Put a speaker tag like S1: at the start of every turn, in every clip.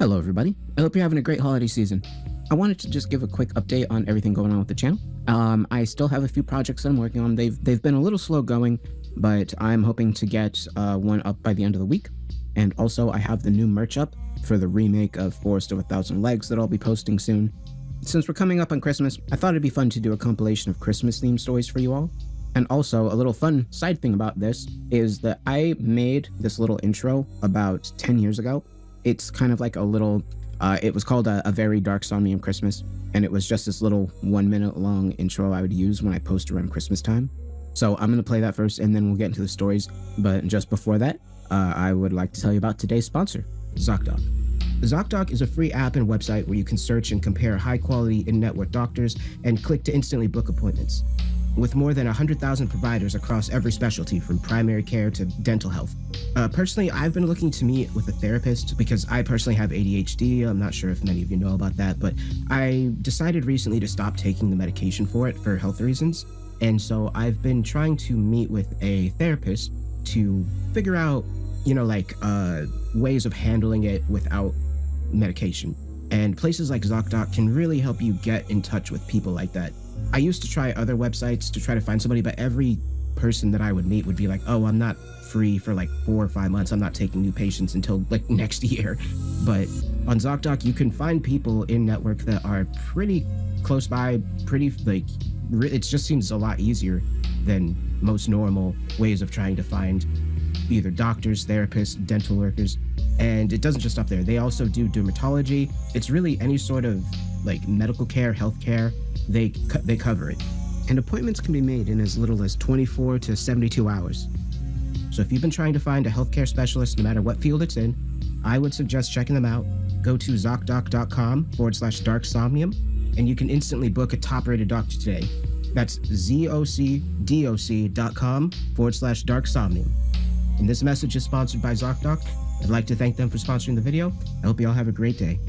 S1: Hello everybody, I hope you're having a great holiday season. I wanted to just give a quick update on everything going on with the channel. I still have a few projects that I'm working on. They've been a little slow going, but I'm hoping to get one up by the end of the week. And also I have the new merch up for the remake of Forest of a Thousand Legs that I'll be posting soon. Since we're coming up on Christmas, I thought it'd be fun to do a compilation of Christmas themed stories for you all. And also, a little fun side thing about this is that I made this little intro about 10 years ago. It's kind of like a little, it was called a Very Dark Somnium Christmas, and it was just this little 1 minute long intro I would use when I post around Christmas time. So I'm going to play that first, and then we'll get into the stories. But just before that, I would like to tell you about today's sponsor, ZocDoc. ZocDoc is a free app and website where you can search and compare high-quality in-network doctors and click to instantly book appointments. With more than 100,000 providers across every specialty from primary care to dental health. Personally, I've been looking to meet with a therapist because I personally have ADHD. I'm not sure if many of you know about that, but I decided recently to stop taking the medication for it for health reasons. And so I've been trying to meet with a therapist to figure out, ways of handling it without medication. And places like ZocDoc can really help you get in touch with people like that. I used to try other websites to try to find somebody, but every person that I would meet would be like, oh, I'm not free for like 4 or 5 months. I'm not taking new patients until like next year. But on ZocDoc, you can find people in network that are pretty close by, it just seems a lot easier than most normal ways of trying to find either doctors, therapists, dental workers. And it doesn't just stop there. They also do dermatology. It's really any sort of like medical care, healthcare. They cover it. And appointments can be made in as little as 24 to 72 hours. So if you've been trying to find a healthcare specialist, no matter what field it's in, I would suggest checking them out. Go to ZocDoc.com/darksomnium, and you can instantly book a top-rated doctor today. That's ZocDoc.com/darksomnium. And this message is sponsored by ZocDoc. I'd like to thank them for sponsoring the video. I hope you all have a great day.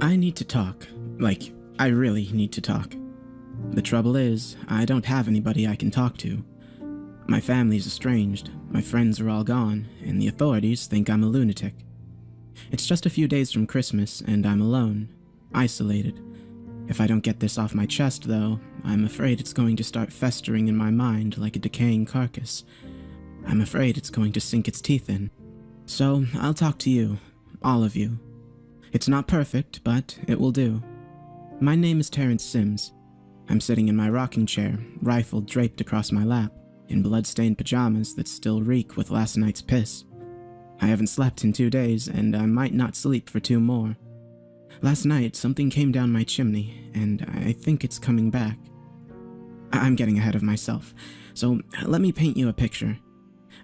S2: I need to talk. I really need to talk. The trouble is, I don't have anybody I can talk to. My family's estranged, my friends are all gone, and the authorities think I'm a lunatic. It's just a few days from Christmas, and I'm alone, isolated. If I don't get this off my chest, though, I'm afraid it's going to start festering in my mind like a decaying carcass. I'm afraid it's going to sink its teeth in. So, I'll talk to you, all of you. It's not perfect, but it will do. My name is Terrence Sims. I'm sitting in my rocking chair, rifle draped across my lap, in blood-stained pajamas that still reek with last night's piss. I haven't slept in 2 days, and I might not sleep for 2 more. Last night, something came down my chimney, and I think it's coming back. I'm getting ahead of myself, so let me paint you a picture.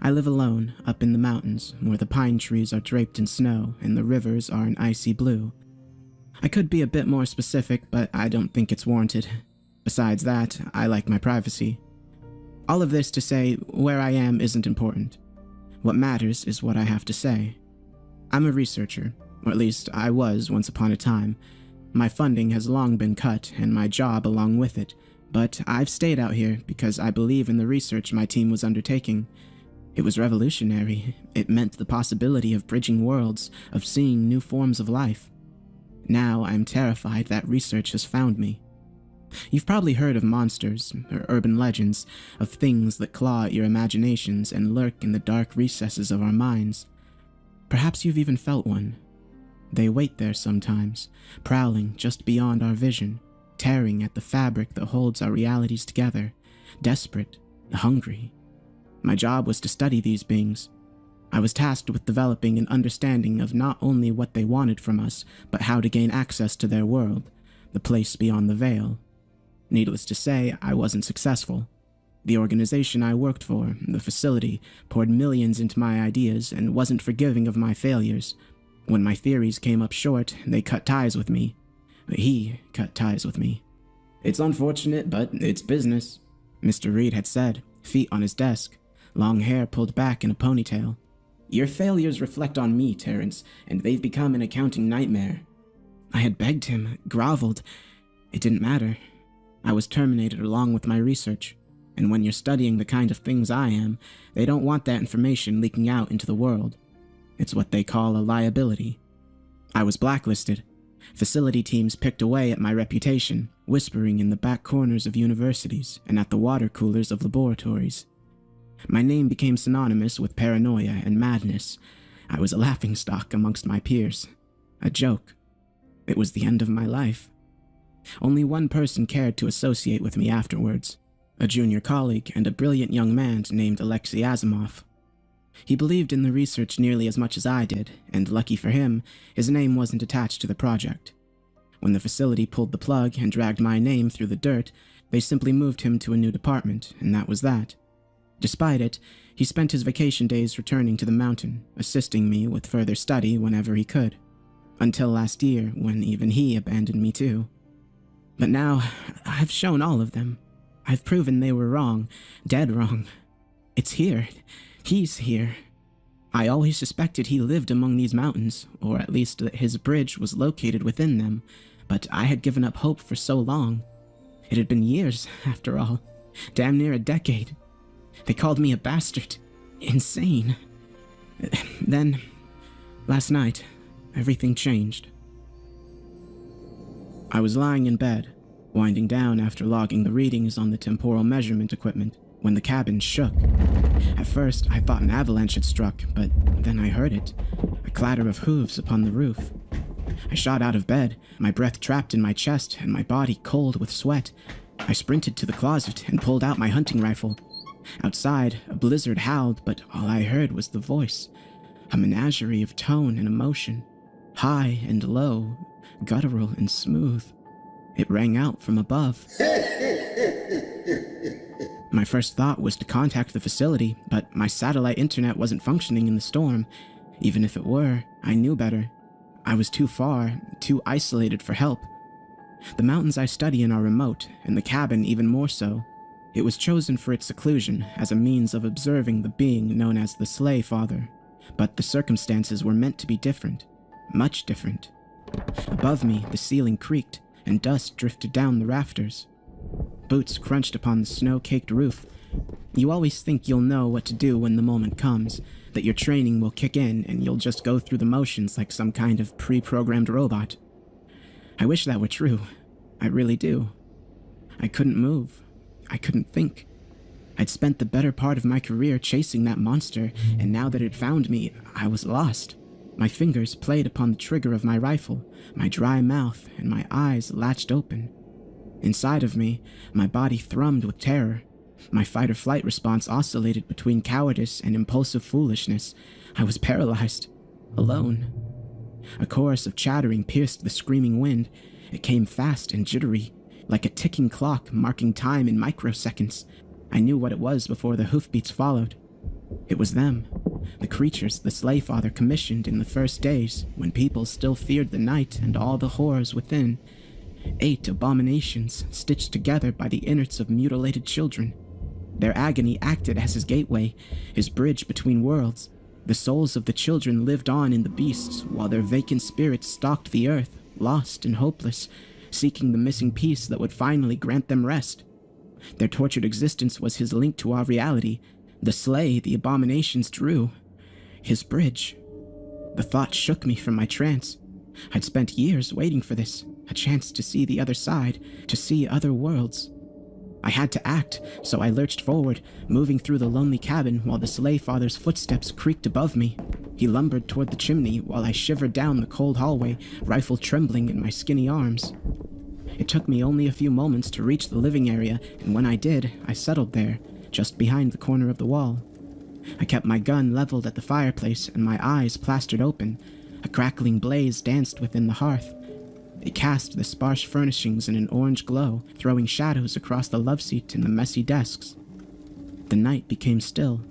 S2: I live alone, up in the mountains, where the pine trees are draped in snow and the rivers are an icy blue. I could be a bit more specific, but I don't think it's warranted. Besides that, I like my privacy. All of this to say, where I am isn't important. What matters is what I have to say. I'm a researcher, or at least I was once upon a time. My funding has long been cut, and my job along with it, but I've stayed out here because I believe in the research my team was undertaking. It was revolutionary. It meant the possibility of bridging worlds, of seeing new forms of life. Now I'm terrified that research has found me. You've probably heard of monsters, or urban legends, of things that claw at your imaginations and lurk in the dark recesses of our minds. Perhaps you've even felt one. They wait there sometimes, prowling just beyond our vision, tearing at the fabric that holds our realities together, desperate, hungry. My job was to study these beings. I was tasked with developing an understanding of not only what they wanted from us, but how to gain access to their world, the place beyond the veil. Needless to say, I wasn't successful. The organization I worked for, the facility, poured millions into my ideas and wasn't forgiving of my failures. When my theories came up short, they cut ties with me. He cut ties with me.
S1: It's unfortunate, but it's business,
S2: Mr. Reed had said, feet on his desk, long hair pulled back in a ponytail.
S1: Your failures reflect on me, Terrence, and they've become an accounting nightmare.
S2: I had begged him, groveled. It didn't matter. I was terminated along with my research, and when you're studying the kind of things I am, they don't want that information leaking out into the world. It's what they call a liability. I was blacklisted. Facility teams picked away at my reputation, whispering in the back corners of universities and at the water coolers of laboratories. My name became synonymous with paranoia and madness. I was a laughingstock amongst my peers. A joke. It was the end of my life. Only one person cared to associate with me afterwards, a junior colleague and a brilliant young man named Alexei Asimov. He believed in the research nearly as much as I did, and lucky for him, his name wasn't attached to the project. When the facility pulled the plug and dragged my name through the dirt, they simply moved him to a new department, and that was that. Despite it, he spent his vacation days returning to the mountain, assisting me with further study whenever he could. Until last year, when even he abandoned me too. But now, I've shown all of them. I've proven they were wrong, dead wrong. It's here. He's here. I always suspected he lived among these mountains, or at least that his bridge was located within them, but I had given up hope for so long. It had been years, after all. Damn near a decade. They called me a bastard. Insane. Then, last night, everything changed. I was lying in bed, winding down after logging the readings on the temporal measurement equipment, when the cabin shook. At first, I thought an avalanche had struck, but then I heard it, a clatter of hooves upon the roof. I shot out of bed, my breath trapped in my chest and my body cold with sweat. I sprinted to the closet and pulled out my hunting rifle. Outside, a blizzard howled, but all I heard was the voice, a menagerie of tone and emotion, high and low, guttural and smooth. It rang out from above. My first thought was to contact the facility, but my satellite internet wasn't functioning in the storm. Even if it were, I knew better. I was too far, too isolated for help. The mountains I study in are remote, and the cabin even more so. It was chosen for its seclusion as a means of observing the being known as the Slay Father, but the circumstances were meant to be different, much different. Above me, the ceiling creaked, and dust drifted down the rafters. Boots crunched upon the snow-caked roof. You always think you'll know what to do when the moment comes, that your training will kick in and you'll just go through the motions like some kind of pre-programmed robot. I wish that were true. I really do. I couldn't move. I couldn't think. I'd spent the better part of my career chasing that monster, and now that it found me, I was lost. My fingers played upon the trigger of my rifle, my dry mouth and my eyes latched open. Inside of me, my body thrummed with terror. My fight-or-flight response oscillated between cowardice and impulsive foolishness. I was paralyzed, alone. A chorus of chattering pierced the screaming wind. It came fast and jittery, like a ticking clock marking time in microseconds. I knew what it was before the hoofbeats followed. It was them, the creatures the Slay Father commissioned in the first days, when people still feared the night and all the horrors within. 8 abominations stitched together by the innards of mutilated children. Their agony acted as his gateway, his bridge between worlds. The souls of the children lived on in the beasts, while their vacant spirits stalked the earth, lost and hopeless, seeking the missing piece that would finally grant them rest. Their tortured existence was his link to our reality, the slay the abominations drew. His bridge. The thought shook me from my trance. I'd spent years waiting for this, a chance to see the other side, to see other worlds. I had to act, so I lurched forward, moving through the lonely cabin while the Slay Father's footsteps creaked above me. He lumbered toward the chimney while I shivered down the cold hallway, rifle trembling in my skinny arms. It took me only a few moments to reach the living area, and when I did, I settled there, just behind the corner of the wall. I kept my gun leveled at the fireplace and my eyes plastered open. A crackling blaze danced within the hearth. It cast the sparse furnishings in an orange glow, throwing shadows across the love seat and the messy desks. The night became still.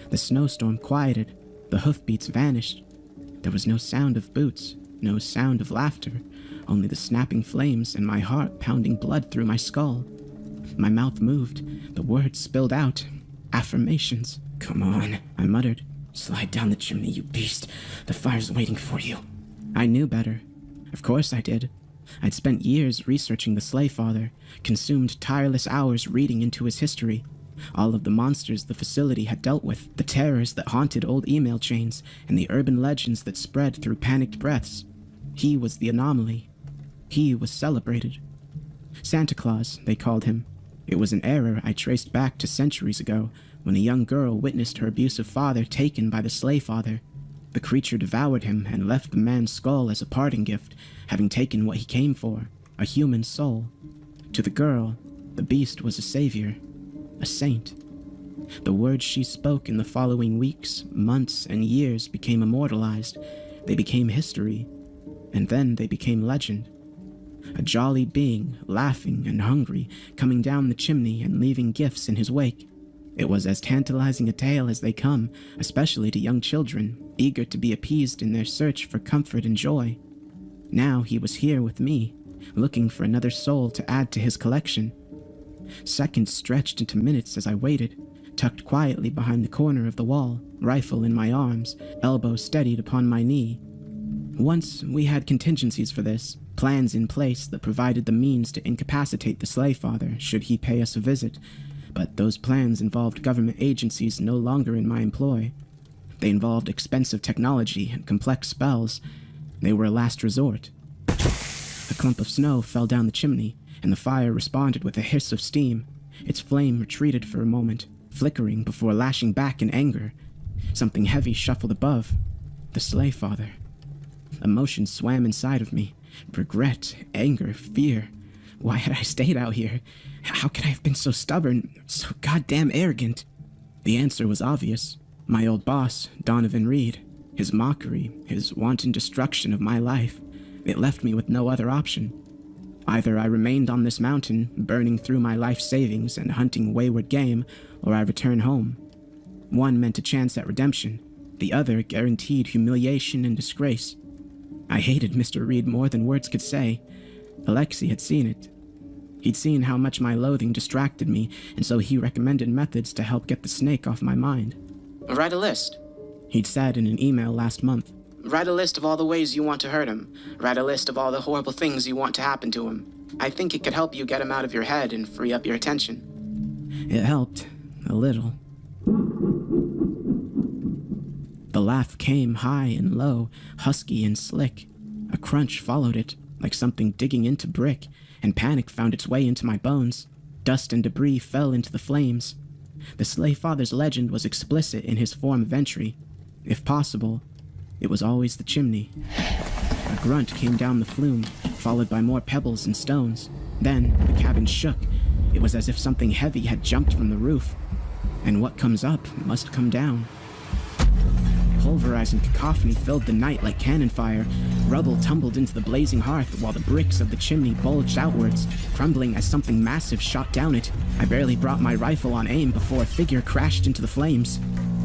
S2: The snowstorm quieted. The hoofbeats vanished. There was no sound of boots, no sound of laughter, only the snapping flames and my heart pounding blood through my skull. My mouth moved. The words spilled out. Affirmations. "Come on," I muttered. "Slide down the chimney, you beast. The fire's waiting for you." I knew better. Of course I did. I'd spent years researching the Slay Father, consumed tireless hours reading into his history, all of the monsters the facility had dealt with, the terrors that haunted old email chains, and the urban legends that spread through panicked breaths. He was the anomaly. He was celebrated. Santa Claus, they called him. It was an error I traced back to centuries ago, when a young girl witnessed her abusive father taken by the Slay Father. The creature devoured him and left the man's skull as a parting gift, having taken what he came for, a human soul. To the girl, the beast was a savior, a saint. The words she spoke in the following weeks, months, and years became immortalized. They became history, and then they became legend. A jolly being, laughing and hungry, coming down the chimney and leaving gifts in his wake. It was as tantalizing a tale as they come, especially to young children, eager to be appeased in their search for comfort and joy. Now he was here with me, looking for another soul to add to his collection. Seconds stretched into minutes as I waited, tucked quietly behind the corner of the wall, rifle in my arms, elbow steadied upon my knee. Once we had contingencies for this, plans in place that provided the means to incapacitate the Slay Father should he pay us a visit, but those plans involved government agencies no longer in my employ. They involved expensive technology and complex spells. They were a last resort. A clump of snow fell down the chimney, and the fire responded with a hiss of steam. Its flame retreated for a moment, flickering before lashing back in anger. Something heavy shuffled above. The Slay Father. Emotions swam inside of me. Regret, anger, fear. Why had I stayed out here? How could I have been so stubborn, so goddamn arrogant? The answer was obvious. My old boss, Donovan Reed. His mockery, his wanton destruction of my life. It left me with no other option. Either I remained on this mountain, burning through my life savings and hunting wayward game, or I returned home. One meant a chance at redemption. The other guaranteed humiliation and disgrace. I hated Mr. Reed more than words could say. Alexei had seen it. He'd seen how much my loathing distracted me, and so he recommended methods to help get the snake off my mind.
S1: Write a list,
S2: He'd said in an email last month.
S1: Write a list of all the ways you want to hurt him. Write a list of all the horrible things you want to happen to him. I think it could help you get him out of your head and free up your attention.
S2: It helped. A little. The laugh came high and low, husky and slick. A crunch followed it, like something digging into brick, and panic found its way into my bones. Dust and debris fell into the flames. The Slay Father's legend was explicit in his form of entry. If possible, it was always the chimney. A grunt came down the flume, followed by more pebbles and stones. Then, the cabin shook. It was as if something heavy had jumped from the roof. And what comes up must come down. Pulverizing cacophony filled the night like cannon fire. Rubble tumbled into the blazing hearth while the bricks of the chimney bulged outwards, crumbling as something massive shot down it. I barely brought my rifle on aim before a figure crashed into the flames.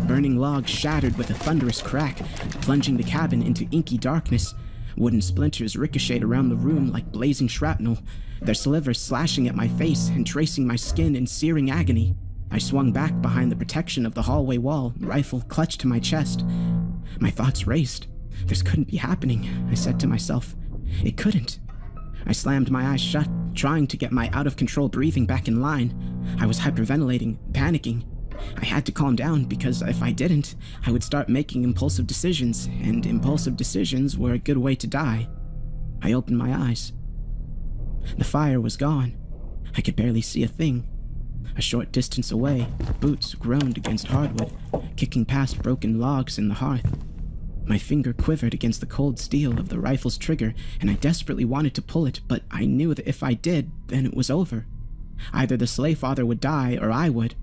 S2: Burning logs shattered with a thunderous crack, plunging the cabin into inky darkness. Wooden splinters ricocheted around the room like blazing shrapnel, their slivers slashing at my face and tracing my skin in searing agony. I swung back behind the protection of the hallway wall, rifle clutched to my chest. My thoughts raced. This couldn't be happening, I said to myself. It couldn't. I slammed my eyes shut, trying to get my out-of-control breathing back in line. I was hyperventilating, panicking. I had to calm down because if I didn't, I would start making impulsive decisions, and impulsive decisions were a good way to die. I opened my eyes. The fire was gone. I could barely see a thing. A short distance away, boots groaned against hardwood, kicking past broken logs in the hearth. My finger quivered against the cold steel of the rifle's trigger, and I desperately wanted to pull it, but I knew that if I did, then it was over. Either the Slay Father would die, or I would.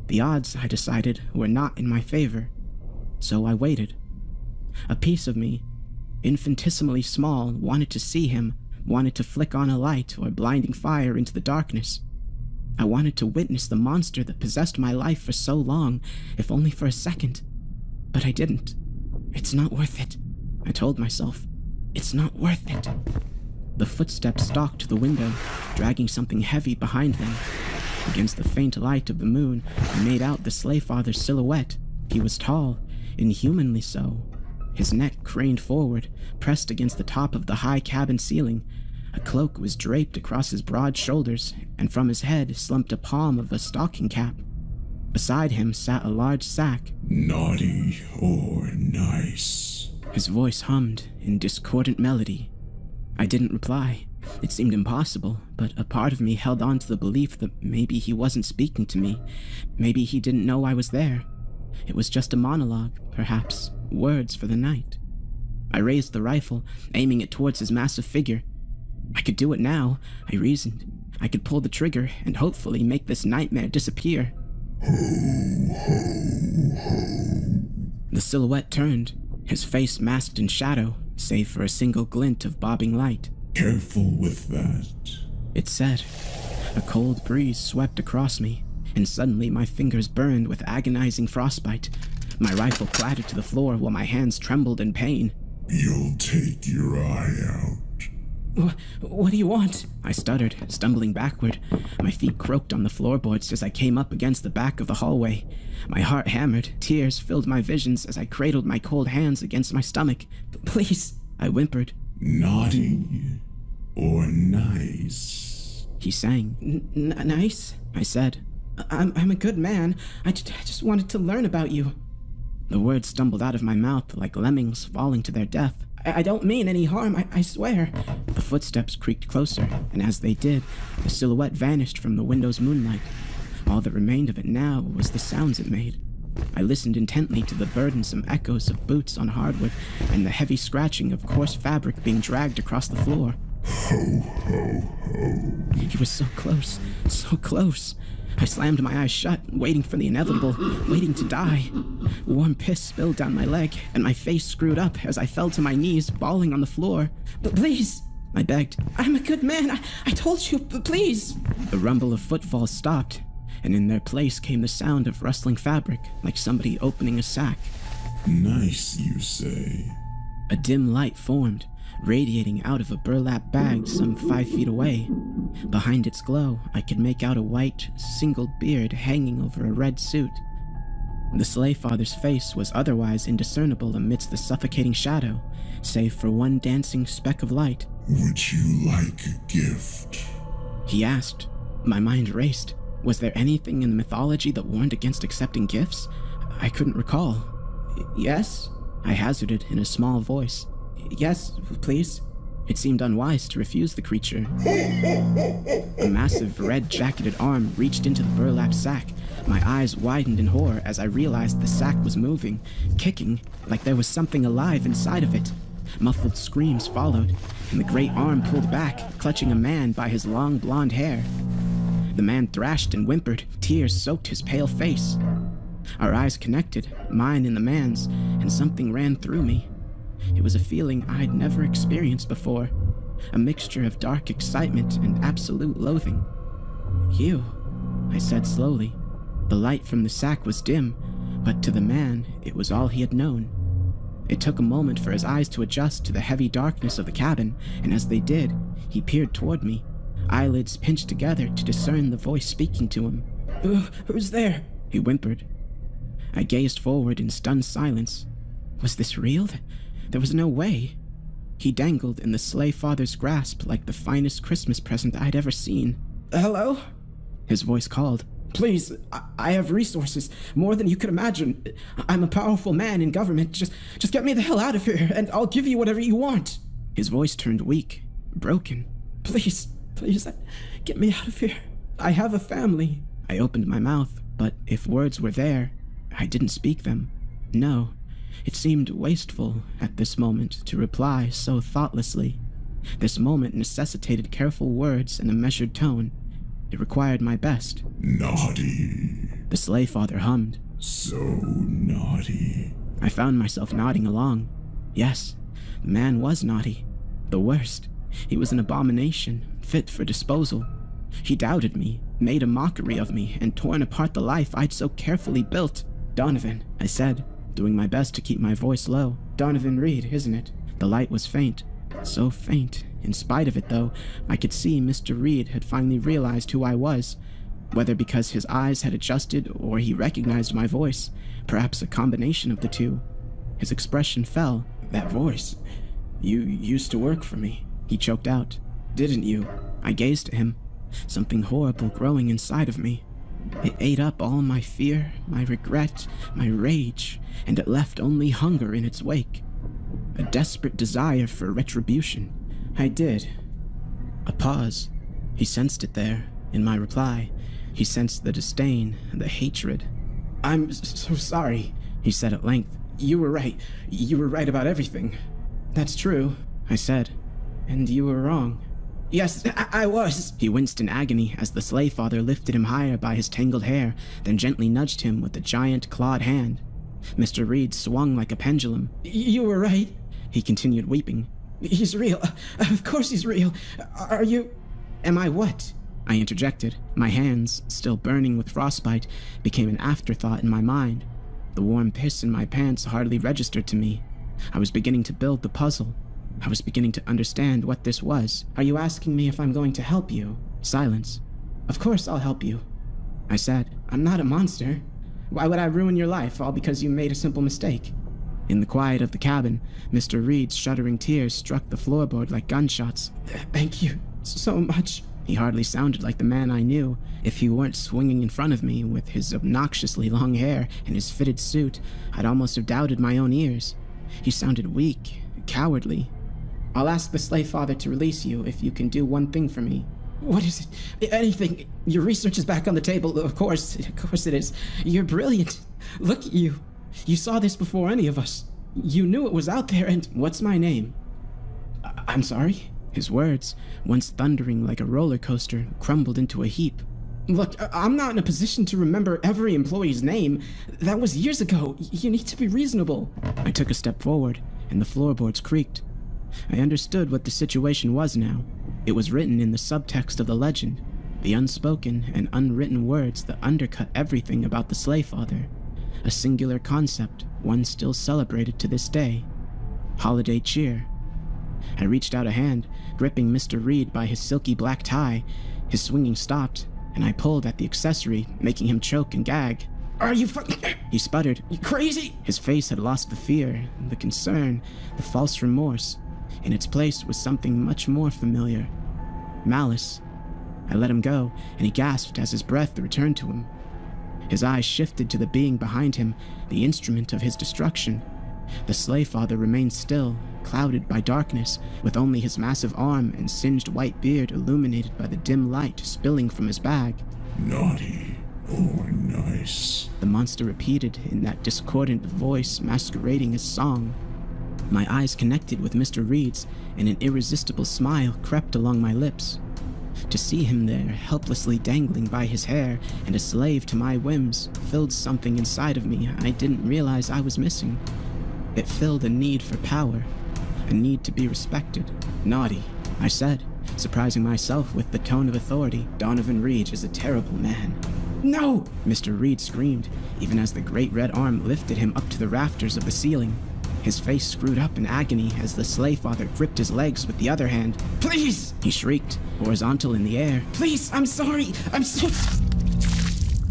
S2: The odds, I decided, were not in my favor, so I waited. A piece of me, infinitesimally small, wanted to see him, wanted to flick on a light or blinding fire into the darkness. I wanted to witness the monster that possessed my life for so long, if only for a second. But I didn't. It's not worth it, I told myself. It's not worth it. The footsteps stalked the window, dragging something heavy behind them. Against the faint light of the moon, I made out the sleigh father's silhouette. He was tall, inhumanly so. His neck craned forward, pressed against the top of the high cabin ceiling. A cloak was draped across his broad shoulders, and from his head slumped a palm of a stocking cap. Beside him sat a large sack.
S3: Naughty or nice?
S2: His voice hummed in discordant melody. I didn't reply. It seemed impossible, but a part of me held on to the belief that maybe he wasn't speaking to me. Maybe he didn't know I was there. It was just a monologue, perhaps, words for the night. I raised the rifle, aiming it towards his massive figure. I could do it now, I reasoned. I could pull the trigger and hopefully make this nightmare disappear.
S3: Ho, ho, ho.
S2: The silhouette turned, his face masked in shadow, save for a single glint of bobbing light.
S3: Careful with that.
S2: It said. A cold breeze swept across me, and suddenly my fingers burned with agonizing frostbite. My rifle clattered to the floor while my hands trembled in pain.
S3: You'll take your eye out.
S2: What do you want? I stuttered, stumbling backward. My feet croaked on the floorboards as I came up against the back of the hallway. My heart hammered, tears filled my visions as I cradled my cold hands against my stomach. Please, I whimpered.
S3: Naughty or nice?
S2: He sang. Nice? I said. I'm a good man. I just wanted to learn about you. The words stumbled out of my mouth like lemmings falling to their death. I don't mean any harm, I swear. The footsteps creaked closer, and as they did, the silhouette vanished from the window's moonlight. All that remained of it now was the sounds it made. I listened intently to the burdensome echoes of boots on hardwood and the heavy scratching of coarse fabric being dragged across the floor.
S3: Ho, ho, ho.
S2: He was so close, so close. I slammed my eyes shut, waiting for the inevitable, waiting to die. Warm piss spilled down my leg, and my face screwed up as I fell to my knees, bawling on the floor. But please, I begged. I'm a good man. I told you, but please. The rumble of footfalls stopped, and in their place came the sound of rustling fabric, like somebody opening a sack.
S3: Nice, you say?
S2: A dim light formed, radiating out of a burlap bag some 5 feet away. Behind its glow, I could make out a white, single beard hanging over a red suit. The sleigh father's face was otherwise indiscernible amidst the suffocating shadow, save for one dancing speck of light.
S3: Would you like a gift?
S2: He asked. My mind raced. Was there anything in the mythology that warned against accepting gifts? I couldn't recall. Yes? I hazarded in a small voice. Yes, please. It seemed unwise to refuse the creature. A massive red-jacketed arm reached into the burlap sack. My eyes widened in horror as I realized the sack was moving, kicking, like there was something alive inside of it. Muffled screams followed, and the great arm pulled back, clutching a man by his long blonde hair. The man thrashed and whimpered, tears soaked his pale face. Our eyes connected, mine and the man's, and something ran through me. It was a feeling I'd never experienced before, a mixture of dark excitement and absolute loathing. You, I said slowly. The light from the sack was dim, but to the man, it was all he had known. It took a moment for his eyes to adjust to the heavy darkness of the cabin, and as they did, he peered toward me, eyelids pinched together to discern the voice speaking to him. Who's there? He whimpered. I gazed forward in stunned silence. Was this real? There was no way. He dangled in the sleigh father's grasp like the finest Christmas present I'd ever seen. Hello? His voice called. Please, I have resources, more than you could imagine. I'm a powerful man in government. Just get me the hell out of here, and I'll give you whatever you want. His voice turned weak, broken. Please, get me out of here. I have a family. I opened my mouth, but if words were there, I didn't speak them. No. It seemed wasteful at this moment to reply so thoughtlessly. This moment necessitated careful words and a measured tone. It required my best.
S3: Naughty
S2: The slave father hummed.
S3: So naughty.
S2: I found myself nodding along. Yes, the man was naughty. The worst. He was an abomination, fit for disposal. He doubted me, made a mockery of me, and torn apart the life I'd so carefully built. Donovan, I said, doing my best to keep my voice low. Donovan Reed, isn't it? The light was faint. So faint. In spite of it, though, I could see Mr. Reed had finally realized who I was. Whether because his eyes had adjusted or he recognized my voice, perhaps a combination of the two. His expression fell. That voice. You used to work for me, he choked out. Didn't you? I gazed at him, something horrible growing inside of me. It ate up all my fear, my regret, my rage, and it left only hunger in its wake. A desperate desire for retribution. I did. A pause. He sensed it there, in my reply. He sensed the disdain, the hatred. I'm so sorry, he said at length. You were right. You were right about everything. That's true, I said. And you were wrong. Yes, I was. He winced in agony as the slave father lifted him higher by his tangled hair, then gently nudged him with a giant clawed hand. Mr. Reed swung like a pendulum. You were right, he continued weeping. He's real. Of course he's real. Are you... Am I what? I interjected. My hands, still burning with frostbite, became an afterthought in my mind. The warm piss in my pants hardly registered to me. I was beginning to build the puzzle. I was beginning to understand what this was. Are you asking me if I'm going to help you? Silence. Of course I'll help you, I said. I'm not a monster. Why would I ruin your life all because you made a simple mistake? In the quiet of the cabin, Mr. Reed's shuddering tears struck the floorboard like gunshots. Thank you so much. He hardly sounded like the man I knew. If he weren't swinging in front of me with his obnoxiously long hair and his fitted suit, I'd almost have doubted my own ears. He sounded weak, cowardly. I'll ask the slave father to release you if you can do one thing for me. What is it? Anything. Your research is back on the table. Of course it is. You're brilliant. Look at you. You saw this before any of us. You knew it was out there and... What's my name? I'm sorry? His words, once thundering like a roller coaster, crumbled into a heap. Look, I'm not in a position to remember every employee's name. That was years ago. You need to be reasonable. I took a step forward, and the floorboards creaked. I understood what the situation was now. It was written in the subtext of the legend, the unspoken and unwritten words that undercut everything about the slave father. A singular concept, one still celebrated to this day. Holiday cheer. I reached out a hand, gripping Mr. Reed by his silky black tie. His swinging stopped, and I pulled at the accessory, making him choke and gag. Are you fucking... He sputtered. You crazy? His face had lost the fear, the concern, the false remorse. In its place was something much more familiar. Malice. I let him go, and he gasped as his breath returned to him. His eyes shifted to the being behind him, the instrument of his destruction. The slave father remained still, clouded by darkness, with only his massive arm and singed white beard illuminated by the dim light spilling from his bag.
S3: Naughty or nice?
S2: The monster repeated in that discordant voice masquerading as song. My eyes connected with Mr. Reed's, and an irresistible smile crept along my lips. To see him there, helplessly dangling by his hair and a slave to my whims, filled something inside of me I didn't realize I was missing. It filled a need for power, a need to be respected. Naughty, I said, surprising myself with the tone of authority. Donovan Reed is a terrible man. No! Mr. Reed screamed, even as the great red arm lifted him up to the rafters of the ceiling. His face screwed up in agony as the slave father gripped his legs with the other hand. Please! He shrieked, horizontal in the air. Please, I'm sorry! I'm so...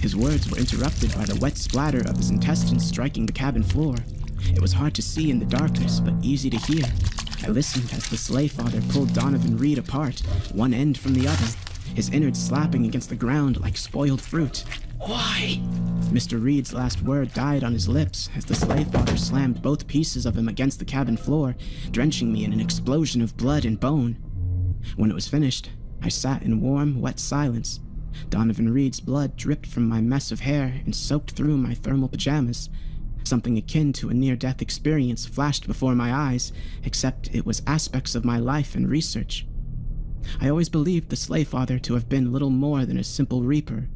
S2: His words were interrupted by the wet splatter of his intestines striking the cabin floor. It was hard to see in the darkness, but easy to hear. I listened as the slave father pulled Donovan Reed apart, one end from the other, his innards slapping against the ground like spoiled fruit. Why? Mr. Reed's last word died on his lips as the slave father slammed both pieces of him against the cabin floor, drenching me in an explosion of blood and bone. When it was finished, I sat in warm, wet silence. Donovan Reed's blood dripped from my mess of hair and soaked through my thermal pajamas. Something akin to a near-death experience flashed before my eyes, except it was aspects of my life and research. I always believed the slave father to have been little more than a simple reaper,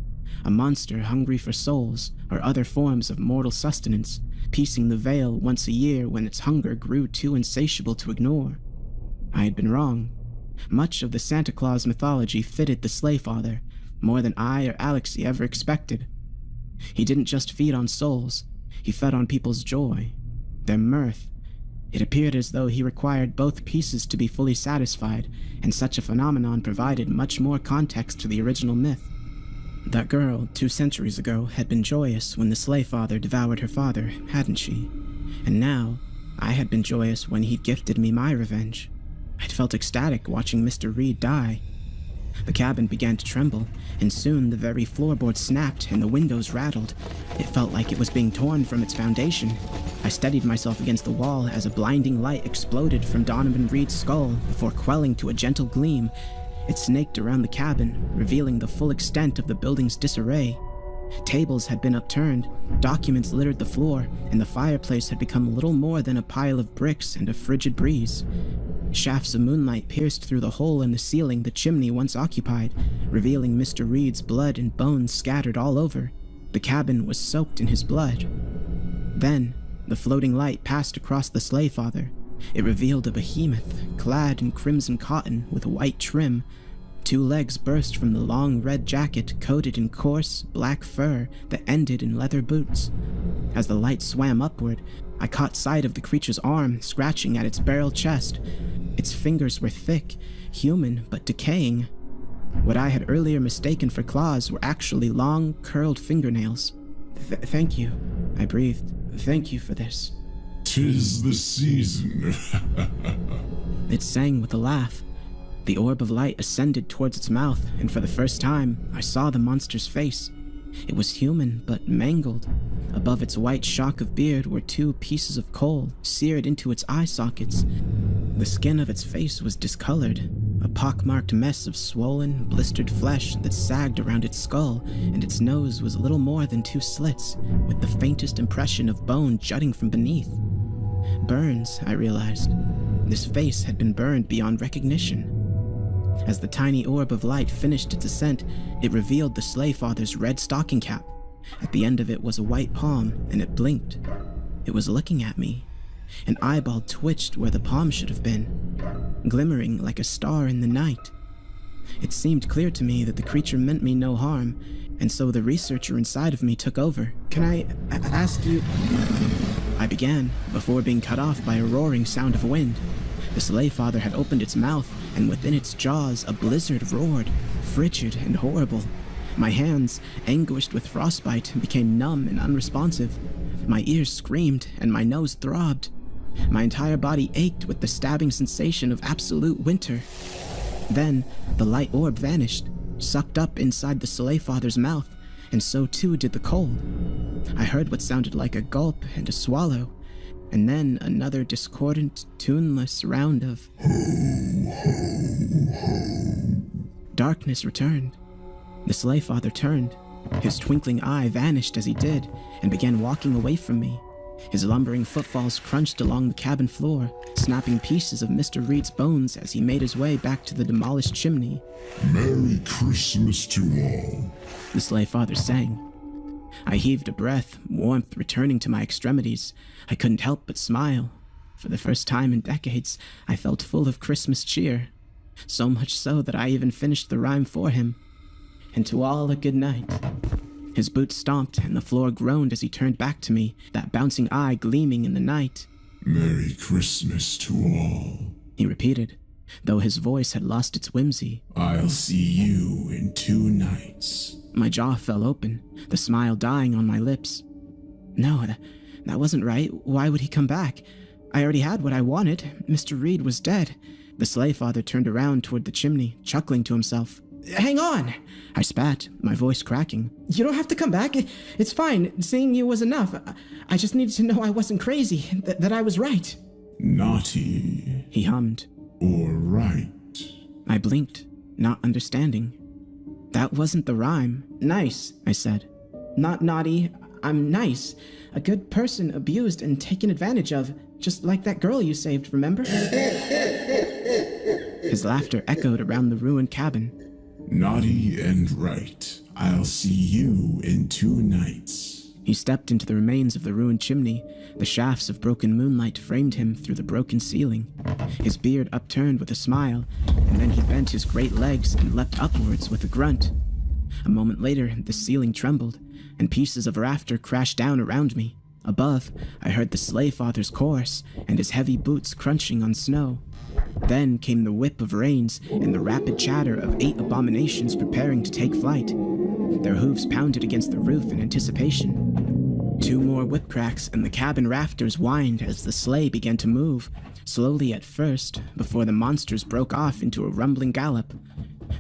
S2: a monster hungry for souls or other forms of mortal sustenance, piecing the veil once a year when its hunger grew too insatiable to ignore. I had been wrong. Much of the Santa Claus mythology fitted the Sleigh Father, more than I or Alexei ever expected. He didn't just feed on souls, he fed on people's joy, their mirth. It appeared as though he required both pieces to be fully satisfied, and such a phenomenon provided much more context to the original myth. That girl, 2 centuries ago, had been joyous when the Sleigh Father devoured her father, hadn't she? And now, I had been joyous when he'd gifted me my revenge. I'd felt ecstatic watching Mr. Reed die. The cabin began to tremble, and soon the very floorboards snapped and the windows rattled. It felt like it was being torn from its foundation. I steadied myself against the wall as a blinding light exploded from Donovan Reed's skull before quelling to a gentle gleam. It snaked around the cabin, revealing the full extent of the building's disarray. Tables had been upturned, documents littered the floor, and the fireplace had become little more than a pile of bricks and a frigid breeze. Shafts of moonlight pierced through the hole in the ceiling the chimney once occupied, revealing Mr. Reed's blood and bones scattered all over. The cabin was soaked in his blood. Then, the floating light passed across the Sleigh Father. It revealed a behemoth, clad in crimson cotton with white trim. 2 legs burst from the long red jacket coated in coarse, black fur that ended in leather boots. As the light swam upward, I caught sight of the creature's arm scratching at its barrel chest. Its fingers were thick, human, but decaying. What I had earlier mistaken for claws were actually long, curled fingernails. Thank you, I breathed. Thank you for this.
S3: 'Tis the season.
S2: It sang with a laugh. The orb of light ascended towards its mouth, and for the first time, I saw the monster's face. It was human, but mangled. Above its white shock of beard were 2 pieces of coal seared into its eye sockets. The skin of its face was discolored, a pockmarked mess of swollen, blistered flesh that sagged around its skull, and its nose was little more than 2 slits, with the faintest impression of bone jutting from beneath. Burns, I realized. This face had been burned beyond recognition. As the tiny orb of light finished its ascent, it revealed the Sleigh Father's red stocking cap. At the end of it was a white palm, and it blinked. It was looking at me. An eyeball twitched where the palm should have been, glimmering like a star in the night. It seemed clear to me that the creature meant me no harm, and so the researcher inside of me took over. "Can I ask you?" I began, before being cut off by a roaring sound of wind. The Sleigh Father had opened its mouth, and within its jaws a blizzard roared, frigid and horrible. My hands, anguished with frostbite, became numb and unresponsive. My ears screamed, and my nose throbbed. My entire body ached with the stabbing sensation of absolute winter. Then, the light orb vanished, sucked up inside the Sleigh Father's mouth, and so too did the cold. I heard what sounded like a gulp and a swallow, and then another discordant, tuneless round of Darkness returned. The Sleigh Father turned. His twinkling eye vanished as he did, and began walking away from me. His lumbering footfalls crunched along the cabin floor, snapping pieces of Mr. Reed's bones as he made his way back to the demolished chimney.
S3: Merry Christmas to all.
S2: The Sleigh Father sang. I heaved a breath, warmth returning to my extremities. I couldn't help but smile. For the first time in decades, I felt full of Christmas cheer. So much so that I even finished the rhyme for him. And to all a good night. His boots stomped and the floor groaned as he turned back to me, that bouncing eye gleaming in the night.
S3: Merry Christmas to all.
S2: He repeated, though his voice had lost its whimsy.
S3: I'll see you in 2 nights.
S2: My jaw fell open, the smile dying on my lips. No, that wasn't right. Why would he come back? I already had what I wanted. Mr. Reed was dead. The Sleigh Father turned around toward the chimney, chuckling to himself. Hang on! I spat, my voice cracking. You don't have to come back. It's fine. Seeing you was enough. I just needed to know I wasn't crazy, that I was right.
S3: Naughty.
S2: He hummed.
S3: Or right.
S2: I blinked, not understanding. That wasn't the rhyme. Nice, I said. Not naughty. I'm nice. A good person abused and taken advantage of, just like that girl you saved, remember? His laughter echoed around the ruined cabin.
S3: Naughty and right. I'll see you in 2 nights.
S2: He stepped into the remains of the ruined chimney. The shafts of broken moonlight framed him through the broken ceiling. His beard upturned with a smile, and then he bent his great legs and leapt upwards with a grunt. A moment later, the ceiling trembled, and pieces of rafter crashed down around me. Above, I heard the Slave Father's chorus and his heavy boots crunching on snow. Then came the whip of reins and the rapid chatter of 8 abominations preparing to take flight. Their hooves pounded against the roof in anticipation. 2 more whip cracks and the cabin rafters whined as the sleigh began to move, slowly at first, before the monsters broke off into a rumbling gallop.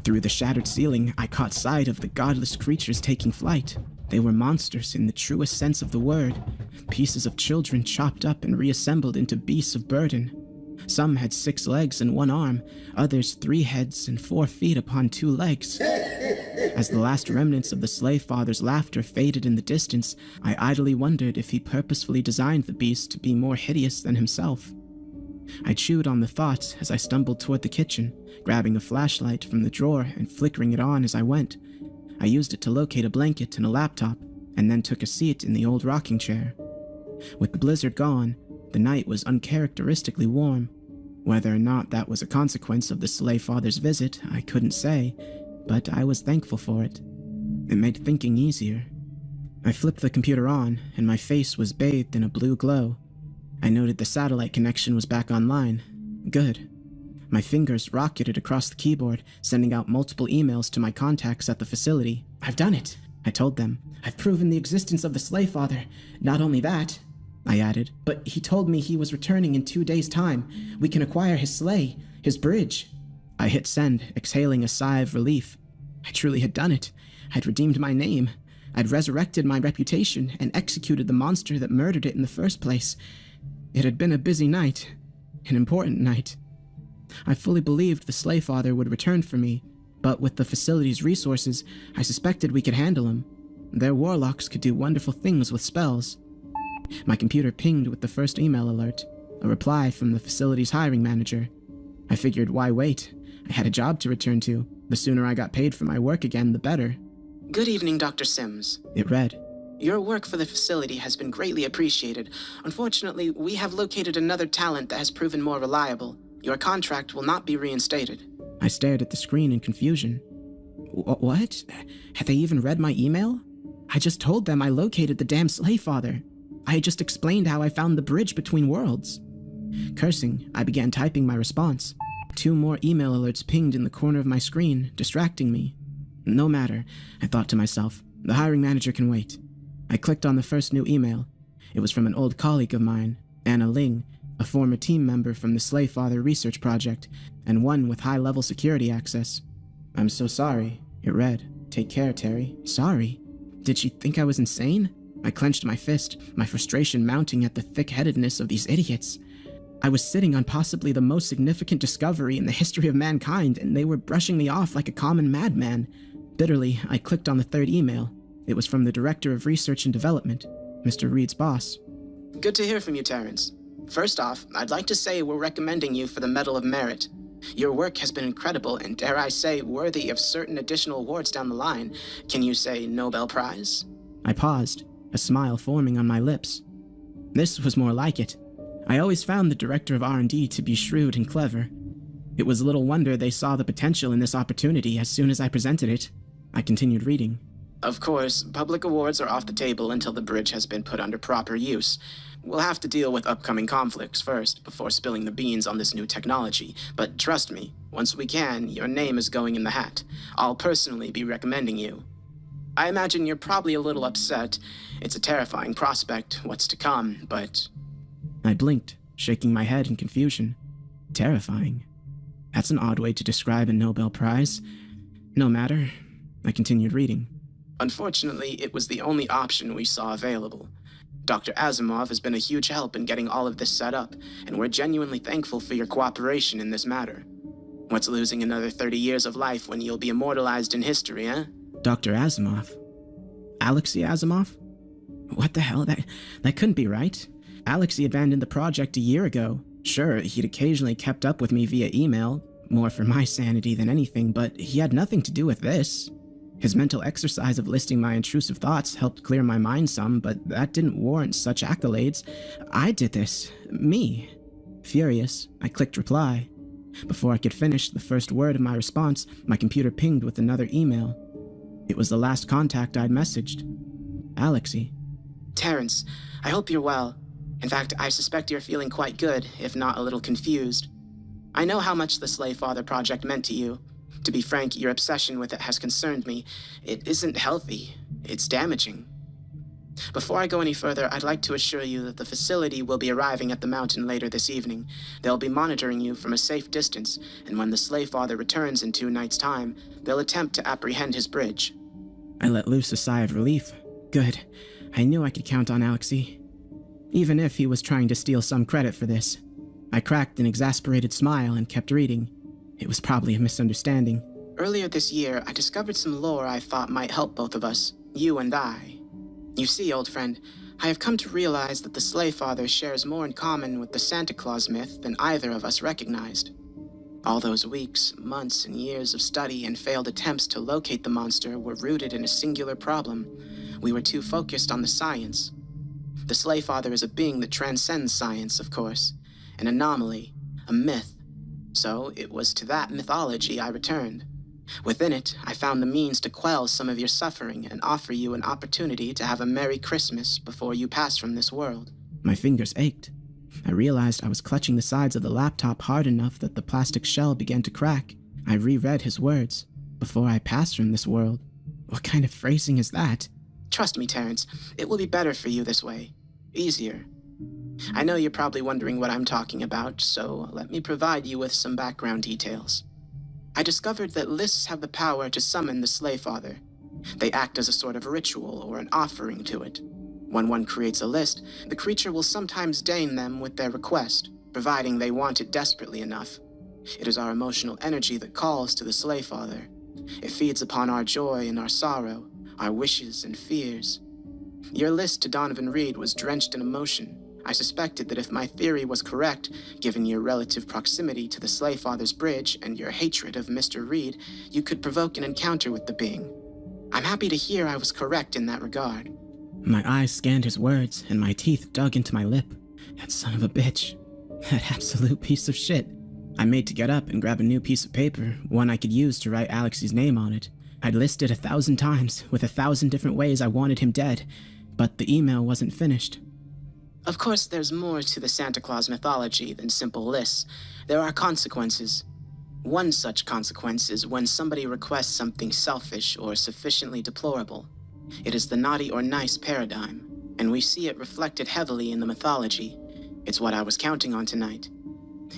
S2: Through the shattered ceiling, I caught sight of the godless creatures taking flight. They were monsters in the truest sense of the word, pieces of children chopped up and reassembled into beasts of burden. Some had 6 legs and 1 arm, others 3 heads and 4 feet upon 2 legs. As the last remnants of the Slave Father's laughter faded in the distance, I idly wondered if he purposefully designed the beast to be more hideous than himself. I chewed on the thought as I stumbled toward the kitchen, grabbing a flashlight from the drawer and flickering it on as I went. I used it to locate a blanket and a laptop, and then took a seat in the old rocking chair. With the blizzard gone, the night was uncharacteristically warm. Whether or not that was a consequence of the Slave Father's visit, I couldn't say, but I was thankful for it. It made thinking easier. I flipped the computer on, and my face was bathed in a blue glow. I noted the satellite connection was back online. Good. My fingers rocketed across the keyboard, sending out multiple emails to my contacts at the facility. "I've done it," I told them. "I've proven the existence of the Slave Father. Not only that," I added, "but he told me he was returning in 2 days' time. We can acquire his sleigh, his bridge." I hit send, exhaling a sigh of relief. I truly had done it. I'd redeemed my name. I'd resurrected my reputation and executed the monster that murdered it in the first place. It had been a busy night, an important night. I fully believed the Slave Father would return for me, but with the facility's resources, I suspected we could handle him. Their warlocks could do wonderful things with spells. My computer pinged with the first email alert, a reply from the facility's hiring manager. I figured, why wait? I had a job to return to. The sooner I got paid for my work again, the better.
S4: Good evening, Dr. Sims.
S2: It read,
S4: Your work for the facility has been greatly appreciated. Unfortunately, we have located another talent that has proven more reliable. Your contract will not be reinstated.
S2: I stared at the screen in confusion. What? Had they even read my email? I just told them I located the damn Slave Father. I had just explained how I found the bridge between worlds. Cursing, I began typing my response. 2 more email alerts pinged in the corner of my screen, distracting me. No matter, I thought to myself. The hiring manager can wait. I clicked on the first new email. It was from an old colleague of mine, Anna Ling, a former team member from the Slave Father Research Project, and one with high-level security access. "I'm so sorry," it read. "Take care, Terry." Sorry? Did she think I was insane? I clenched my fist, my frustration mounting at the thick-headedness of these idiots. I was sitting on possibly the most significant discovery in the history of mankind, and they were brushing me off like a common madman. Bitterly, I clicked on the 3rd email. It was from the Director of Research and Development, Mr. Reed's boss.
S4: Good to hear from you, Terrence. First off, I'd like to say we're recommending you for the Medal of Merit. Your work has been incredible and, dare I say, worthy of certain additional awards down the line. Can you say Nobel Prize?
S2: I paused, a smile forming on my lips. This was more like it. I always found the Director of R&D to be shrewd and clever. It was little wonder they saw the potential in this opportunity as soon as I presented it. I continued reading.
S4: Of course, public awards are off the table until the bridge has been put under proper use. We'll have to deal with upcoming conflicts first, before spilling the beans on this new technology. But trust me, once we can, your name is going in the hat. I'll personally be recommending you. I imagine you're probably a little upset. It's a terrifying prospect, what's to come, but...
S2: I blinked, shaking my head in confusion. Terrifying. That's an odd way to describe a Nobel Prize. No matter. I continued reading.
S4: Unfortunately, it was the only option we saw available. Dr. Asimov has been a huge help in getting all of this set up, and we're genuinely thankful for your cooperation in this matter. What's losing another 30 years of life when you'll be immortalized in history, eh?
S2: Dr. Asimov? Alexei Asimov? What the hell? That couldn't be right. Alexei abandoned the project a year ago. Sure, he'd occasionally kept up with me via email, More for my sanity than anything, but he had nothing to do with this. His mental exercise of listing my intrusive thoughts helped clear my mind some, but that didn't warrant such accolades. I did this. Me. Furious, I clicked reply. Before I could finish the first word of my response, my computer pinged with another email. It was the last contact I'd messaged. Alexei.
S4: Terrence, I hope you're well. In fact, I suspect you're feeling quite good, if not a little confused. I know how much the Slave Father project meant to you. To be frank, your obsession with it has concerned me. It isn't healthy. It's damaging. Before I go any further, I'd like to assure you that the facility will be arriving at the mountain later this evening. They'll be monitoring you from a safe distance, and when the Slave Father returns in 2 nights' time, they'll attempt to apprehend his bridge.
S2: I let loose a sigh of relief. Good. I knew I could count on Alexei. Even if he was trying to steal some credit for this. I cracked an exasperated smile and kept reading. It was probably a misunderstanding.
S4: Earlier this year, I discovered some lore I thought might help both of us, you and I. You see, old friend, I have come to realize that the Slave Father shares more in common with the Santa Claus myth than either of us recognized. All those weeks, months, and years of study and failed attempts to locate the monster were rooted in a singular problem. We were too focused on the science. The Slave Father is a being that transcends science, of course, an anomaly, a myth. So it was to that mythology I returned. Within it, I found the means to quell some of your suffering and offer you an opportunity to have a Merry Christmas before you pass from this world.
S2: My fingers ached. I realized I was clutching the sides of the laptop hard enough that the plastic shell began to crack. I reread his words. Before I pass from this world. What kind of phrasing is that?
S4: Trust me, Terrence, it will be better for you this way. Easier. I know you're probably wondering what I'm talking about, so let me provide you with some background details. I discovered that lists have the power to summon the Slave Father. They act as a sort of ritual or an offering to it. When one creates a list, the creature will sometimes deign them with their request, providing they want it desperately enough. It is our emotional energy that calls to the Slave Father. It feeds upon our joy and our sorrow, our wishes and fears. Your list to Donovan Reed was drenched in emotion. I suspected that if my theory was correct, given your relative proximity to the Slave Father's bridge and your hatred of Mr. Reed, you could provoke an encounter with the being. I'm happy to hear I was correct in that regard.
S2: My eyes scanned his words, and my teeth dug into my lip. That son of a bitch. That absolute piece of shit. I made to get up and grab a new piece of paper, one I could use to write Alexei's name on it. I'd listed 1,000 times, with 1,000 different ways I wanted him dead, but the email wasn't finished.
S4: Of course, there's more to the Santa Claus mythology than simple lists. There are consequences. One such consequence is when somebody requests something selfish or sufficiently deplorable. It is the naughty or nice paradigm, and we see it reflected heavily in the mythology. It's what I was counting on tonight.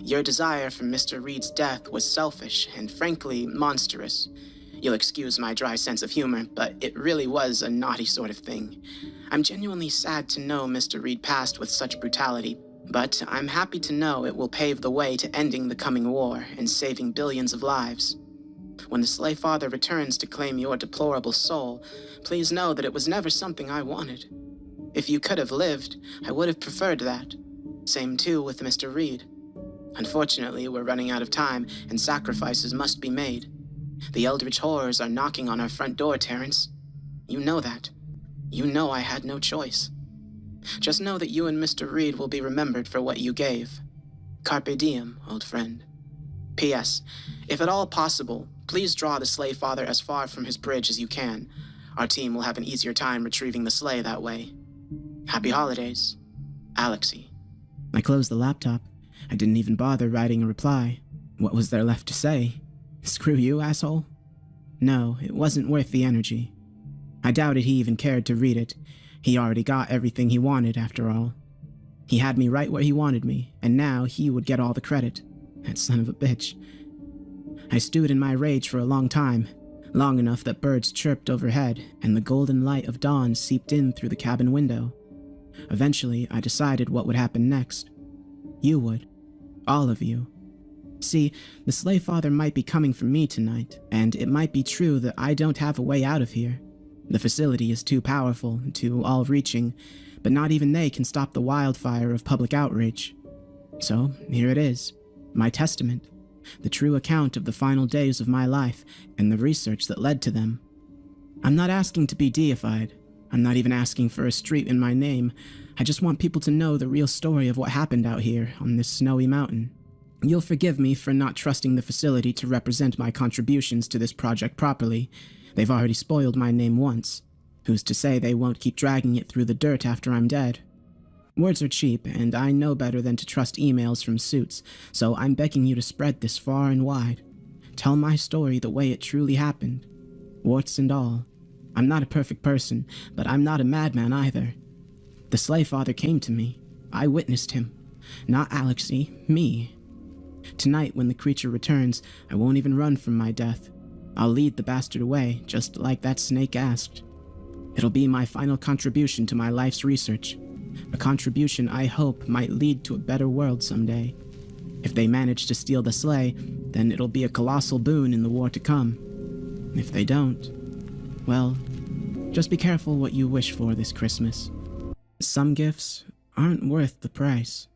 S4: Your desire for Mr. Reed's death was selfish and frankly monstrous. You'll excuse my dry sense of humor, but it really was a naughty sort of thing. I'm genuinely sad to know Mr. Reed passed with such brutality, but I'm happy to know it will pave the way to ending the coming war and saving billions of lives. When the Slave Father returns to claim your deplorable soul, please know that it was never something I wanted. If you could have lived, I would have preferred that. Same too with Mr. Reed. Unfortunately, we're running out of time, and sacrifices must be made. The Eldritch horrors are knocking on our front door, Terrence. You know that. You know I had no choice. Just know that you and Mr. Reed will be remembered for what you gave. Carpe diem, old friend. P.S. If at all possible, please draw the Slave Father as far from his bridge as you can. Our team will have an easier time retrieving the sleigh that way. Happy holidays, Alexei.
S2: I closed the laptop. I didn't even bother writing a reply. What was there left to say? Screw you, asshole? No, it wasn't worth the energy. I doubted he even cared to read it. He already got everything he wanted, after all. He had me right where he wanted me, and now he would get all the credit. That son of a bitch. I stewed in my rage for a long time, long enough that birds chirped overhead, and the golden light of dawn seeped in through the cabin window. Eventually, I decided what would happen next. You would. All of you. See, the Slave Father might be coming for me tonight, and it might be true that I don't have a way out of here. The facility is too powerful, too all-reaching, but not even they can stop the wildfire of public outrage. So, here it is. My testament. the true account of the final days of my life and the research that led to them. I'm not asking to be deified. I'm not even asking for a street in my name. I just want people to know the real story of what happened out here on this snowy mountain. You'll forgive me for not trusting the facility to represent my contributions to this project properly. They've already spoiled my name once. Who's to say they won't keep dragging it through the dirt after I'm dead? Words are cheap, and I know better than to trust emails from suits, so I'm begging you to spread this far and wide. Tell my story the way it truly happened, warts and all. I'm not a perfect person, but I'm not a madman either. The slave father came to me. I witnessed him. Not Alexei, me. Tonight, when the creature returns, I won't even run from my death. I'll lead the bastard away, just like that snake asked. It'll be my final contribution to my life's research. A contribution I hope might lead to a better world someday. If they manage to steal the sleigh, then it'll be a colossal boon in the war to come. If they don't, well, just be careful what you wish for this Christmas. Some gifts aren't worth the price.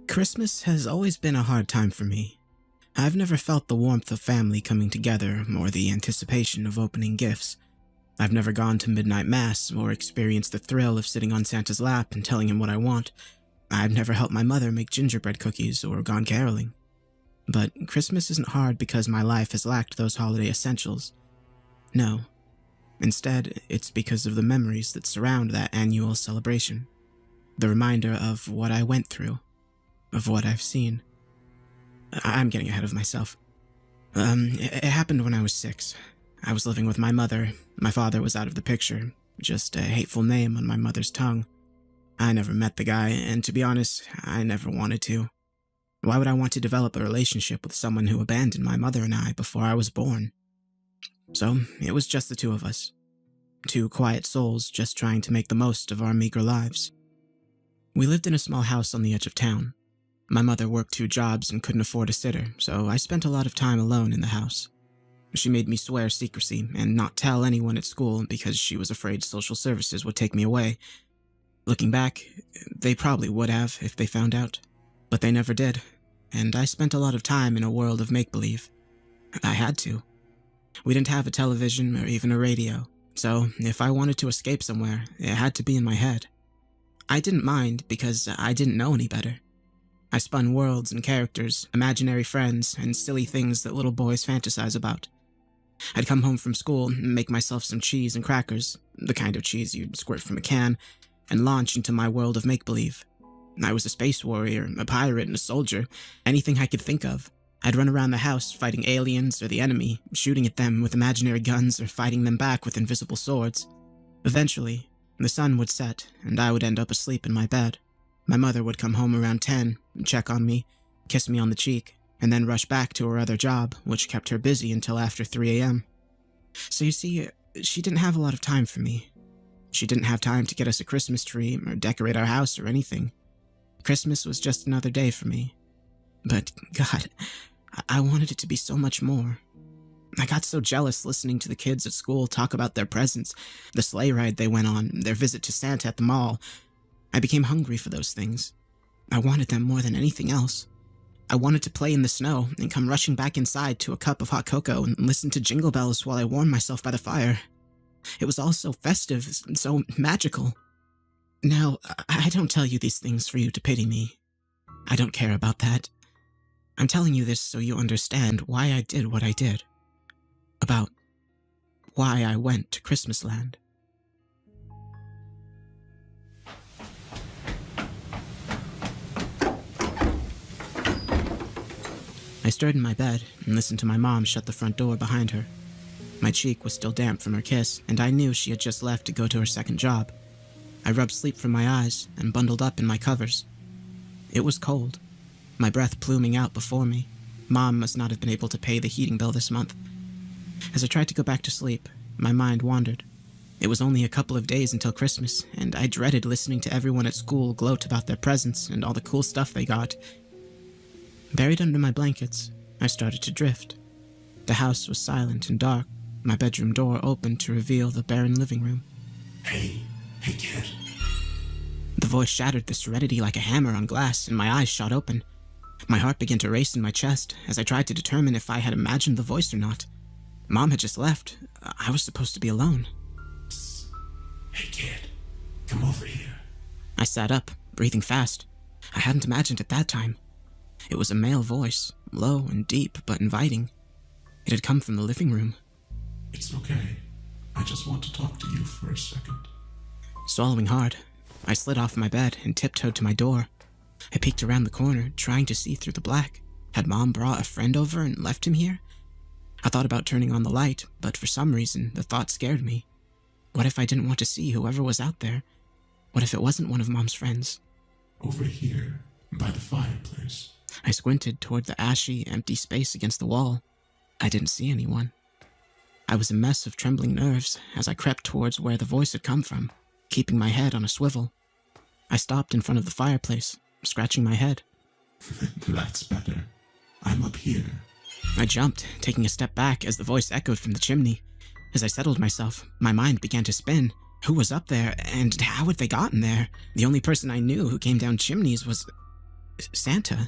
S2: Christmas has always been a hard time for me. I've never felt the warmth of family coming together or the anticipation of opening gifts. I've never gone to midnight mass or experienced the thrill of sitting on Santa's lap and telling him what I want. I've never helped my mother make gingerbread cookies or gone caroling. But Christmas isn't hard because my life has lacked those holiday essentials. No. Instead, it's because of the memories that surround that annual celebration. The reminder of what I went through. Of what I've seen. I'm getting ahead of myself. It happened when I was 6. I was living with my mother. My father was out of the picture. Just a hateful name on my mother's tongue. I never met the guy, and to be honest, I never wanted to. Why would I want to develop a relationship with someone who abandoned my mother and I before I was born? So, it was just the two of us. 2 quiet souls just trying to make the most of our meager lives. We lived in a small house on the edge of town. My mother worked 2 jobs and couldn't afford a sitter, so I spent a lot of time alone in the house. She made me swear secrecy and not tell anyone at school because she was afraid social services would take me away. Looking back, they probably would have if they found out. But they never did, and I spent a lot of time in a world of make-believe. I had to. We didn't have a television or even a radio, so if I wanted to escape somewhere, it had to be in my head. I didn't mind because I didn't know any better. I spun worlds and characters, imaginary friends, and silly things that little boys fantasize about. I'd come home from school and make myself some cheese and crackers, the kind of cheese you'd squirt from a can, and launch into my world of make-believe. I was a space warrior, a pirate, and a soldier, anything I could think of. I'd run around the house fighting aliens or the enemy, shooting at them with imaginary guns or fighting them back with invisible swords. Eventually, the sun would set, and I would end up asleep in my bed. My mother would come home around 10, check on me, kiss me on the cheek, and then rush back to her other job, which kept her busy until after 3 a.m. So you see, she didn't have a lot of time for me. She didn't have time to get us a Christmas tree or decorate our house or anything. Christmas was just another day for me. But, God, I wanted it to be so much more. I got so jealous listening to the kids at school talk about their presents, the sleigh ride they went on, their visit to Santa at the mall. I became hungry for those things. I wanted them more than anything else. I wanted to play in the snow and come rushing back inside to a cup of hot cocoa and listen to jingle bells while I warmed myself by the fire. It was all so festive and so magical. Now, I don't tell you these things for you to pity me. I don't care about that. I'm telling you this so you understand why I did what I did. About why I went to Christmasland. I stirred in my bed and listened to my mom shut the front door behind her. My cheek was still damp from her kiss, and I knew she had just left to go to her second job. I rubbed sleep from my eyes and bundled up in my covers. It was cold, my breath pluming out before me. Mom must not have been able to pay the heating bill this month. As I tried to go back to sleep, my mind wandered. It was only a couple of days until Christmas, and I dreaded listening to everyone at school gloat about their presents and all the cool stuff they got. Buried under my blankets, I started to drift. The house was silent and dark. My bedroom door opened to reveal the barren living room.
S3: Hey kid.
S2: The voice shattered the serenity like a hammer on glass, and my eyes shot open. My heart began to race in my chest as I tried to determine if I had imagined the voice or not. Mom had just left. I was supposed to be alone.
S3: Psst. Hey kid, come over here.
S2: I sat up, breathing fast. I hadn't imagined at that time. It was a male voice, low and deep but inviting. It had come from the living room.
S3: It's okay. I just want to talk to you for a second.
S2: Swallowing hard, I slid off my bed and tiptoed to my door. I peeked around the corner, trying to see through the black. Had Mom brought a friend over and left him here? I thought about turning on the light, but for some reason, the thought scared me. What if I didn't want to see whoever was out there? What if it wasn't one of Mom's friends?
S3: Over here, by the fireplace.
S2: I squinted toward the ashy, empty space against the wall. I didn't see anyone. I was a mess of trembling nerves as I crept towards where the voice had come from, keeping my head on a swivel. I stopped in front of the fireplace, scratching my head.
S3: That's better. I'm up here.
S2: I jumped, taking a step back as the voice echoed from the chimney. As I settled myself, my mind began to spin. Who was up there, and how had they gotten there? The only person I knew who came down chimneys was Santa.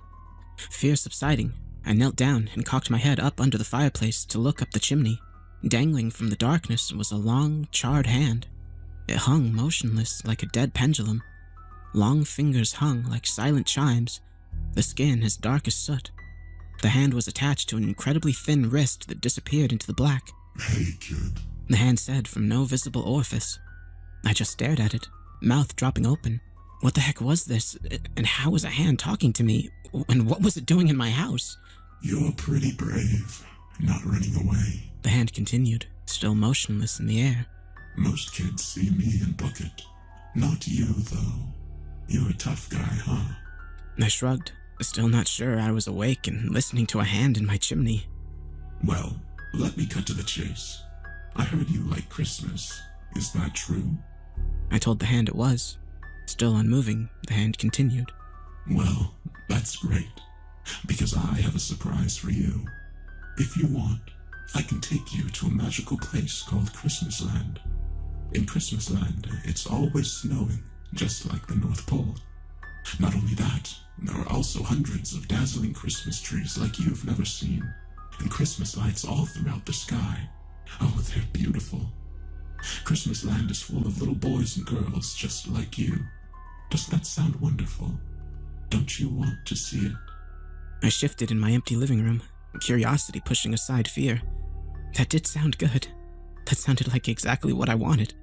S2: Fear subsiding, I knelt down and cocked my head up under the fireplace to look up the chimney. Dangling from the darkness was a long, charred hand. It hung motionless like a dead pendulum. Long fingers hung like silent chimes, the skin as dark as soot. The hand was attached to an incredibly thin wrist that disappeared into the black.
S3: Hey, kid.
S2: The hand said from no visible orifice. I just stared at it, mouth dropping open. What the heck was this? And how was a hand talking to me? And what was it doing in my house?
S3: You're pretty brave, not running away.
S2: The hand continued, still motionless in the air.
S3: Most kids see me and book it. Not you, though. You're a tough guy, huh?
S2: I shrugged, still not sure I was awake and listening to a hand in my chimney.
S3: Well, let me cut to the chase. I heard you like Christmas. Is that true?
S2: I told the hand it was. Still unmoving, the hand continued.
S3: Well, that's great, because I have a surprise for you. If you want, I can take you to a magical place called Christmasland. In Christmasland, it's always snowing, just like the North Pole. Not only that, there are also hundreds of dazzling Christmas trees like you've never seen, and Christmas lights all throughout the sky. Oh, they're beautiful. Christmasland is full of little boys and girls just like you. Doesn't that sound wonderful? Don't you want to see it?
S2: I shifted in my empty living room, curiosity pushing aside fear. That did sound good. That sounded like exactly what I wanted.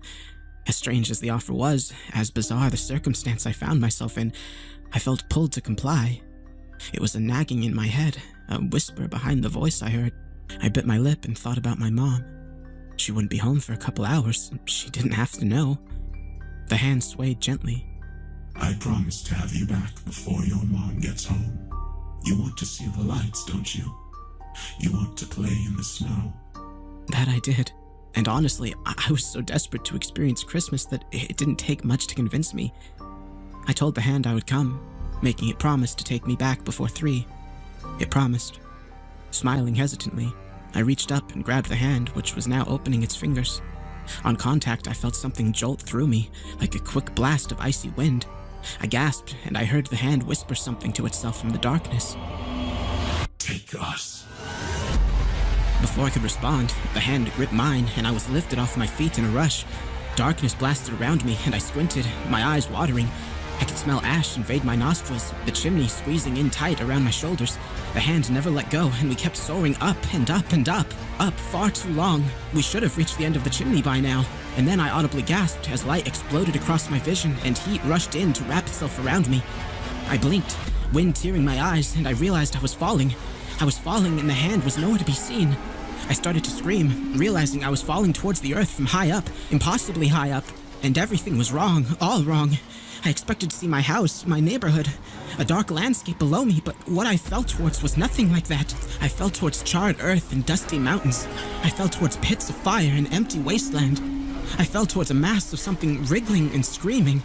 S2: As strange as the offer was, as bizarre the circumstance I found myself in, I felt pulled to comply. It was a nagging in my head, a whisper behind the voice I heard. I bit my lip and thought about my mom. She wouldn't be home for a couple hours. She didn't have to know. The hand swayed gently.
S3: I promise to have you back before your mom gets home. You want to see the lights, don't you? You want to play in the snow.
S2: That I did. And honestly, I was so desperate to experience Christmas that it didn't take much to convince me. I told the hand I would come, making it promise to take me back before 3. It promised. Smiling hesitantly, I reached up and grabbed the hand, which was now opening its fingers. On contact, I felt something jolt through me, like a quick blast of icy wind. I gasped, and I heard the hand whisper something to itself from the darkness.
S3: Take us.
S2: Before I could respond, the hand gripped mine, and I was lifted off my feet in a rush. Darkness blasted around me, and I squinted, my eyes watering. I could smell ash invade my nostrils, the chimney squeezing in tight around my shoulders. The hand never let go, and we kept soaring up and up and up. Up far too long. We should have reached the end of the chimney by now. And then I audibly gasped as light exploded across my vision, and heat rushed in to wrap itself around me. I blinked, wind tearing my eyes, and I realized I was falling. I was falling, and the hand was nowhere to be seen. I started to scream, realizing I was falling towards the earth from high up, impossibly high up, and everything was wrong, all wrong. I expected to see my house, my neighborhood, a dark landscape below me, but what I fell towards was nothing like that. I fell towards charred earth and dusty mountains. I fell towards pits of fire and empty wasteland. I fell towards a mass of something wriggling and screaming.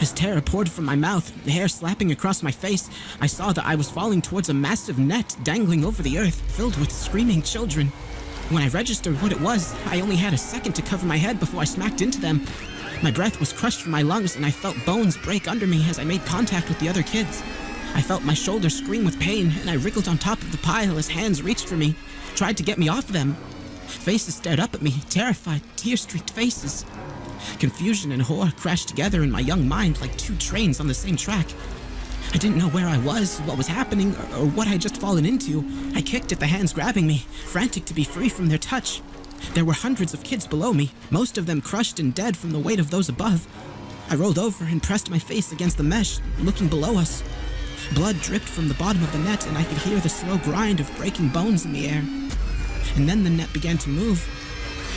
S2: As terror poured from my mouth, hair slapping across my face, I saw that I was falling towards a massive net dangling over the earth, filled with screaming children. When I registered what it was, I only had a second to cover my head before I smacked into them. My breath was crushed from my lungs, and I felt bones break under me as I made contact with the other kids. I felt my shoulders scream with pain, and I wriggled on top of the pile as hands reached for me, tried to get me off them. Faces stared up at me, terrified, tear-streaked faces. Confusion and horror crashed together in my young mind like two trains on the same track. I didn't know where I was, what was happening, or what I had just fallen into. I kicked at the hands grabbing me, frantic to be free from their touch. There were hundreds of kids below me, most of them crushed and dead from the weight of those above. I rolled over and pressed my face against the mesh, looking below us. Blood dripped from the bottom of the net, and I could hear the slow grind of breaking bones in the air. And then the net began to move.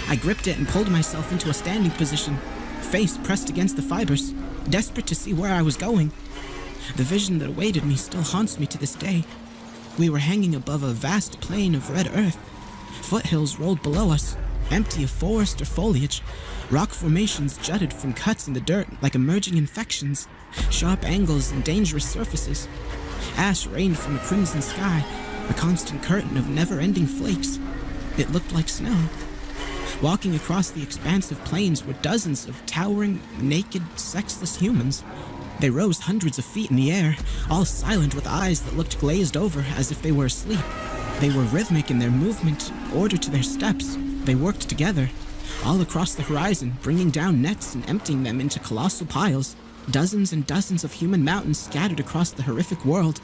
S2: I gripped it and pulled myself into a standing position, face pressed against the fibers, desperate to see where I was going. The vision that awaited me still haunts me to this day. We were hanging above a vast plain of red earth. Foothills rolled below us, empty of forest or foliage. Rock formations jutted from cuts in the dirt like emerging infections, sharp angles and dangerous surfaces. Ash rained from a crimson sky, a constant curtain of never-ending flakes. It looked like snow. Walking across the expansive plains were dozens of towering, naked, sexless humans. They rose hundreds of feet in the air, all silent with eyes that looked glazed over as if they were asleep. They were rhythmic in their movement, order to their steps. They worked together, all across the horizon, bringing down nets and emptying them into colossal piles. Dozens and dozens of human mountains scattered across the horrific world.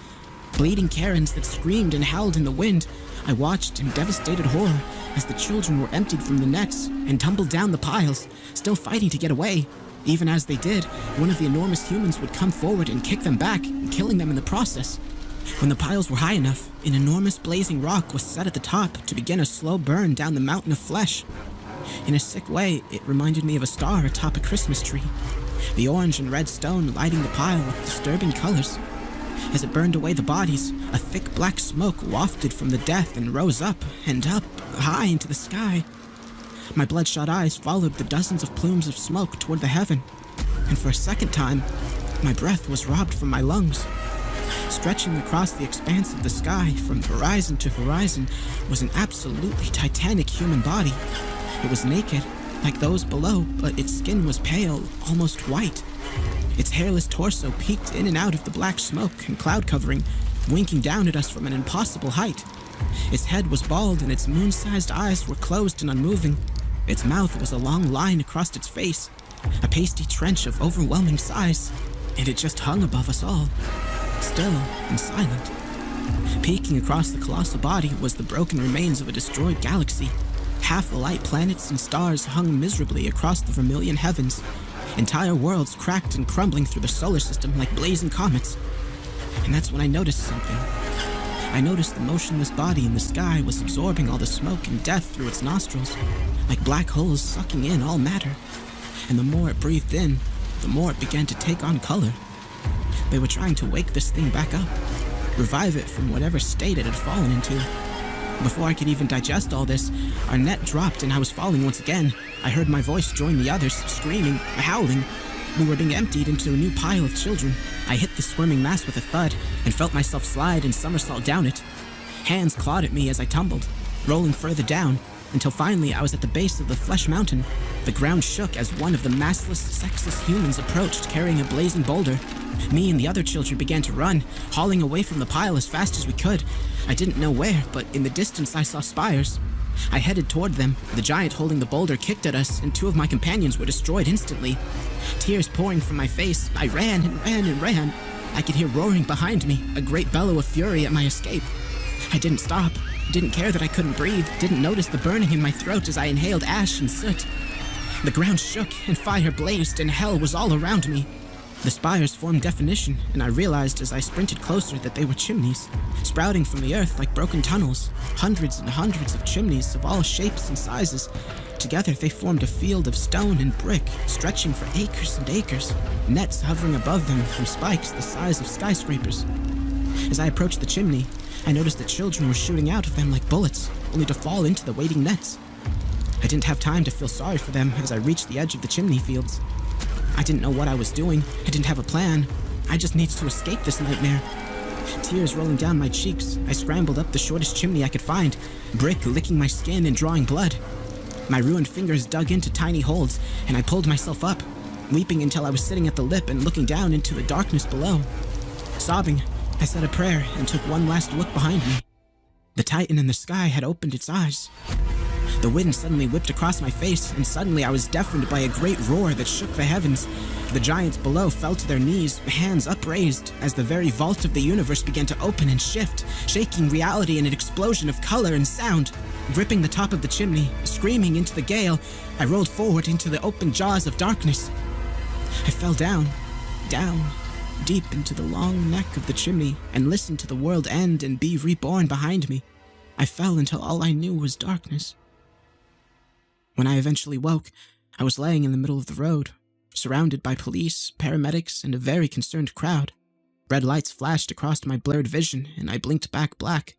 S2: Bleeding Karens that screamed and howled in the wind. I watched in devastated horror as the children were emptied from the nets and tumbled down the piles, still fighting to get away. Even as they did, one of the enormous humans would come forward and kick them back, killing them in the process. When the piles were high enough, an enormous blazing rock was set at the top to begin a slow burn down the mountain of flesh. In a sick way, it reminded me of a star atop a Christmas tree, the orange and red stone lighting the pile with disturbing colors. As it burned away the bodies, a thick black smoke wafted from the death and rose up and up, high into the sky. My bloodshot eyes followed the dozens of plumes of smoke toward the heaven, and for a second time, my breath was robbed from my lungs. Stretching across the expanse of the sky from horizon to horizon was an absolutely titanic human body. It was naked, like those below, but its skin was pale, almost white. Its hairless torso peeked in and out of the black smoke and cloud covering, winking down at us from an impossible height. Its head was bald and its moon-sized eyes were closed and unmoving. Its mouth was a long line across its face, a pasty trench of overwhelming size, and it just hung above us all, still and silent. Peeking across the colossal body was the broken remains of a destroyed galaxy. Half-alight planets and stars hung miserably across the vermilion heavens, entire worlds cracked and crumbling through the solar system like blazing comets. And that's when I noticed something. I noticed the motionless body in the sky was absorbing all the smoke and death through its nostrils, like black holes sucking in all matter. And the more it breathed in, the more it began to take on color. They were trying to wake this thing back up, revive it from whatever state it had fallen into. Before I could even digest all this, our net dropped and I was falling once again. I heard my voice join the others, screaming, howling. We were being emptied into a new pile of children. I hit the squirming mass with a thud and felt myself slide and somersault down it. Hands clawed at me as I tumbled, rolling further down, until finally I was at the base of the flesh mountain. The ground shook as one of the massless, sexless humans approached carrying a blazing boulder. Me and the other children began to run, hauling away from the pile as fast as we could. I didn't know where, but in the distance I saw spires. I headed toward them. The giant holding the boulder kicked at us, and two of my companions were destroyed instantly. Tears pouring from my face, I ran and ran and ran. I could hear roaring behind me, a great bellow of fury at my escape. I didn't stop, didn't care that I couldn't breathe, didn't notice the burning in my throat as I inhaled ash and soot. The ground shook, and fire blazed, and hell was all around me. The spires formed definition, and I realized as I sprinted closer that they were chimneys, sprouting from the earth like broken tunnels. Hundreds and hundreds of chimneys of all shapes and sizes. Together they formed a field of stone and brick, stretching for acres and acres, nets hovering above them from spikes the size of skyscrapers. As I approached the chimney, I noticed that children were shooting out of them like bullets, only to fall into the waiting nets. I didn't have time to feel sorry for them as I reached the edge of the chimney fields. I didn't know what I was doing. I didn't have a plan. I just needed to escape this nightmare. Tears rolling down my cheeks, I scrambled up the shortest chimney I could find, brick licking my skin and drawing blood. My ruined fingers dug into tiny holes, and I pulled myself up, weeping until I was sitting at the lip and looking down into the darkness below. Sobbing, I said a prayer and took one last look behind me. The Titan in the sky had opened its eyes. The wind suddenly whipped across my face, and suddenly I was deafened by a great roar that shook the heavens. The giants below fell to their knees, hands upraised, as the very vault of the universe began to open and shift, shaking reality in an explosion of color and sound. Gripping the top of the chimney, screaming into the gale, I rolled forward into the open jaws of darkness. I fell down, deep into the long neck of the chimney, and listened to the world end and be reborn behind me. I fell until all I knew was darkness. When I eventually woke, I was laying in the middle of the road, surrounded by police, paramedics, and a very concerned crowd. Red lights flashed across my blurred vision, and I blinked back black.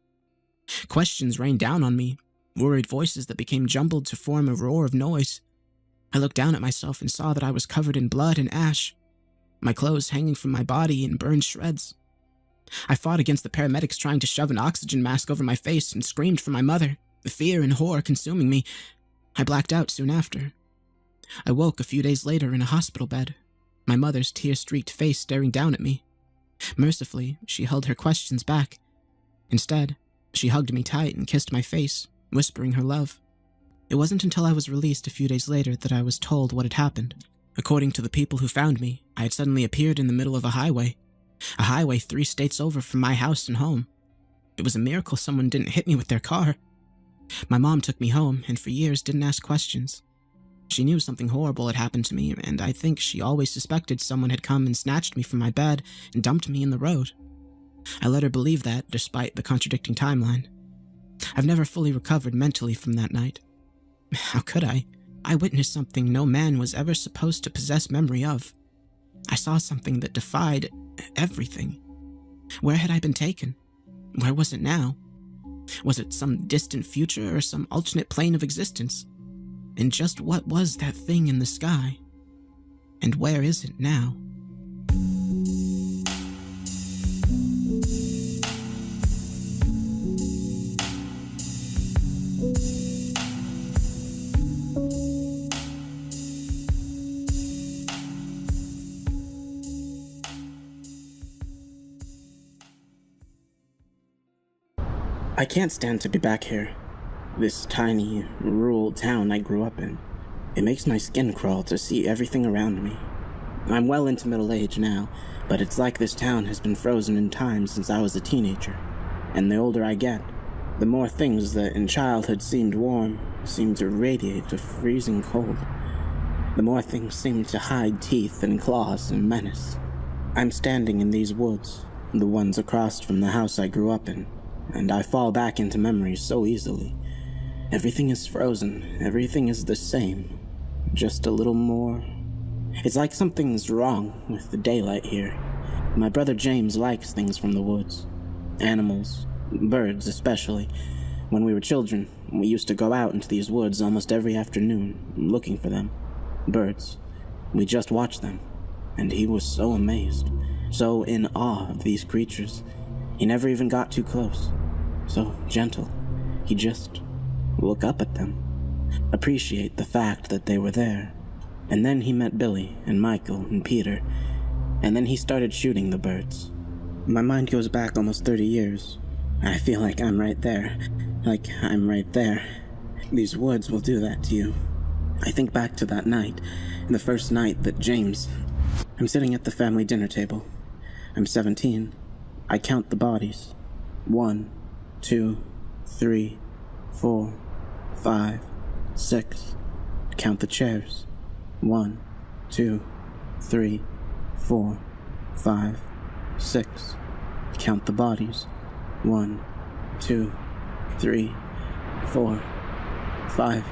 S2: Questions rained down on me, worried voices that became jumbled to form a roar of noise. I looked down at myself and saw that I was covered in blood and ash, my clothes hanging from my body in burned shreds. I fought against the paramedics trying to shove an oxygen mask over my face and screamed for my mother, the fear and horror consuming me. I blacked out soon after. I woke a few days later in a hospital bed, my mother's tear-streaked face staring down at me. Mercifully, she held her questions back. Instead, she hugged me tight and kissed my face, whispering her love. It wasn't until I was released a few days later that I was told what had happened. According to the people who found me, I had suddenly appeared in the middle of a highway 3 states over from my house and home. It was a miracle someone didn't hit me with their car. My mom took me home and for years didn't ask questions. She knew something horrible had happened to me, and I think she always suspected someone had come and snatched me from my bed and dumped me in the road. I let her believe that, despite the contradicting timeline. I've never fully recovered mentally from that night. How could I? I witnessed something no man was ever supposed to possess memory of. I saw something that defied everything. Where had I been taken? Where was it now? Was it some distant future or some alternate plane of existence? And just what was that thing in the sky? And where is it now? I can't stand to be back here. This tiny, rural town I grew up in. It makes my skin crawl to see everything around me. I'm well into middle age now, but it's like this town has been frozen in time since I was a teenager. And the older I get, the more things that in childhood seemed warm seem to radiate a freezing cold. The more things seem to hide teeth and claws and menace. I'm standing in these woods, the ones across from the house I grew up in, and I fall back into memories so easily. Everything is frozen, everything is the same, just a little more. It's like something's wrong with the daylight here. My brother James likes things from the woods. Animals, birds especially. When we were children, we used to go out into these woods almost every afternoon, looking for them. Birds. We just watched them, and he was so amazed, so in awe of these creatures. He never even got too close. So gentle. He just look up at them, appreciate the fact that they were there. And then he met Billy and Michael and Peter, and then he started shooting the birds. My mind goes back almost 30 years. I feel like I'm right there. Like I'm right there. These woods will do that to you. I think back to that night, the first night that James... I'm sitting at the family dinner table. I'm 17. I count the bodies. 1, 2, 3, 4, 5, 6. Count the chairs. 1, 2, 3, 4, 5, 6. Count the bodies. 1, 2, 3, 4, 5.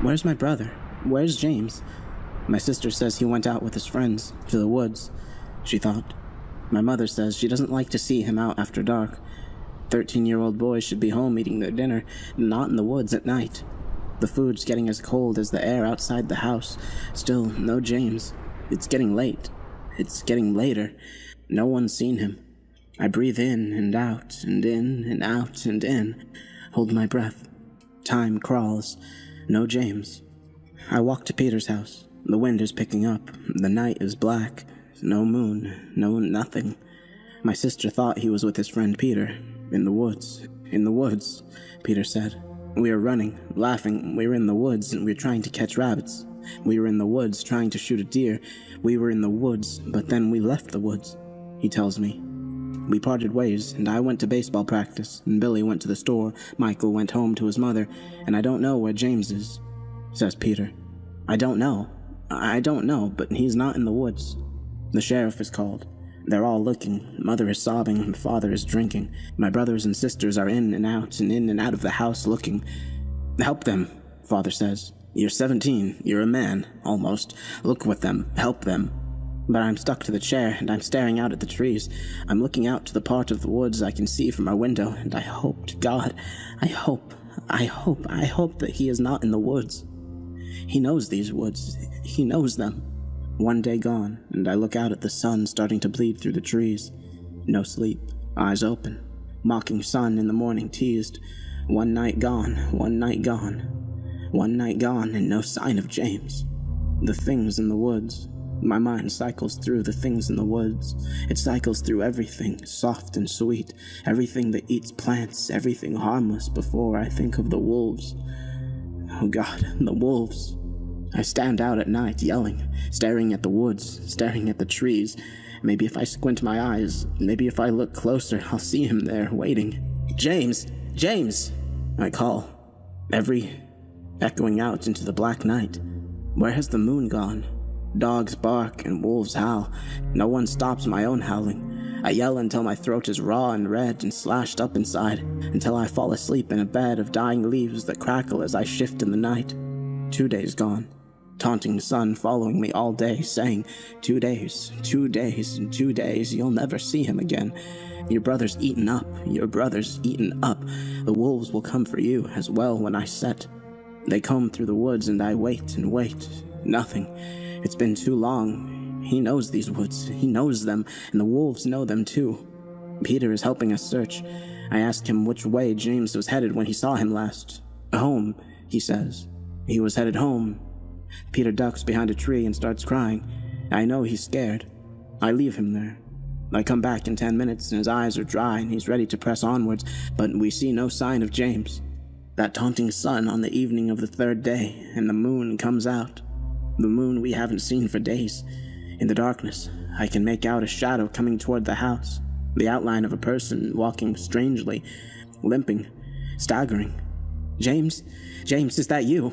S2: Where's my brother? Where's James? My sister says he went out with his friends to the woods, she thought. My mother says she doesn't like to see him out after dark. 13-year-old boys should be home eating their dinner, not in the woods at night. The food's getting as cold as the air outside the house. Still, no James. It's getting late. It's getting later. No one's seen him. I breathe in and out and in and out and in. Hold my breath. Time crawls. No James. I walk to Peter's house. The wind is picking up. The night is black. No moon. No nothing. My sister thought he was with his friend Peter. In the woods. In the woods, Peter said. We were running, laughing. We were in the woods and we were trying to catch rabbits. We were in the woods trying to shoot a deer. We were in the woods, but then we left the woods, he tells me. We parted ways, and I went to baseball practice, and Billy went to the store, Michael went home to his mother, and I don't know where James is, says Peter. I don't know, but he's not in the woods. The sheriff is called. They're all looking. Mother is sobbing, and father is drinking. My brothers and sisters are in and out of the house looking. Help them, father says. You're 17. You're a man, almost. Look with them. Help them. But I'm stuck to the chair, and I'm staring out at the trees. I'm looking out to the part of the woods I can see from my window, and I hope to God, I hope that he is not in the woods. He knows these woods. He knows them. One day gone, and I look out at the sun starting to bleed through the trees. No sleep. Eyes open. Mocking sun in the morning teased. One night gone. One night gone. One night gone, and no sign of James. The things in the woods. My mind cycles through the things in the woods. It cycles through everything, soft and sweet, everything that eats plants, everything harmless before I think of the wolves. Oh God, the wolves. I stand out at night, yelling, staring at the woods, staring at the trees. Maybe if I squint my eyes, maybe if I look closer, I'll see him there, waiting. James! James! I call, echoing out into the black night. Where has the moon gone? Dogs bark and wolves howl. No one stops my own howling. I yell until my throat is raw and red and slashed up inside, until I fall asleep in a bed of dying leaves that crackle as I shift in the night. 2 days gone. Taunting sun following me all day, saying, 2 days, 2 days, and 2 days, you'll never see him again. Your brother's eaten up, your brother's eaten up. The wolves will come for you as well when I set. They comb through the woods and I wait and wait. Nothing. It's been too long. He knows these woods. He knows them, and the wolves know them too. Peter is helping us search. I ask him which way James was headed when he saw him last. Home, he says. He was headed home. Peter ducks behind a tree and starts crying. I know he's scared. I leave him there. I come back in 10 minutes and his eyes are dry and he's ready to press onwards, but we see no sign of James. That taunting sun on the evening of the 3rd day, and the moon comes out. The moon we haven't seen for days. In the darkness, I can make out a shadow coming toward the house. The outline of a person walking strangely, limping, staggering. James, is that you?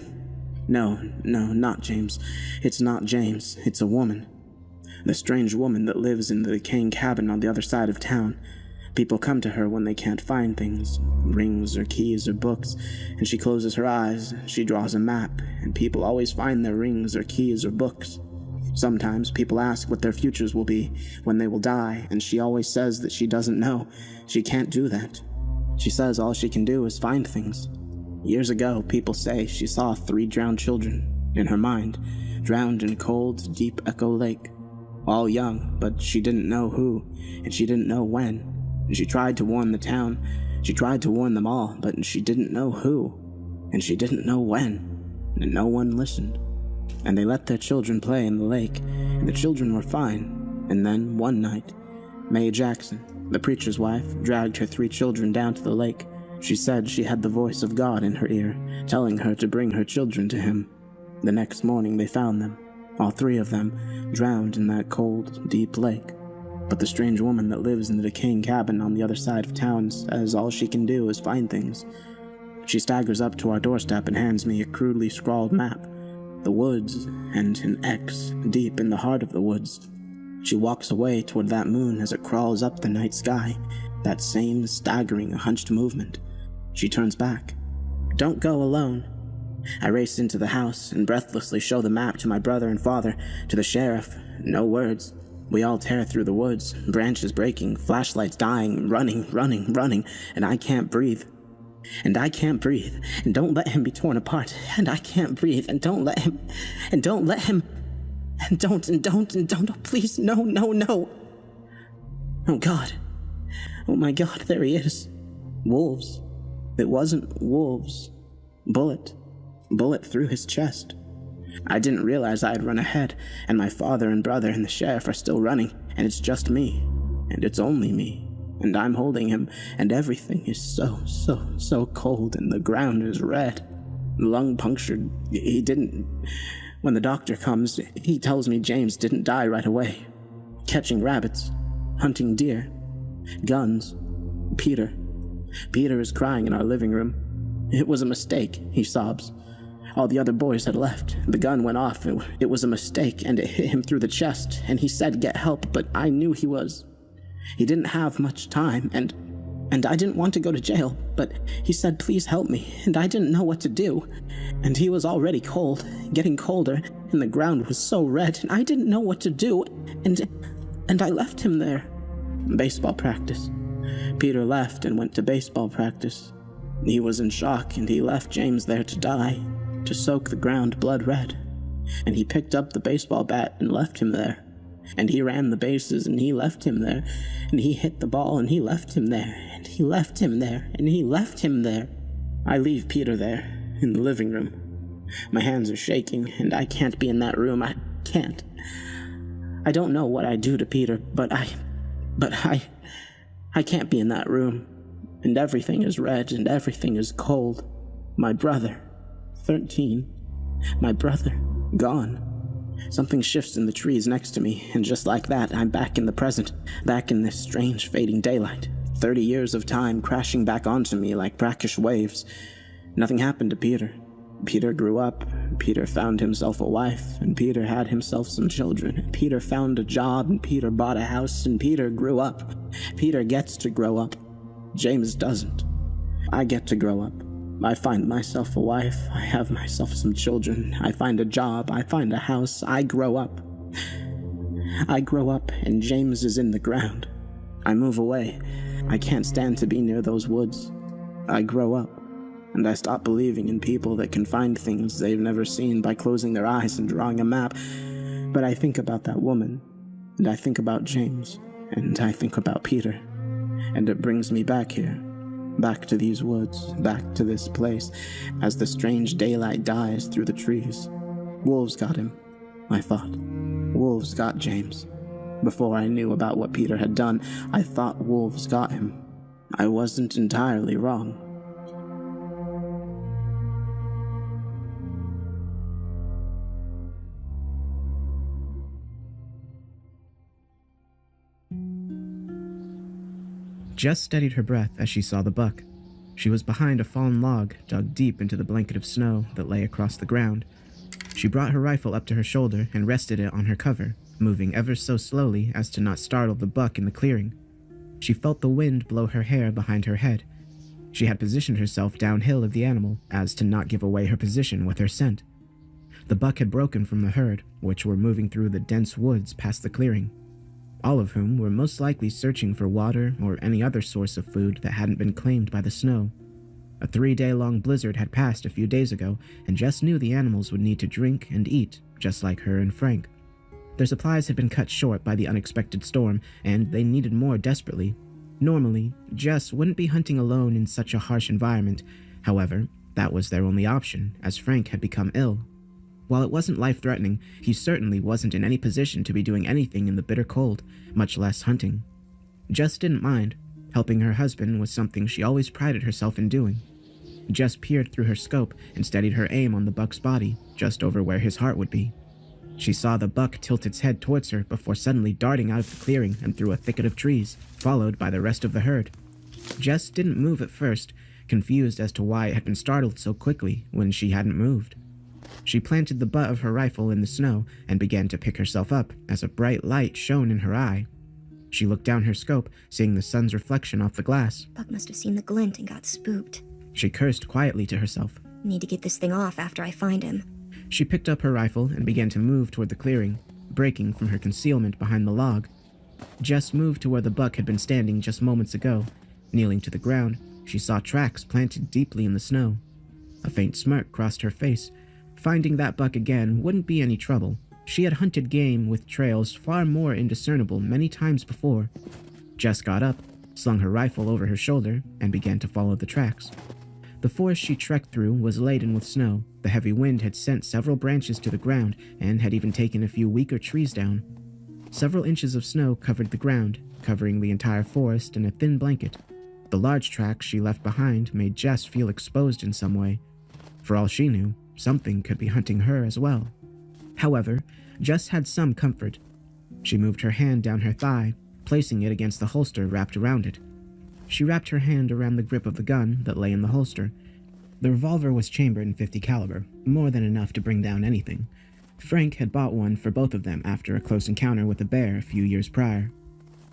S2: No, not James. It's not James. It's a woman. The strange woman that lives in the decaying cabin on the other side of town. People come to her when they can't find things, rings or keys or books, and she closes her eyes, she draws a map, and people always find their rings or keys or books. Sometimes people ask what their futures will be, when they will die, and she always says that she doesn't know. She can't do that. She says all she can do is find things. Years ago, people say she saw 3 drowned children, in her mind, drowned in a cold, deep Echo Lake. All young, but she didn't know who, and she didn't know when. She tried to warn the town, she tried to warn them all, but she didn't know who, and she didn't know when, and no one listened. And they let their children play in the lake, and the children were fine. And then, one night, Mae Jackson, the preacher's wife, dragged her 3 children down to the lake. She said she had the voice of God in her ear, telling her to bring her children to him. The next morning they found them, all 3 of them, drowned in that cold, deep lake. But the strange woman that lives in the decaying cabin on the other side of town says all she can do is find things. She staggers up to our doorstep and hands me a crudely scrawled map. The woods, and an X deep in the heart of the woods. She walks away toward that moon as it crawls up the night sky, that same staggering, hunched movement. She turns back. Don't go alone. I race into the house and breathlessly show the map to my brother and father, to the sheriff. No words. We all tear through the woods, branches breaking, flashlights dying, running, and I can't breathe. And I can't breathe, and don't let him be torn apart. And I can't breathe, and don't let him. And don't, oh, please, no, no, no. Oh God. Oh my God, there he is. Wolves. It wasn't wolves. Bullet through his chest. I didn't realize I had run ahead, and my father and brother and the sheriff are still running, and it's just me, and it's only me, and I'm holding him, and everything is so cold, and the ground is red. Lung punctured. When the doctor comes, he tells me James didn't die right away. Catching rabbits, hunting deer, guns. Peter is crying in our living room. It was a mistake, he sobs. All the other boys had left. The gun went off. It was a mistake, and it hit him through the chest, and he said get help, but I knew he didn't have much time, and I didn't want to go to jail, but he said please help me, and I didn't know what to do. And he was already cold, getting colder, and the ground was so red, and I didn't know what to do, and I left him there. Baseball practice. Peter left and went to baseball practice. He was in shock, and he left James there to die, to soak the ground blood red. And he picked up the baseball bat and left him there. And he ran the bases, and he left him there. And he hit the ball, and he left him there. And he left him there, and he left him there. I leave Peter there, in the living room. My hands are shaking, and I can't be in that room. I can't. I don't know what I'd do to Peter, but I can't be in that room. And everything is red, and everything is cold. My brother, 13. My brother, gone. Something shifts in the trees next to me, and just like that, I'm back in the present, back in this strange fading daylight. 30 years of time crashing back onto me like brackish waves. Nothing happened to Peter. Peter grew up. Peter found himself a wife, and Peter had himself some children. Peter found a job, and Peter bought a house, and Peter grew up. Peter gets to grow up. James doesn't. I get to grow up. I find myself a wife, I have myself some children, I find a job, I find a house, I grow up. I grow up, and James is in the ground. I move away. I can't stand to be near those woods. I grow up, and I stop believing in people that can find things they've never seen by closing their eyes and drawing a map. But I think about that woman, and I think about James, and I think about Peter, and it brings me back here. Back to these woods, back to this place, as the strange daylight dies through the trees. Wolves got him, I thought. Wolves got James. Before I knew about what Peter had done, I thought wolves got him. I wasn't entirely wrong.
S1: Jess steadied her breath as she saw the buck. She was behind a fallen log dug deep into the blanket of snow that lay across the ground. She brought her rifle up to her shoulder and rested it on her cover, moving ever so slowly as to not startle the buck in the clearing. She felt the wind blow her hair behind her head. She had positioned herself downhill of the animal as to not give away her position with her scent. The buck had broken from the herd, which were moving through the dense woods past the clearing, all of whom were most likely searching for water or any other source of food that hadn't been claimed by the snow. A 3-day-long blizzard had passed a few days ago, and Jess knew the animals would need to drink and eat, just like her and Frank. Their supplies had been cut short by the unexpected storm, and they needed more desperately. Normally, Jess wouldn't be hunting alone in such a harsh environment. However, that was their only option, as Frank had become ill. While it wasn't life-threatening, he certainly wasn't in any position to be doing anything in the bitter cold, much less hunting. Jess didn't mind. Helping her husband was something she always prided herself in doing. Jess peered through her scope and steadied her aim on the buck's body, just over where his heart would be. She saw the buck tilt its head towards her before suddenly darting out of the clearing and through a thicket of trees, followed by the rest of the herd. Jess didn't move at first, confused as to why it had been startled so quickly when she hadn't moved. She planted the butt of her rifle in the snow and began to pick herself up as a bright light shone in her eye. She looked down her scope, seeing the sun's reflection off the glass.
S5: Buck must have seen the glint and got spooked.
S1: She cursed quietly to herself.
S5: Need to get this thing off after I find him.
S1: She picked up her rifle and began to move toward the clearing, breaking from her concealment behind the log. Jess moved to where the buck had been standing just moments ago. Kneeling to the ground, she saw tracks planted deeply in the snow. A faint smirk crossed her face. Finding that buck again wouldn't be any trouble. She had hunted game with trails far more indiscernible many times before. Jess got up, slung her rifle over her shoulder, and began to follow the tracks. The forest she trekked through was laden with snow. The heavy wind had sent several branches to the ground and had even taken a few weaker trees down. Several inches of snow covered the ground, covering the entire forest in a thin blanket. The large tracks she left behind made Jess feel exposed in some way. For all she knew, something could be hunting her as well. However, Jess had some comfort. She moved her hand down her thigh, placing it against the holster wrapped around it. She wrapped her hand around the grip of the gun that lay in the holster. The revolver was chambered in .50 caliber, more than enough to bring down anything. Frank had bought one for both of them after a close encounter with a bear a few years prior.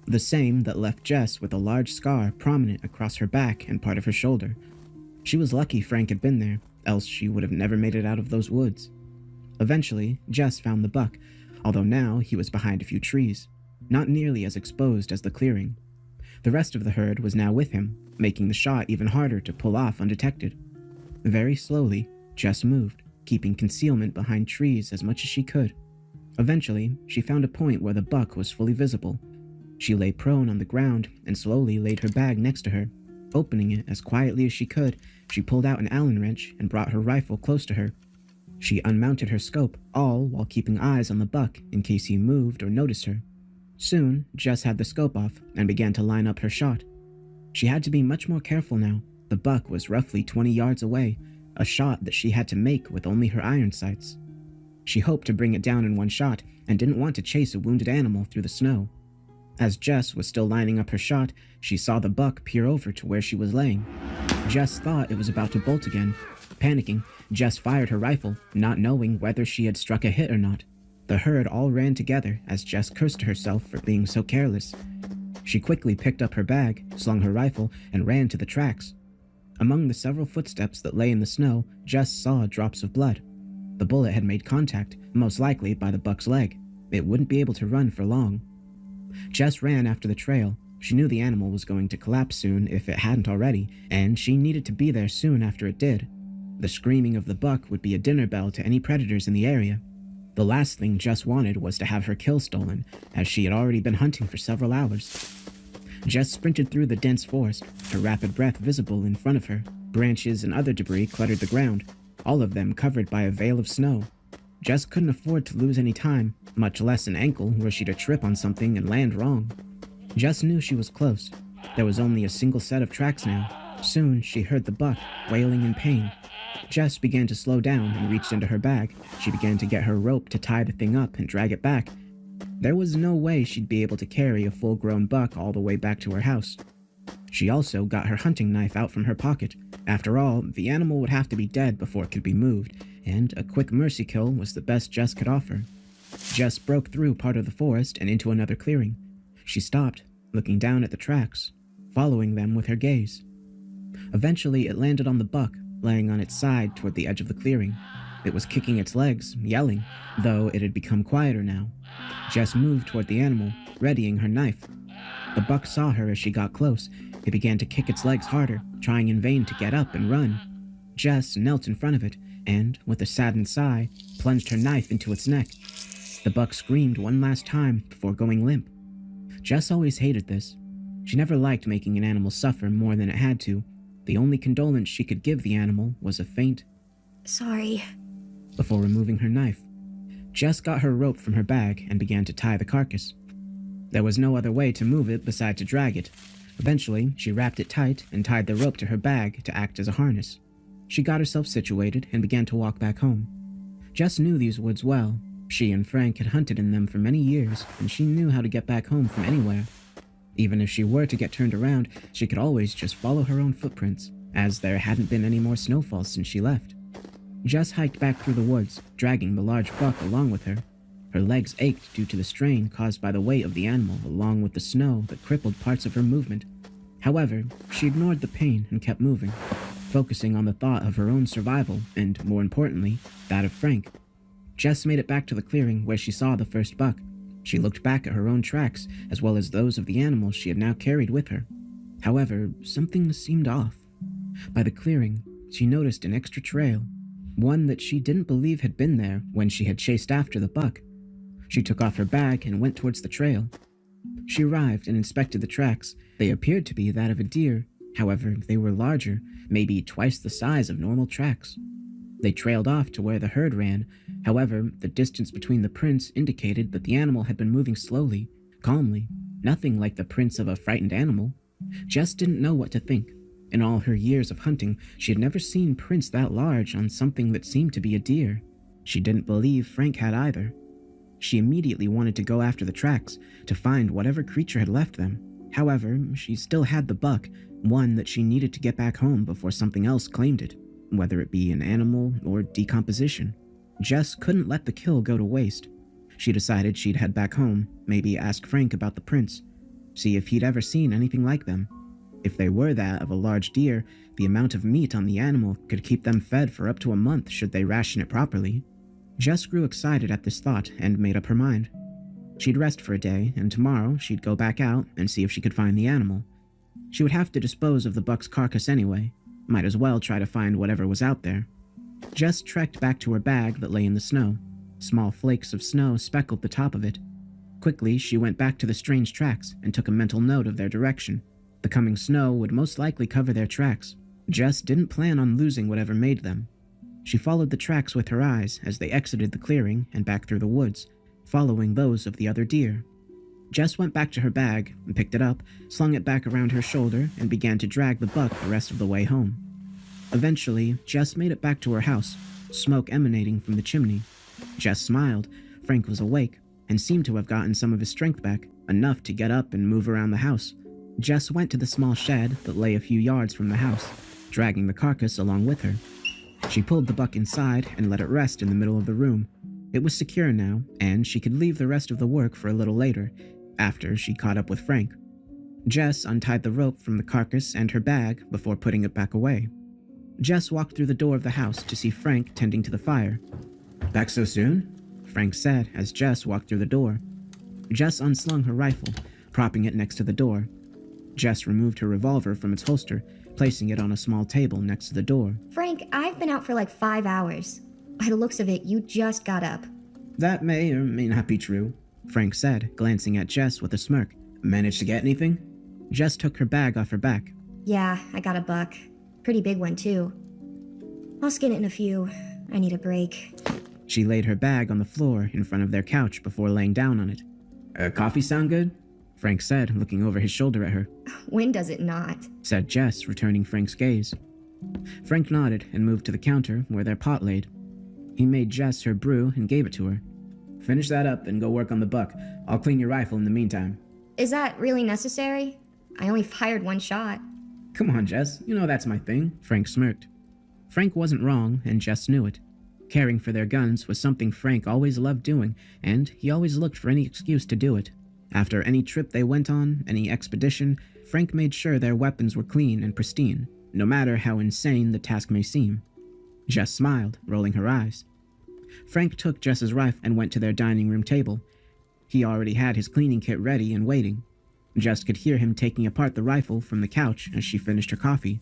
S1: The same that left Jess with a large scar prominent across her back and part of her shoulder. She was lucky Frank had been there, else she would have never made it out of those woods. Eventually, Jess found the buck, although now he was behind a few trees, not nearly as exposed as the clearing. The rest of the herd was now with him, making the shot even harder to pull off undetected. Very slowly, Jess moved, keeping concealment behind trees as much as she could. Eventually, she found a point where the buck was fully visible. She lay prone on the ground and slowly laid her bag next to her. Opening it as quietly as she could, she pulled out an Allen wrench and brought her rifle close to her. She unmounted her scope, all while keeping eyes on the buck in case he moved or noticed her. Soon, Jess had the scope off and began to line up her shot. She had to be much more careful now. The buck was roughly 20 yards away, a shot that she had to make with only her iron sights. She hoped to bring it down in one shot and didn't want to chase a wounded animal through the snow. As Jess was still lining up her shot, she saw the buck peer over to where she was laying. Jess thought it was about to bolt again. Panicking, Jess fired her rifle, not knowing whether she had struck a hit or not. The herd all ran together as Jess cursed herself for being so careless. She quickly picked up her bag, slung her rifle, and ran to the tracks. Among the several footsteps that lay in the snow, Jess saw drops of blood. The bullet had made contact, most likely by the buck's leg. It wouldn't be able to run for long. Jess ran after the trail. She knew the animal was going to collapse soon if it hadn't already, and she needed to be there soon after it did. The screaming of the buck would be a dinner bell to any predators in the area. The last thing Jess wanted was to have her kill stolen, as she had already been hunting for several hours. Jess sprinted through the dense forest, her rapid breath visible in front of her. Branches and other debris cluttered the ground, all of them covered by a veil of snow. Jess couldn't afford to lose any time, much less an ankle were she to trip on something and land wrong. Jess knew she was close. There was only a single set of tracks now. Soon she heard the buck, wailing in pain. Jess began to slow down and reached into her bag. She began to get her rope to tie the thing up and drag it back. There was no way she'd be able to carry a full-grown buck all the way back to her house. She also got her hunting knife out from her pocket. After all, the animal would have to be dead before it could be moved, and a quick mercy kill was the best Jess could offer. Jess broke through part of the forest and into another clearing. She stopped, looking down at the tracks, following them with her gaze. Eventually, it landed on the buck, laying on its side toward the edge of the clearing. It was kicking its legs, yelling, though it had become quieter now. Jess moved toward the animal, readying her knife. The buck saw her as she got close. It began to kick its legs harder, trying in vain to get up and run. Jess knelt in front of it, and, with a saddened sigh, plunged her knife into its neck. The buck screamed one last time before going limp. Jess always hated this. She never liked making an animal suffer more than it had to. The only condolence she could give the animal was a faint
S5: Sorry.
S1: before removing her knife. Jess got her rope from her bag and began to tie the carcass. There was no other way to move it beside to drag it. Eventually, she wrapped it tight and tied the rope to her bag to act as a harness. She got herself situated and began to walk back home. Jess knew these woods well. She and Frank had hunted in them for many years, and she knew how to get back home from anywhere. Even if she were to get turned around, she could always just follow her own footprints, as there hadn't been any more snowfall since she left. Jess hiked back through the woods, dragging the large buck along with her. Her legs ached due to the strain caused by the weight of the animal along with the snow that crippled parts of her movement. However, she ignored the pain and kept moving, focusing on the thought of her own survival and, more importantly, that of Frank. Jess made it back to the clearing where she saw the first buck. She looked back at her own tracks, as well as those of the animals she had now carried with her. However, something seemed off. By the clearing, she noticed an extra trail, one that she didn't believe had been there when she had chased after the buck. She took off her bag and went towards the trail. She arrived and inspected the tracks. They appeared to be that of a deer. However, they were larger, maybe twice the size of normal tracks. They trailed off to where the herd ran. However, the distance between the prints indicated that the animal had been moving slowly, calmly, nothing like the prints of a frightened animal. Jess didn't know what to think. In all her years of hunting, she had never seen prints that large on something that seemed to be a deer. She didn't believe Frank had either. She immediately wanted to go after the tracks, to find whatever creature had left them. However, she still had the buck, one that she needed to get back home before something else claimed it, whether it be an animal or decomposition. Jess couldn't let the kill go to waste. She decided she'd head back home, maybe ask Frank about the prints, see if he'd ever seen anything like them. If they were that of a large deer, the amount of meat on the animal could keep them fed for up to a month should they ration it properly. Jess grew excited at this thought and made up her mind. She'd rest for a day, and tomorrow she'd go back out and see if she could find the animal. She would have to dispose of the buck's carcass anyway. Might as well try to find whatever was out there. Jess trekked back to her bag that lay in the snow. Small flakes of snow speckled the top of it. Quickly, she went back to the strange tracks and took a mental note of their direction. The coming snow would most likely cover their tracks. Jess didn't plan on losing whatever made them. She followed the tracks with her eyes as they exited the clearing and back through the woods, following those of the other deer. Jess went back to her bag and picked it up, slung it back around her shoulder, and began to drag the buck the rest of the way home. Eventually, Jess made it back to her house, smoke emanating from the chimney. Jess smiled. Frank was awake and seemed to have gotten some of his strength back, enough to get up and move around the house. Jess went to the small shed that lay a few yards from the house, dragging the carcass along with her. She pulled the buck inside and let it rest in the middle of the room. It was secure now, and she could leave the rest of the work for a little later, after she caught up with Frank. Jess untied the rope from the carcass and her bag before putting it back away. Jess walked through the door of the house to see Frank tending to the fire. "Back so soon?" Frank said as Jess walked through the door. Jess unslung her rifle, propping it next to the door. Jess removed her revolver from its holster, placing it on a small table next to the door.
S5: Frank, I've been out for like 5 hours. By the looks of it, you just got up.
S1: "That may or may not be true," Frank said, glancing at Jess with a smirk. "Managed to get anything?" Jess took her bag off her back.
S5: Yeah, I got a buck. Pretty big one, too. I'll skin it in a few. I need a break.
S1: She laid her bag on the floor in front of their couch before laying down on it. "Coffee sound good?" Frank said, looking over his shoulder at her.
S5: When does it not?
S1: Said Jess, returning Frank's gaze. Frank nodded and moved to the counter where their pot laid. He made Jess her brew and gave it to her. "Finish that up, then go work on the buck. I'll clean your rifle in the meantime."
S5: Is that really necessary? I only fired one shot.
S1: "Come on, Jess. You know that's my thing," Frank smirked. Frank wasn't wrong, and Jess knew it. Caring for their guns was something Frank always loved doing, and he always looked for any excuse to do it. After any trip they went on, any expedition, Frank made sure their weapons were clean and pristine, no matter how insane the task may seem. Jess smiled, rolling her eyes. Frank took Jess's rifle and went to their dining room table. He already had his cleaning kit ready and waiting. Jess could hear him taking apart the rifle from the couch as she finished her coffee.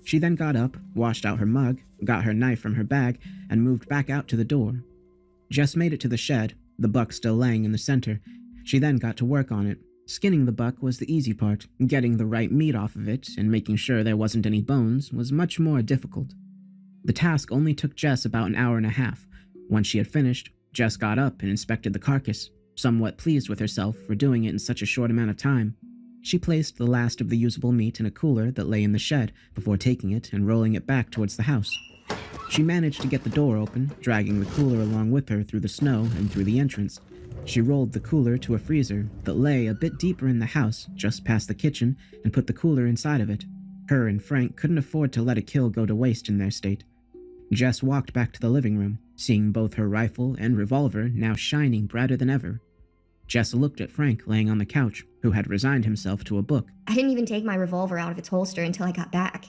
S1: She then got up, washed out her mug, got her knife from her bag, and moved back out to the door. Jess made it to the shed, the buck still laying in the center. She then got to work on it. Skinning the buck was the easy part. Getting the right meat off of it and making sure there wasn't any bones was much more difficult. The task only took Jess about an hour and a half. Once she had finished, Jess got up and inspected the carcass, somewhat pleased with herself for doing it in such a short amount of time. She placed the last of the usable meat in a cooler that lay in the shed before taking it and rolling it back towards the house. She managed to get the door open, dragging the cooler along with her through the snow and through the entrance. She rolled the cooler to a freezer that lay a bit deeper in the house, just past the kitchen, and put the cooler inside of it. Her and Frank couldn't afford to let a kill go to waste in their state. Jess walked back to the living room, seeing both her rifle and revolver now shining brighter than ever. Jess looked at Frank laying on the couch, who had resigned himself to a book.
S5: I didn't even take my revolver out of its holster until I got back.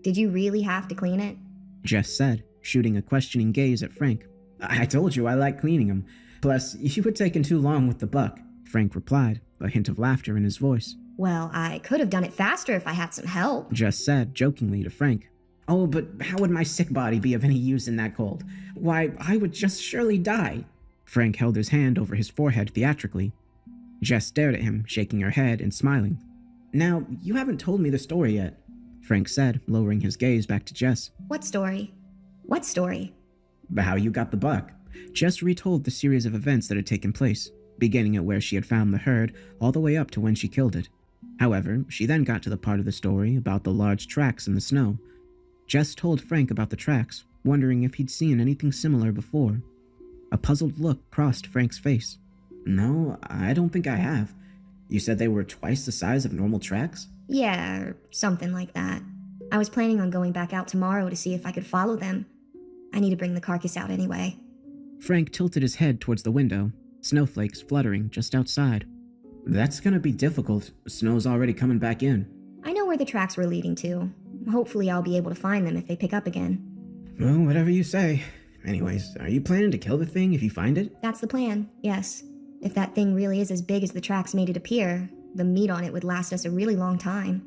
S5: Did you really have to clean it?
S1: Jess said, shooting a questioning gaze at Frank. "I told you I like cleaning them. Plus, you were taking too long with the buck," Frank replied, a hint of laughter in his voice.
S5: Well, I could have done it faster if I had some help.
S1: Jess said jokingly to Frank. "Oh, but how would my sick body be of any use in that cold? Why, I would just surely die." Frank held his hand over his forehead theatrically. Jess stared at him, shaking her head and smiling. "Now, you haven't told me the story yet," Frank said, lowering his gaze back to Jess.
S5: What story? What story?
S1: "How you got the buck." Jess retold the series of events that had taken place, beginning at where she had found the herd all the way up to when she killed it. However, she then got to the part of the story about the large tracks in the snow. Jess told Frank about the tracks, wondering if he'd seen anything similar before. A puzzled look crossed Frank's face. "No, I don't think I have. You said they were twice the size of normal tracks?"
S5: Yeah, or something like that. I was planning on going back out tomorrow to see if I could follow them. I need to bring the carcass out anyway.
S1: Frank tilted his head towards the window, snowflakes fluttering just outside. "That's gonna be difficult. Snow's already coming back in."
S5: I know where the tracks were leading to. Hopefully I'll be able to find them if they pick up again.
S1: "Well, whatever you say. Anyways, are you planning to kill the thing if you find it?"
S5: That's the plan, yes. If that thing really is as big as the tracks made it appear, the meat on it would last us a really long time.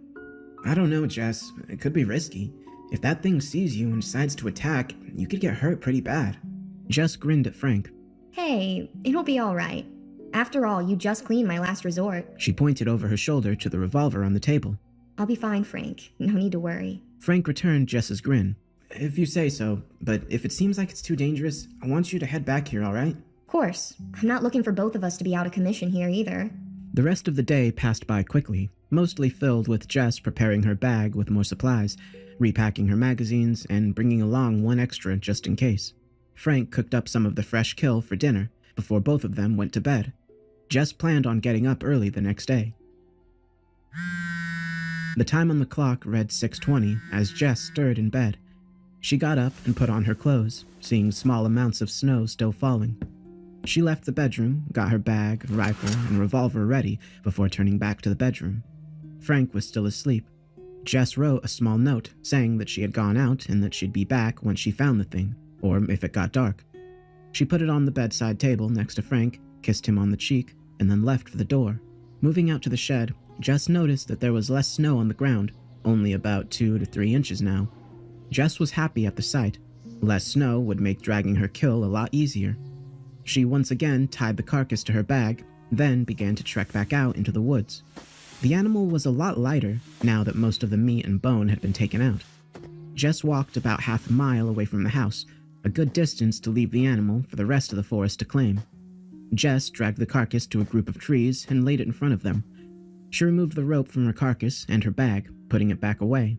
S1: "I don't know, Jess. It could be risky. If that thing sees you and decides to attack, you could get hurt pretty bad." Jess grinned at Frank.
S5: Hey, it'll be alright. After all, you just cleaned my last resort.
S1: She pointed over her shoulder to the revolver on the table.
S5: I'll be fine, Frank. No need to worry.
S1: Frank returned Jess's grin. "If you say so, but if it seems like it's too dangerous, I want you to head back here, alright?"
S5: Of course. I'm not looking for both of us to be out of commission here either.
S1: The rest of the day passed by quickly, mostly filled with Jess preparing her bag with more supplies, repacking her magazines, and bringing along one extra just in case. Frank cooked up some of the fresh kill for dinner before both of them went to bed. Jess planned on getting up early the next day. The time on the clock read 6:20 as Jess stirred in bed. She got up and put on her clothes, seeing small amounts of snow still falling. She left the bedroom, got her bag, rifle, and revolver ready before turning back to the bedroom. Frank was still asleep. Jess wrote a small note saying that she had gone out and that she'd be back once she found the thing, or if it got dark. She put it on the bedside table next to Frank, kissed him on the cheek, and then left for the door. Moving out to the shed, Jess noticed that there was less snow on the ground, only about 2 to 3 inches now. Jess was happy at the sight. Less snow would make dragging her kill a lot easier. She once again tied the carcass to her bag, then began to trek back out into the woods. The animal was a lot lighter now that most of the meat and bone had been taken out. Jess walked about half a mile away from the house, a good distance to leave the animal for the rest of the forest to claim. Jess dragged the carcass to a group of trees and laid it in front of them. She removed the rope from her carcass and her bag, putting it back away.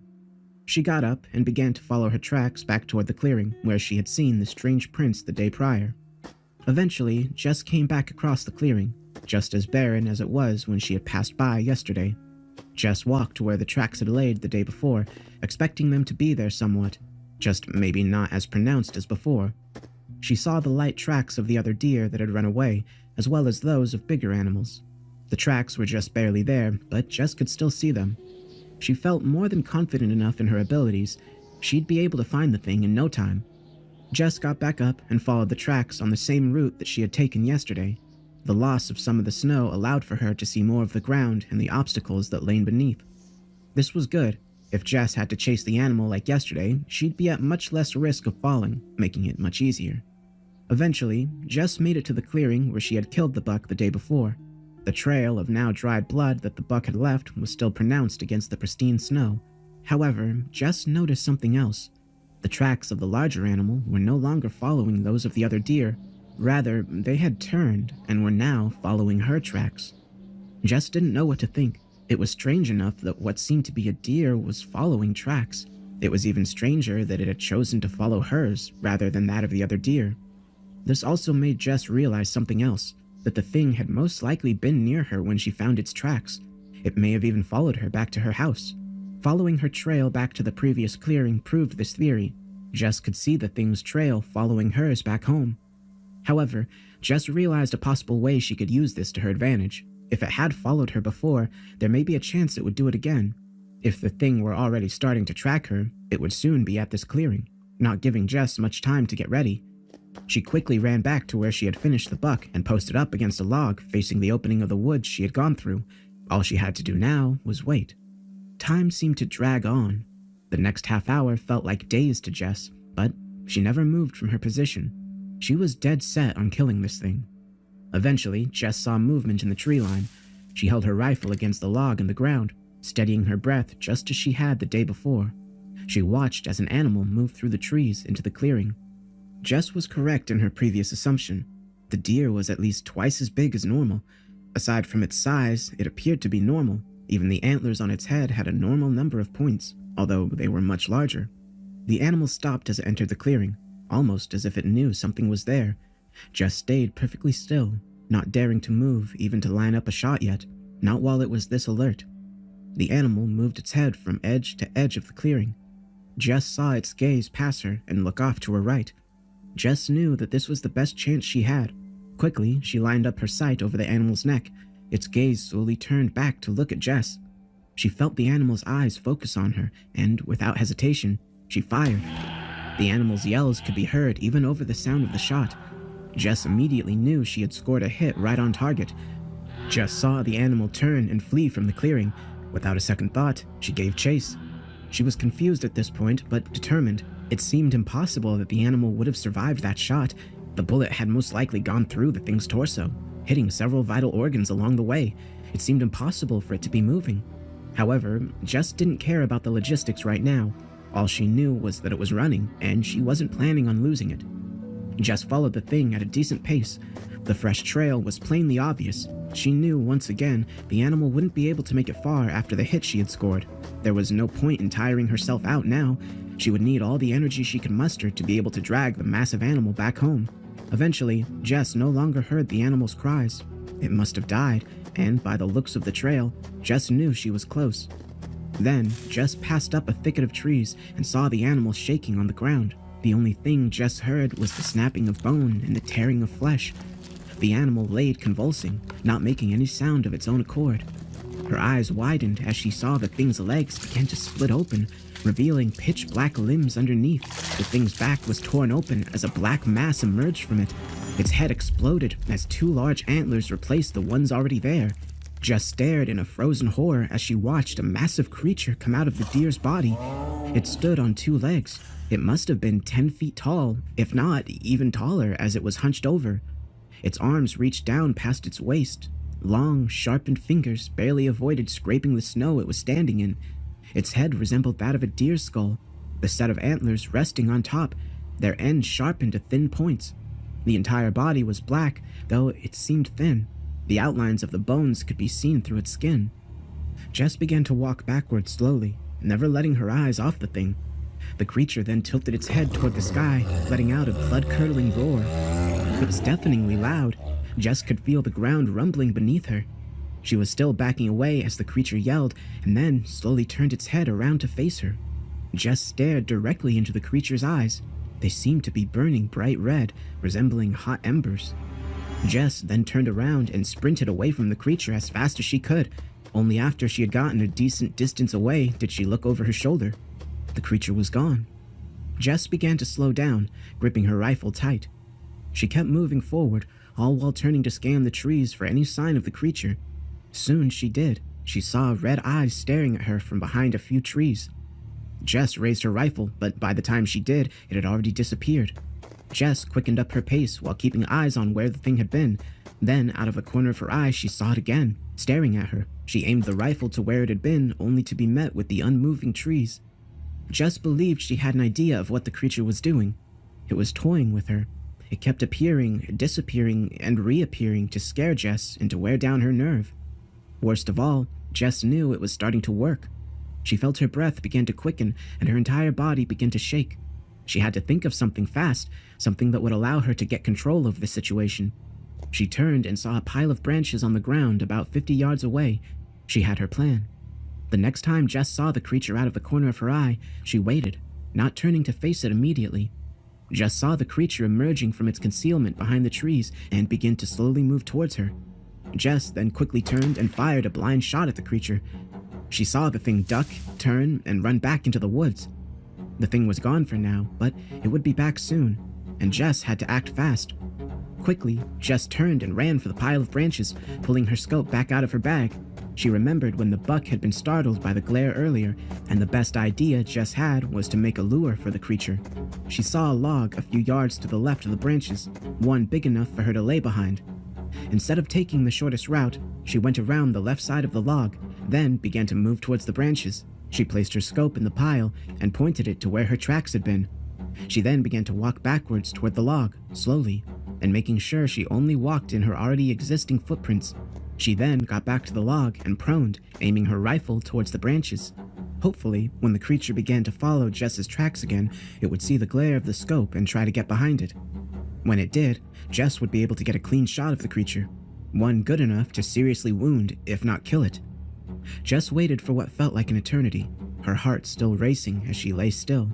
S1: She got up and began to follow her tracks back toward the clearing where she had seen the strange prints the day prior. Eventually, Jess came back across the clearing, just as barren as it was when she had passed by yesterday. Jess walked to where the tracks had laid the day before, expecting them to be there somewhat, just maybe not as pronounced as before. She saw the light tracks of the other deer that had run away, as well as those of bigger animals. The tracks were just barely there, but Jess could still see them. She felt more than confident enough in her abilities. She'd be able to find the thing in no time. Jess got back up and followed the tracks on the same route that she had taken yesterday. The loss of some of the snow allowed for her to see more of the ground and the obstacles that lay beneath. This was good. If Jess had to chase the animal like yesterday, she'd be at much less risk of falling, making it much easier. Eventually, Jess made it to the clearing where she had killed the buck the day before. The trail of now dried blood that the buck had left was still pronounced against the pristine snow. However, Jess noticed something else. The tracks of the larger animal were no longer following those of the other deer. Rather, they had turned and were now following her tracks. Jess didn't know what to think. It was strange enough that what seemed to be a deer was following tracks. It was even stranger that it had chosen to follow hers rather than that of the other deer. This also made Jess realize something else, that the thing had most likely been near her when she found its tracks. It may have even followed her back to her house. Following her trail back to the previous clearing proved this theory. Jess could see the thing's trail following hers back home. However, Jess realized a possible way she could use this to her advantage. If it had followed her before, there may be a chance it would do it again. If the thing were already starting to track her, it would soon be at this clearing, not giving Jess much time to get ready. She quickly ran back to where she had finished the buck and posted up against a log facing the opening of the woods she had gone through. All she had to do now was wait. Time seemed to drag on. The next half hour felt like days to Jess, but she never moved from her position.
S2: She was dead set on killing this thing. Eventually, Jess saw movement in the tree line. She held her rifle against the log in the ground, steadying her breath just as she had the day before. She watched as an animal moved through the trees into the clearing. Jess was correct in her previous assumption. The deer was at least twice as big as normal. Aside from its size, it appeared to be normal. Even the antlers on its head had a normal number of points, although they were much larger. The animal stopped as it entered the clearing, almost as if it knew something was there. Jess stayed perfectly still, not daring to move even to line up a shot yet, not while it was this alert. The animal moved its head from edge to edge of the clearing. Jess saw its gaze pass her and look off to her right. Jess knew that this was the best chance she had. Quickly, she lined up her sight over the animal's neck. Its gaze slowly turned back to look at Jess. She felt the animal's eyes focus on her, and without hesitation, she fired. The animal's yells could be heard even over the sound of the shot. Jess immediately knew she had scored a hit right on target. Jess saw the animal turn and flee from the clearing. Without a second thought, she gave chase. She was confused at this point, but determined. It seemed impossible that the animal would have survived that shot. The bullet had most likely gone through the thing's torso, hitting several vital organs along the way. It seemed impossible for it to be moving. However, Jess didn't care about the logistics right now. All she knew was that it was running, and she wasn't planning on losing it. Jess followed the thing at a decent pace. The fresh trail was plainly obvious. She knew, once again, the animal wouldn't be able to make it far after the hit she had scored. There was no point in tiring herself out now. She would need all the energy she could muster to be able to drag the massive animal back home. Eventually, Jess no longer heard the animal's cries. It must have died, and by the looks of the trail, Jess knew she was close. Then, Jess passed up a thicket of trees and saw the animal shaking on the ground. The only thing Jess heard was the snapping of bone and the tearing of flesh. The animal laid convulsing, not making any sound of its own accord. Her eyes widened as she saw the thing's legs begin to split open, revealing pitch-black limbs underneath. The thing's back was torn open as a black mass emerged from it. Its head exploded as two large antlers replaced the ones already there. Jess stared in a frozen horror as she watched a massive creature come out of the deer's body. It stood on two legs. It must have been 10 feet tall, if not even taller, as it was hunched over. Its arms reached down past its waist. Long, sharpened fingers barely avoided scraping the snow it was standing in. Its head resembled that of a deer's skull, the set of antlers resting on top, their ends sharpened to thin points. The entire body was black, though it seemed thin. The outlines of the bones could be seen through its skin. Jess began to walk backward slowly, never letting her eyes off the thing. The creature then tilted its head toward the sky, letting out a blood-curdling roar. It was deafeningly loud. Jess could feel the ground rumbling beneath her. She was still backing away as the creature yelled, and then slowly turned its head around to face her. Jess stared directly into the creature's eyes. They seemed to be burning bright red, resembling hot embers. Jess then turned around and sprinted away from the creature as fast as she could. Only after she had gotten a decent distance away did she look over her shoulder. The creature was gone. Jess began to slow down, gripping her rifle tight. She kept moving forward, all while turning to scan the trees for any sign of the creature. Soon she did. She saw red eyes staring at her from behind a few trees. Jess raised her rifle, but by the time she did, it had already disappeared. Jess quickened up her pace while keeping eyes on where the thing had been. Then, out of a corner of her eye, she saw it again, staring at her. She aimed the rifle to where it had been, only to be met with the unmoving trees. Jess believed she had an idea of what the creature was doing. It was toying with her. It kept appearing, disappearing, and reappearing to scare Jess and to wear down her nerve. Worst of all, Jess knew it was starting to work. She felt her breath begin to quicken and her entire body begin to shake. She had to think of something fast, something that would allow her to get control of the situation. She turned and saw a pile of branches on the ground about 50 yards away. She had her plan. The next time Jess saw the creature out of the corner of her eye, she waited, not turning to face it immediately. Jess saw the creature emerging from its concealment behind the trees and begin to slowly move towards her. Jess then quickly turned and fired a blind shot at the creature. She saw the thing duck, turn, and run back into the woods. The thing was gone for now, but it would be back soon, and Jess had to act fast. Quickly, Jess turned and ran for the pile of branches, pulling her scope back out of her bag. She remembered when the buck had been startled by the glare earlier, and the best idea Jess had was to make a lure for the creature. She saw a log a few yards to the left of the branches, one big enough for her to lay behind. Instead of taking the shortest route, she went around the left side of the log, then began to move towards the branches. She placed her scope in the pile and pointed it to where her tracks had been. She then began to walk backwards toward the log, slowly, and making sure she only walked in her already existing footprints. She then got back to the log and proned, aiming her rifle towards the branches. Hopefully, when the creature began to follow Jess's tracks again, it would see the glare of the scope and try to get behind it. When it did, Jess would be able to get a clean shot of the creature, one good enough to seriously wound, if not kill it. Jess waited for what felt like an eternity, her heart still racing as she lay still.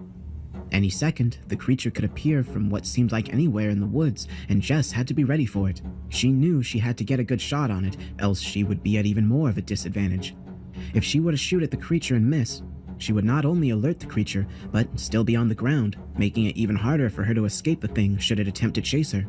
S2: Any second, the creature could appear from what seemed like anywhere in the woods, and Jess had to be ready for it. She knew she had to get a good shot on it, else she would be at even more of a disadvantage. If she were to shoot at the creature and miss, she would not only alert the creature, but still be on the ground, making it even harder for her to escape the thing should it attempt to chase her.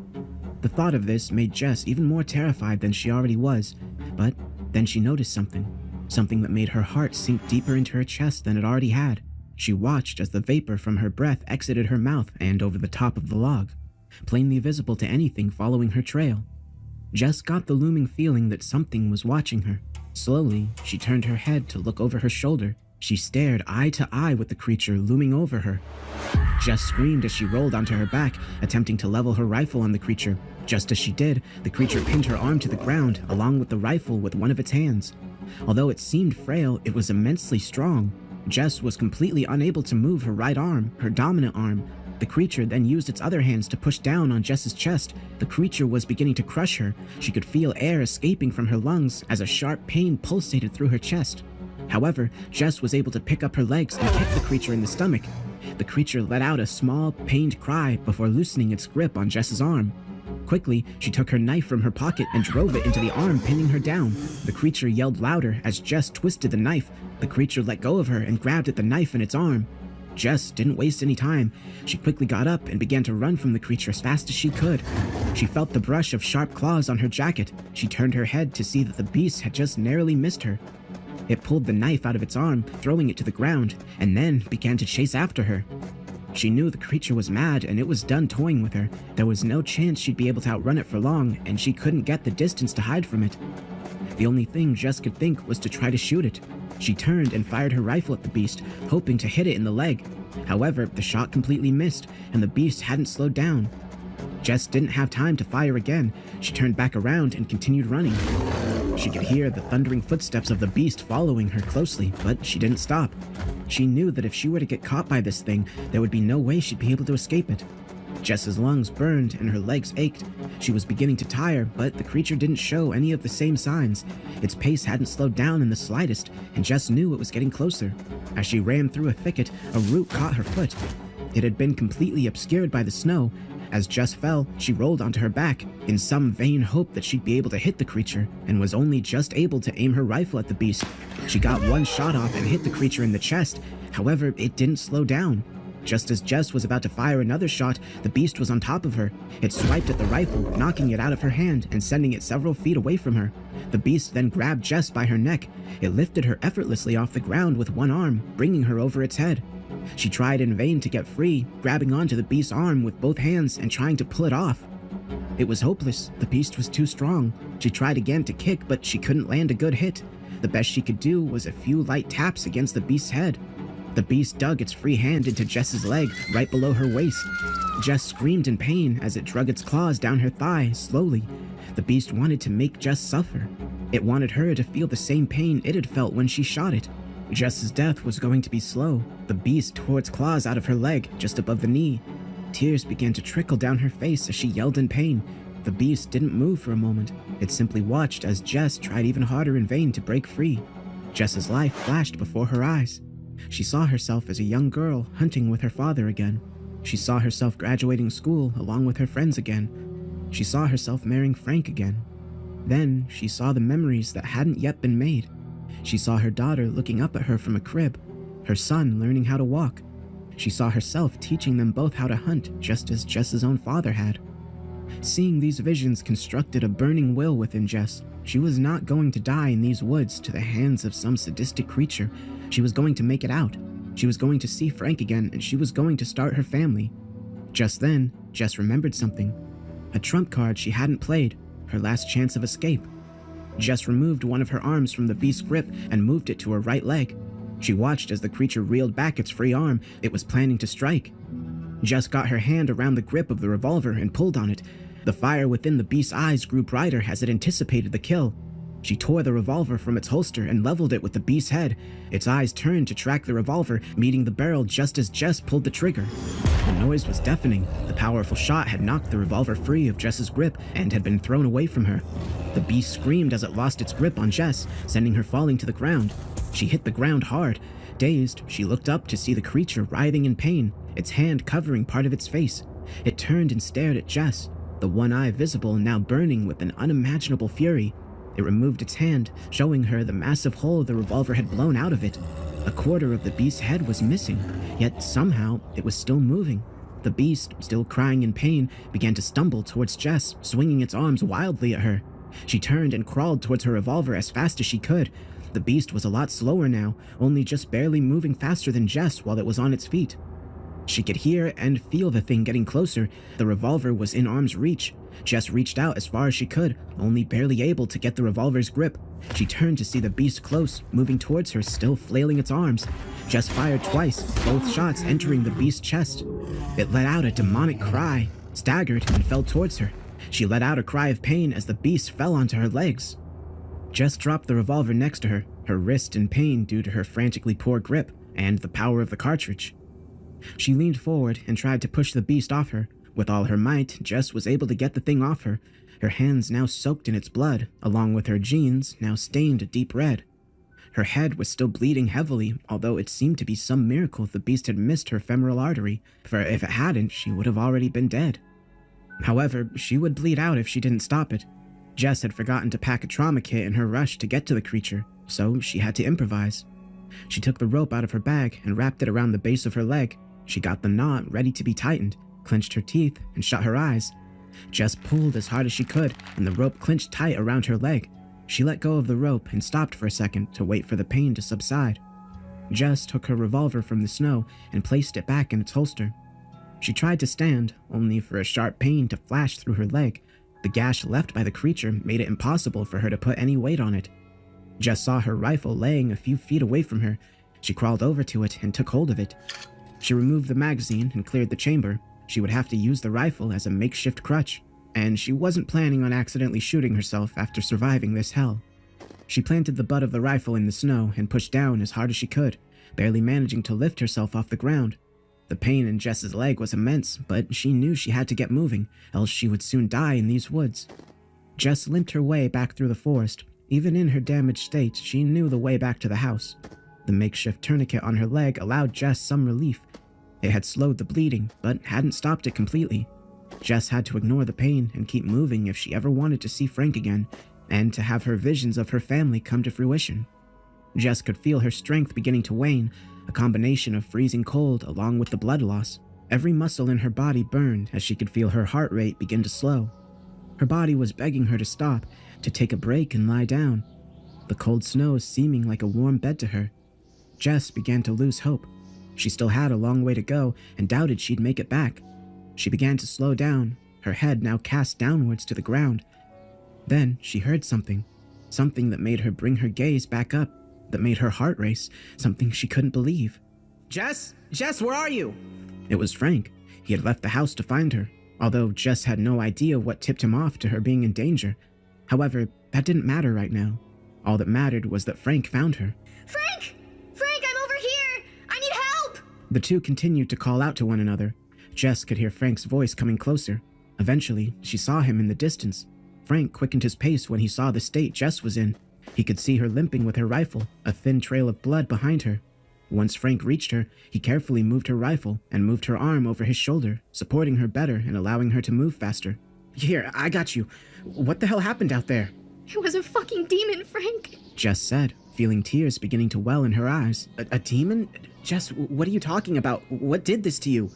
S2: The thought of this made Jess even more terrified than she already was, but then she noticed something that made her heart sink deeper into her chest than it already had. She watched as the vapor from her breath exited her mouth and over the top of the log, plainly visible to anything following her trail. Jess got the looming feeling that something was watching her. Slowly, she turned her head to look over her shoulder. She stared eye to eye with the creature looming over her. Jess screamed as she rolled onto her back, attempting to level her rifle on the creature. Just as she did, the creature pinned her arm to the ground, along with the rifle with one of its hands. Although it seemed frail, it was immensely strong. Jess was completely unable to move her right arm, her dominant arm. The creature then used its other hands to push down on Jess's chest. The creature was beginning to crush her. She could feel air escaping from her lungs as a sharp pain pulsated through her chest. However, Jess was able to pick up her legs and kick the creature in the stomach. The creature let out a small, pained cry before loosening its grip on Jess's arm. Quickly, she took her knife from her pocket and drove it into the arm, pinning her down. The creature yelled louder as Jess twisted the knife. The creature let go of her and grabbed at the knife in its arm. Jess didn't waste any time. She quickly got up and began to run from the creature as fast as she could. She felt the brush of sharp claws on her jacket. She turned her head to see that the beast had just narrowly missed her. It pulled the knife out of its arm, throwing it to the ground, and then began to chase after her. She knew the creature was mad and it was done toying with her. There was no chance she'd be able to outrun it for long, and she couldn't get the distance to hide from it. The only thing Jess could think was to try to shoot it. She turned and fired her rifle at the beast, hoping to hit it in the leg. However, the shot completely missed, and the beast hadn't slowed down. Jess didn't have time to fire again. She turned back around and continued running. She could hear the thundering footsteps of the beast following her closely, but she didn't stop. She knew that if she were to get caught by this thing, there would be no way she'd be able to escape it. Jess's lungs burned and her legs ached. She was beginning to tire, but the creature didn't show any of the same signs. Its pace hadn't slowed down in the slightest, and Jess knew it was getting closer. As she ran through a thicket, a root caught her foot. It had been completely obscured by the snow. As Jess fell, she rolled onto her back, in some vain hope that she'd be able to hit the creature, and was only just able to aim her rifle at the beast. She got one shot off and hit the creature in the chest. However, it didn't slow down. Just as Jess was about to fire another shot, the beast was on top of her. It swiped at the rifle, knocking it out of her hand and sending it several feet away from her. The beast then grabbed Jess by her neck. It lifted her effortlessly off the ground with one arm, bringing her over its head. She tried in vain to get free, grabbing onto the beast's arm with both hands and trying to pull it off. It was hopeless. The beast was too strong. She tried again to kick, but she couldn't land a good hit. The best she could do was a few light taps against the beast's head. The beast dug its free hand into Jess's leg, right below her waist. Jess screamed in pain as it drug its claws down her thigh, slowly. The beast wanted to make Jess suffer. It wanted her to feel the same pain it had felt when she shot it. Jess's death was going to be slow. The beast tore its claws out of her leg, just above the knee. Tears began to trickle down her face as she yelled in pain. The beast didn't move for a moment. It simply watched as Jess tried even harder in vain to break free. Jess's life flashed before her eyes. She saw herself as a young girl hunting with her father again. She saw herself graduating school along with her friends again. She saw herself marrying Frank again. Then she saw the memories that hadn't yet been made. She saw her daughter looking up at her from a crib, her son learning how to walk. She saw herself teaching them both how to hunt, just as Jess's own father had. Seeing these visions constructed a burning will within Jess. She was not going to die in these woods to the hands of some sadistic creature. She was going to make it out. She was going to see Frank again, and she was going to start her family. Just then, Jess remembered something. A trump card she hadn't played, her last chance of escape. Jess removed one of her arms from the beast's grip and moved it to her right leg. She watched as the creature reeled back its free arm. It was planning to strike. Jess got her hand around the grip of the revolver and pulled on it. The fire within the beast's eyes grew brighter as it anticipated the kill. She tore the revolver from its holster and leveled it with the beast's head. Its eyes turned to track the revolver, meeting the barrel just as Jess pulled the trigger. The noise was deafening. The powerful shot had knocked the revolver free of Jess's grip and had been thrown away from her. The beast screamed as it lost its grip on Jess, sending her falling to the ground. She hit the ground hard. Dazed, she looked up to see the creature writhing in pain, its hand covering part of its face. It turned and stared at Jess, the one eye visible and now burning with an unimaginable fury. It removed its hand, showing her the massive hole the revolver had blown out of it. A quarter of the beast's head was missing, yet somehow it was still moving. The beast, still crying in pain, began to stumble towards Jess, swinging its arms wildly at her. She turned and crawled towards her revolver as fast as she could. The beast was a lot slower now, only just barely moving faster than Jess while it was on its feet. She could hear and feel the thing getting closer. The revolver was in arm's reach. Jess reached out as far as she could, only barely able to get the revolver's grip. She turned to see the beast close, moving towards her, still flailing its arms. Jess fired twice, both shots entering the beast's chest. It let out a demonic cry, staggered, and fell towards her. She let out a cry of pain as the beast fell onto her legs. Jess dropped the revolver next to her wrist in pain due to her frantically poor grip and the power of the cartridge. She leaned forward and tried to push the beast off her. With all her might, Jess was able to get the thing off her, her hands now soaked in its blood, along with her jeans now stained a deep red. Her head was still bleeding heavily, although it seemed to be some miracle the beast had missed her femoral artery, for if it hadn't, she would have already been dead. However, she would bleed out if she didn't stop it. Jess had forgotten to pack a trauma kit in her rush to get to the creature, so she had to improvise. She took the rope out of her bag and wrapped it around the base of her leg. She got the knot ready to be tightened, clenched her teeth, and shut her eyes. Jess pulled as hard as she could, and the rope clinched tight around her leg. She let go of the rope and stopped for a second to wait for the pain to subside. Jess took her revolver from the snow and placed it back in its holster. She tried to stand, only for a sharp pain to flash through her leg. The gash left by the creature made it impossible for her to put any weight on it. Jess saw her rifle laying a few feet away from her. She crawled over to it and took hold of it. She removed the magazine and cleared the chamber. She would have to use the rifle as a makeshift crutch, and she wasn't planning on accidentally shooting herself after surviving this hell. She planted the butt of the rifle in the snow and pushed down as hard as she could, barely managing to lift herself off the ground. The pain in Jess's leg was immense, but she knew she had to get moving, else she would soon die in these woods. Jess limped her way back through the forest. Even in her damaged state, she knew the way back to the house. The makeshift tourniquet on her leg allowed Jess some relief. It had slowed the bleeding, but hadn't stopped it completely. Jess had to ignore the pain and keep moving if she ever wanted to see Frank again, and to have her visions of her family come to fruition. Jess could feel her strength beginning to wane, a combination of freezing cold along with the blood loss. Every muscle in her body burned as she could feel her heart rate begin to slow. Her body was begging her to stop, to take a break and lie down. The cold snow seeming like a warm bed to her. Jess began to lose hope. She still had a long way to go and doubted she'd make it back. She began to slow down, her head now cast downwards to the ground. Then she heard something that made her bring her gaze back up, that made her heart race, something she couldn't believe. "Jess? Jess, where are you?" It was Frank. He had left the house to find her, although Jess had no idea what tipped him off to her being in danger. However, that didn't matter right now. All that mattered was that Frank found her.
S5: Frank! Frank, I'm over here! I need help!
S2: The two continued to call out to one another. Jess could hear Frank's voice coming closer. Eventually, she saw him in the distance. Frank quickened his pace when he saw the state Jess was in. He could see her limping with her rifle, a thin trail of blood behind her. Once Frank reached her, he carefully moved her rifle and moved her arm over his shoulder, supporting her better and allowing her to move faster. "Here, I got you. What the hell happened out there?"
S5: It was a fucking demon, Frank.
S2: Jess said, feeling tears beginning to well in her eyes. A demon? Jess, what are you talking about? What did this to you?"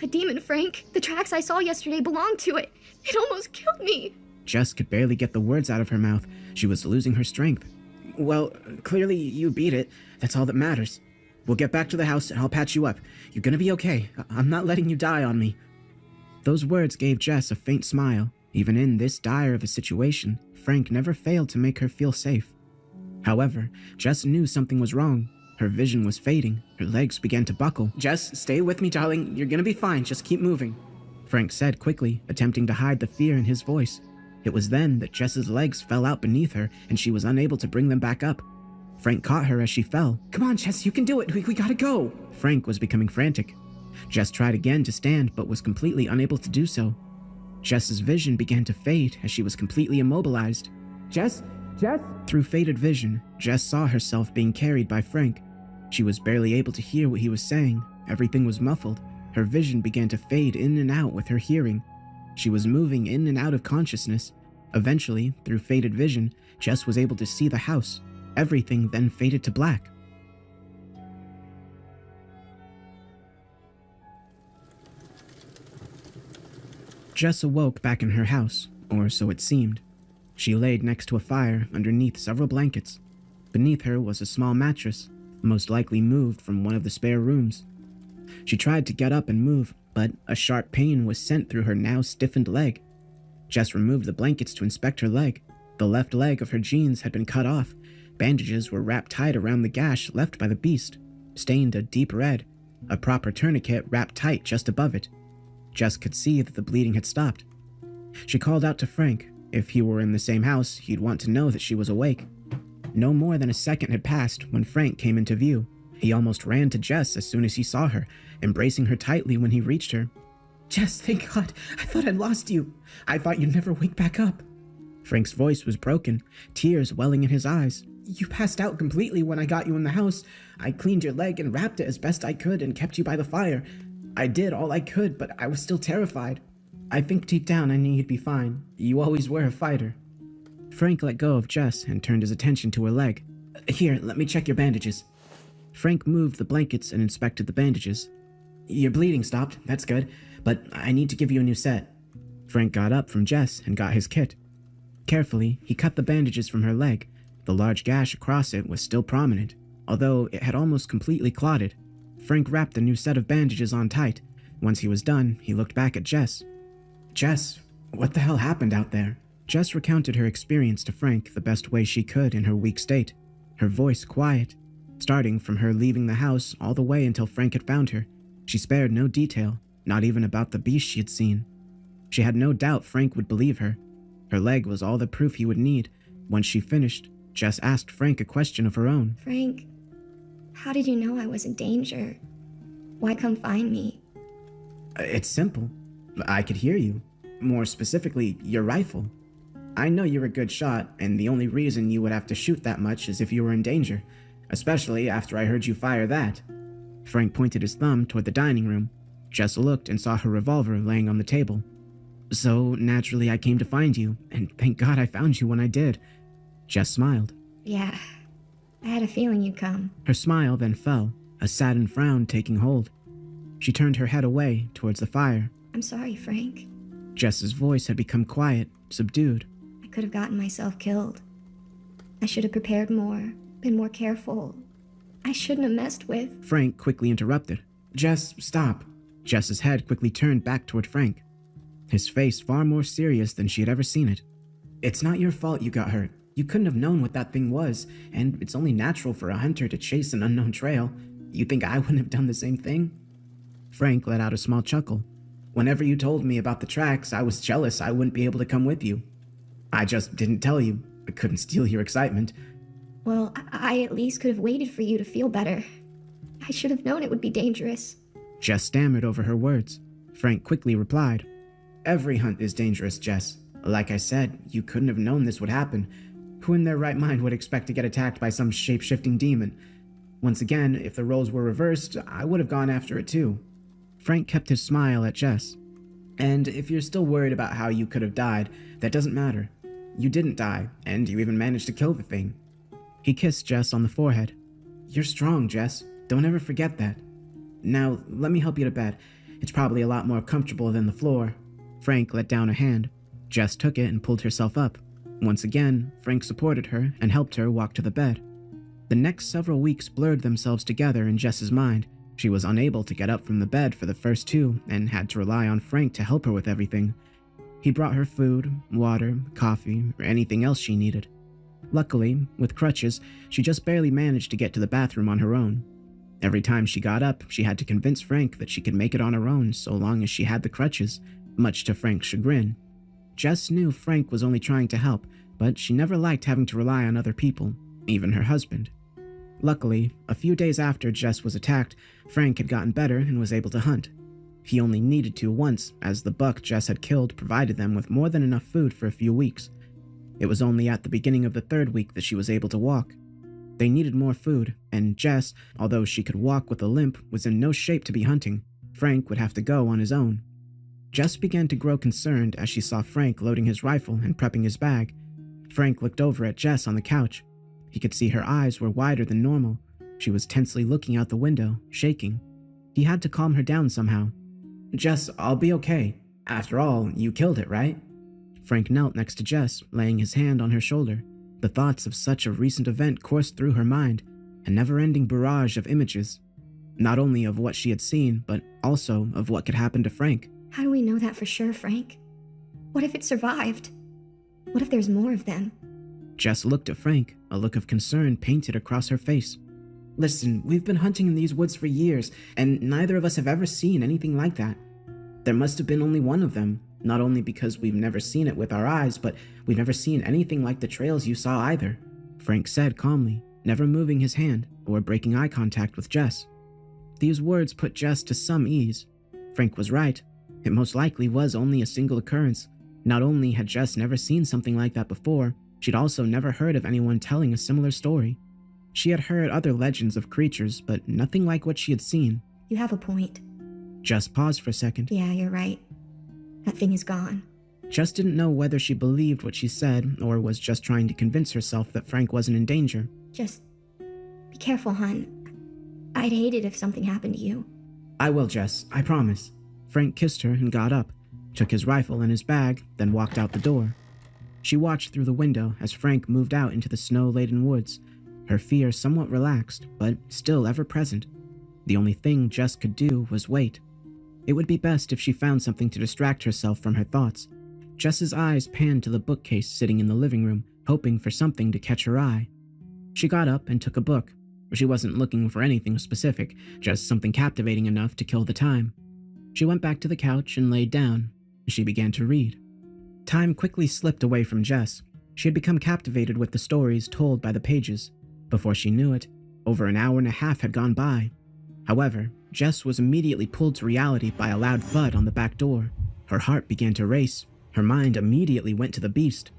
S5: A demon, Frank. The tracks I saw yesterday belonged to it. It almost killed me.
S2: Jess could barely get the words out of her mouth. She was losing her strength. Well, clearly you beat it. That's all that matters. We'll get back to the house and I'll patch you up. You're gonna be okay. I'm not letting you die on me. Those words gave Jess a faint smile. Even in this dire of a situation, Frank never failed to make her feel safe. However, Jess knew something was wrong. Her vision was fading. Her legs began to buckle. Jess, stay with me, darling. You're gonna be fine. Just keep moving, Frank said quickly, attempting to hide the fear in his voice. It was then that Jess's legs fell out beneath her and she was unable to bring them back up. Frank caught her as she fell. Come on, Jess, you can do it. We gotta go. Frank was becoming frantic. Jess tried again to stand but was completely unable to do so. Jess's vision began to fade as she was completely immobilized. Jess? Through faded vision, Jess saw herself being carried by Frank. She was barely able to hear what he was saying. Everything was muffled. Her vision began to fade in and out with her hearing. She was moving in and out of consciousness. Eventually, through faded vision, Jess was able to see the house. Everything then faded to black. Jess awoke back in her house, or so it seemed. She laid next to a fire underneath several blankets. Beneath her was a small mattress, most likely moved from one of the spare rooms. She tried to get up and move, but a sharp pain was sent through her now stiffened leg. Jess removed the blankets to inspect her leg. The left leg of her jeans had been cut off. Bandages were wrapped tight around the gash left by the beast, stained a deep red. A proper tourniquet wrapped tight just above it. Jess could see that the bleeding had stopped. She called out to Frank. If he were in the same house, he'd want to know that she was awake. No more than a second had passed when Frank came into view. He almost ran to Jess as soon as he saw her, embracing her tightly when he reached her. Jess, thank God. I thought I'd lost you. I thought you'd never wake back up. Frank's voice was broken, tears welling in his eyes. You passed out completely when I got you in the house. I cleaned your leg and wrapped it as best I could and kept you by the fire. I did all I could, but I was still terrified. I think deep down I knew you'd be fine. You always were a fighter. Frank let go of Jess and turned his attention to her leg. Here, let me check your bandages. Frank moved the blankets and inspected the bandages. Your bleeding stopped, that's good, but I need to give you a new set. Frank got up from Jess and got his kit. Carefully, he cut the bandages from her leg. The large gash across it was still prominent, although it had almost completely clotted. Frank wrapped the new set of bandages on tight. Once he was done, he looked back at Jess. Jess, what the hell happened out there? Jess recounted her experience to Frank the best way she could in her weak state, her voice quiet. Starting from her leaving the house all the way until Frank had found her, she spared no detail, not even about the beast she had seen. She had no doubt Frank would believe her. Her leg was all the proof he would need. Once she finished, Jess asked Frank a question of her own.
S5: Frank, how did you know I was in danger? Why come find me?
S2: It's simple. I could hear you. More specifically, your rifle. I know you're a good shot, and the only reason you would have to shoot that much is if you were in danger, especially after I heard you fire that. Frank pointed his thumb toward the dining room. Jess looked and saw her revolver laying on the table. So, naturally, I came to find you, and thank God I found you when I did. Jess smiled.
S5: Yeah, I had a feeling you'd come.
S2: Her smile then fell, a saddened frown taking hold. She turned her head away towards the fire.
S5: I'm sorry, Frank.
S2: Jess's voice had become quiet, subdued.
S5: I could have gotten myself killed. I should have prepared more, been more careful. I shouldn't have messed with...
S2: Frank quickly interrupted. Jess, stop. Jess's head quickly turned back toward Frank, his face far more serious than she had ever seen it. It's not your fault you got hurt. You couldn't have known what that thing was, and it's only natural for a hunter to chase an unknown trail. You think I wouldn't have done the same thing? Frank let out a small chuckle. Whenever you told me about the tracks, I was jealous I wouldn't be able to come with you. I just didn't tell you. I couldn't steal your excitement.
S5: Well, I at least could have waited for you to feel better. I should have known it would be dangerous.
S2: Jess stammered over her words. Frank quickly replied. Every hunt is dangerous, Jess. Like I said, you couldn't have known this would happen. Who in their right mind would expect to get attacked by some shape-shifting demon? Once again, if the roles were reversed, I would have gone after it too. Frank kept his smile at Jess. And if you're still worried about how you could have died, that doesn't matter. You didn't die, and you even managed to kill the thing. He kissed Jess on the forehead. You're strong, Jess. Don't ever forget that. Now, let me help you to bed. It's probably a lot more comfortable than the floor. Frank let down a hand. Jess took it and pulled herself up. Once again, Frank supported her and helped her walk to the bed. The next several weeks blurred themselves together in Jess's mind. She was unable to get up from the bed for the first two and had to rely on Frank to help her with everything. He brought her food, water, coffee, or anything else she needed. Luckily, with crutches, she just barely managed to get to the bathroom on her own. Every time she got up, she had to convince Frank that she could make it on her own so long as she had the crutches, much to Frank's chagrin. Jess knew Frank was only trying to help, but she never liked having to rely on other people, even her husband. Luckily, a few days after Jess was attacked, Frank had gotten better and was able to hunt. He only needed to once, as the buck Jess had killed provided them with more than enough food for a few weeks. It was only at the beginning of the third week that she was able to walk. They needed more food, and Jess, although she could walk with a limp, was in no shape to be hunting. Frank would have to go on his own. Jess began to grow concerned as she saw Frank loading his rifle and prepping his bag. Frank looked over at Jess on the couch. He could see her eyes were wider than normal. She was tensely looking out the window, shaking. He had to calm her down somehow. "Jess, I'll be okay. After all, you killed it, right?" Frank knelt next to Jess, laying his hand on her shoulder. The thoughts of such a recent event coursed through her mind, a never-ending barrage of images. Not only of what she had seen, but also of what could happen to Frank.
S5: How do we know that for sure, Frank? What if it survived? What if there's more of them?
S2: Jess looked at Frank, a look of concern painted across her face. "Listen, we've been hunting in these woods for years, and neither of us have ever seen anything like that. There must have been only one of them, not only because we've never seen it with our eyes, but we've never seen anything like the trails you saw either," Frank said calmly, never moving his hand or breaking eye contact with Jess. These words put Jess to some ease. Frank was right. It most likely was only a single occurrence. Not only had Jess never seen something like that before, she'd also never heard of anyone telling a similar story. She had heard other legends of creatures, but nothing like what she had seen.
S5: You have a point.
S2: Jess paused for a second.
S5: Yeah, you're right. That thing is gone.
S2: Jess didn't know whether she believed what she said or was just trying to convince herself that Frank wasn't in danger.
S5: Just be careful, hon. I'd hate it if something happened to you.
S2: "I will, Jess, I promise." Frank kissed her and got up, took his rifle and his bag, then walked out the door. She watched through the window as Frank moved out into the snow-laden woods, her fear somewhat relaxed, but still ever present. The only thing Jess could do was wait. It would be best if she found something to distract herself from her thoughts. Jess's eyes panned to the bookcase sitting in the living room, hoping for something to catch her eye. She got up and took a book. She wasn't looking for anything specific, just something captivating enough to kill the time. She went back to the couch and laid down. She began to read. Time quickly slipped away from Jess. She had become captivated with the stories told by the pages. Before she knew it, over an hour and a half had gone by. However, Jess was immediately pulled to reality by a loud thud on the back door. Her heart began to race. Her mind immediately went to the beast.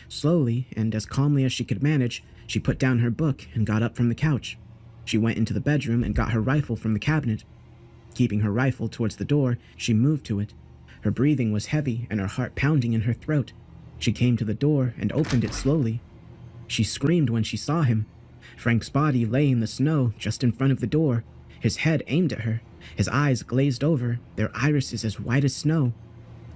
S2: Slowly, and as calmly as she could manage, she put down her book and got up from the couch. She went into the bedroom and got her rifle from the cabinet. Keeping her rifle towards the door, she moved to it. Her breathing was heavy and her heart pounding in her throat. She came to the door and opened it slowly. She screamed when she saw him. Frank's body lay in the snow just in front of the door, his head aimed at her, his eyes glazed over, their irises as white as snow.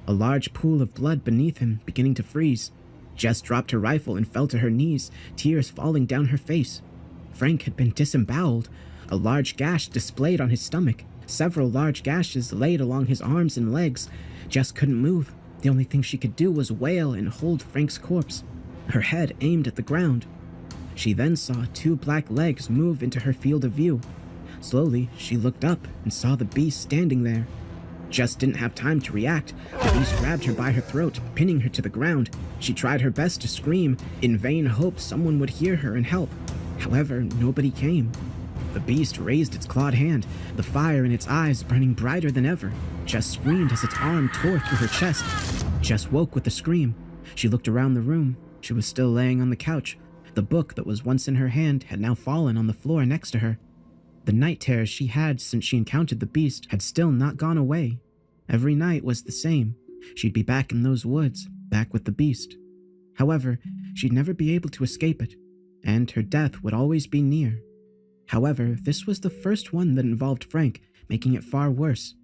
S2: A large pool of blood beneath him, beginning to freeze. Jess dropped her rifle and fell to her knees, tears falling down her face. Frank had been disemboweled, a large gash displayed on his stomach, several large gashes laid along his arms and legs. Jess couldn't move. The only thing she could do was wail and hold Frank's corpse, her head aimed at the ground. She then saw two black legs move into her field of view. Slowly, she looked up and saw the beast standing there. Jess didn't have time to react. The beast grabbed her by her throat, pinning her to the ground. She tried her best to scream, in vain hope someone would hear her and help. However, nobody came. The beast raised its clawed hand, the fire in its eyes burning brighter than ever. Jess screamed as its arm tore through her chest. Jess woke with a scream. She looked around the room. She was still laying on the couch. The book that was once in her hand had now fallen on the floor next to her. The night terrors she had since she encountered the beast had still not gone away. Every night was the same. She'd be back in those woods, back with the beast. However, she'd never be able to escape it, and her death would always be near. However, this was the first one that involved Frank, making it far worse.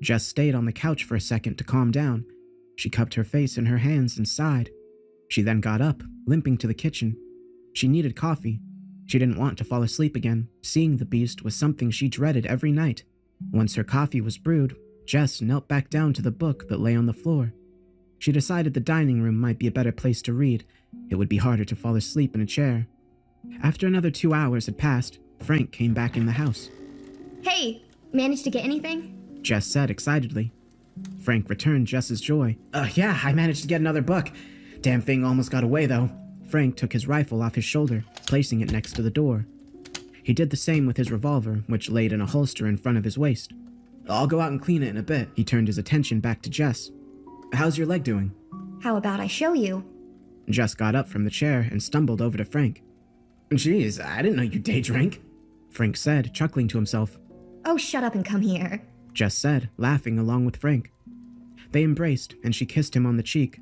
S2: Jess stayed on the couch for a second to calm down. She cupped her face in her hands and sighed. She then got up, limping to the kitchen. She needed coffee. She didn't want to fall asleep again. Seeing the beast was something she dreaded every night. Once her coffee was brewed, Jess knelt back down to the book that lay on the floor. She decided the dining room might be a better place to read. It would be harder to fall asleep in a chair. After another 2 hours had passed, Frank came back in the house.
S5: Hey, managed to get anything?
S2: Jess said excitedly. Frank returned Jess's joy. Yeah, I managed to get another book. Damn thing almost got away, though. Frank took his rifle off his shoulder, placing it next to the door. He did the same with his revolver, which laid in a holster in front of his waist. I'll go out and clean it in a bit. He turned his attention back to Jess. How's your leg doing?
S5: How about I show you?
S2: Jess got up from the chair and stumbled over to Frank. Geez, I didn't know you day drank, Frank said, chuckling to himself.
S5: Oh, shut up and come here.
S2: Jess said, laughing along with Frank. They embraced, and she kissed him on the cheek.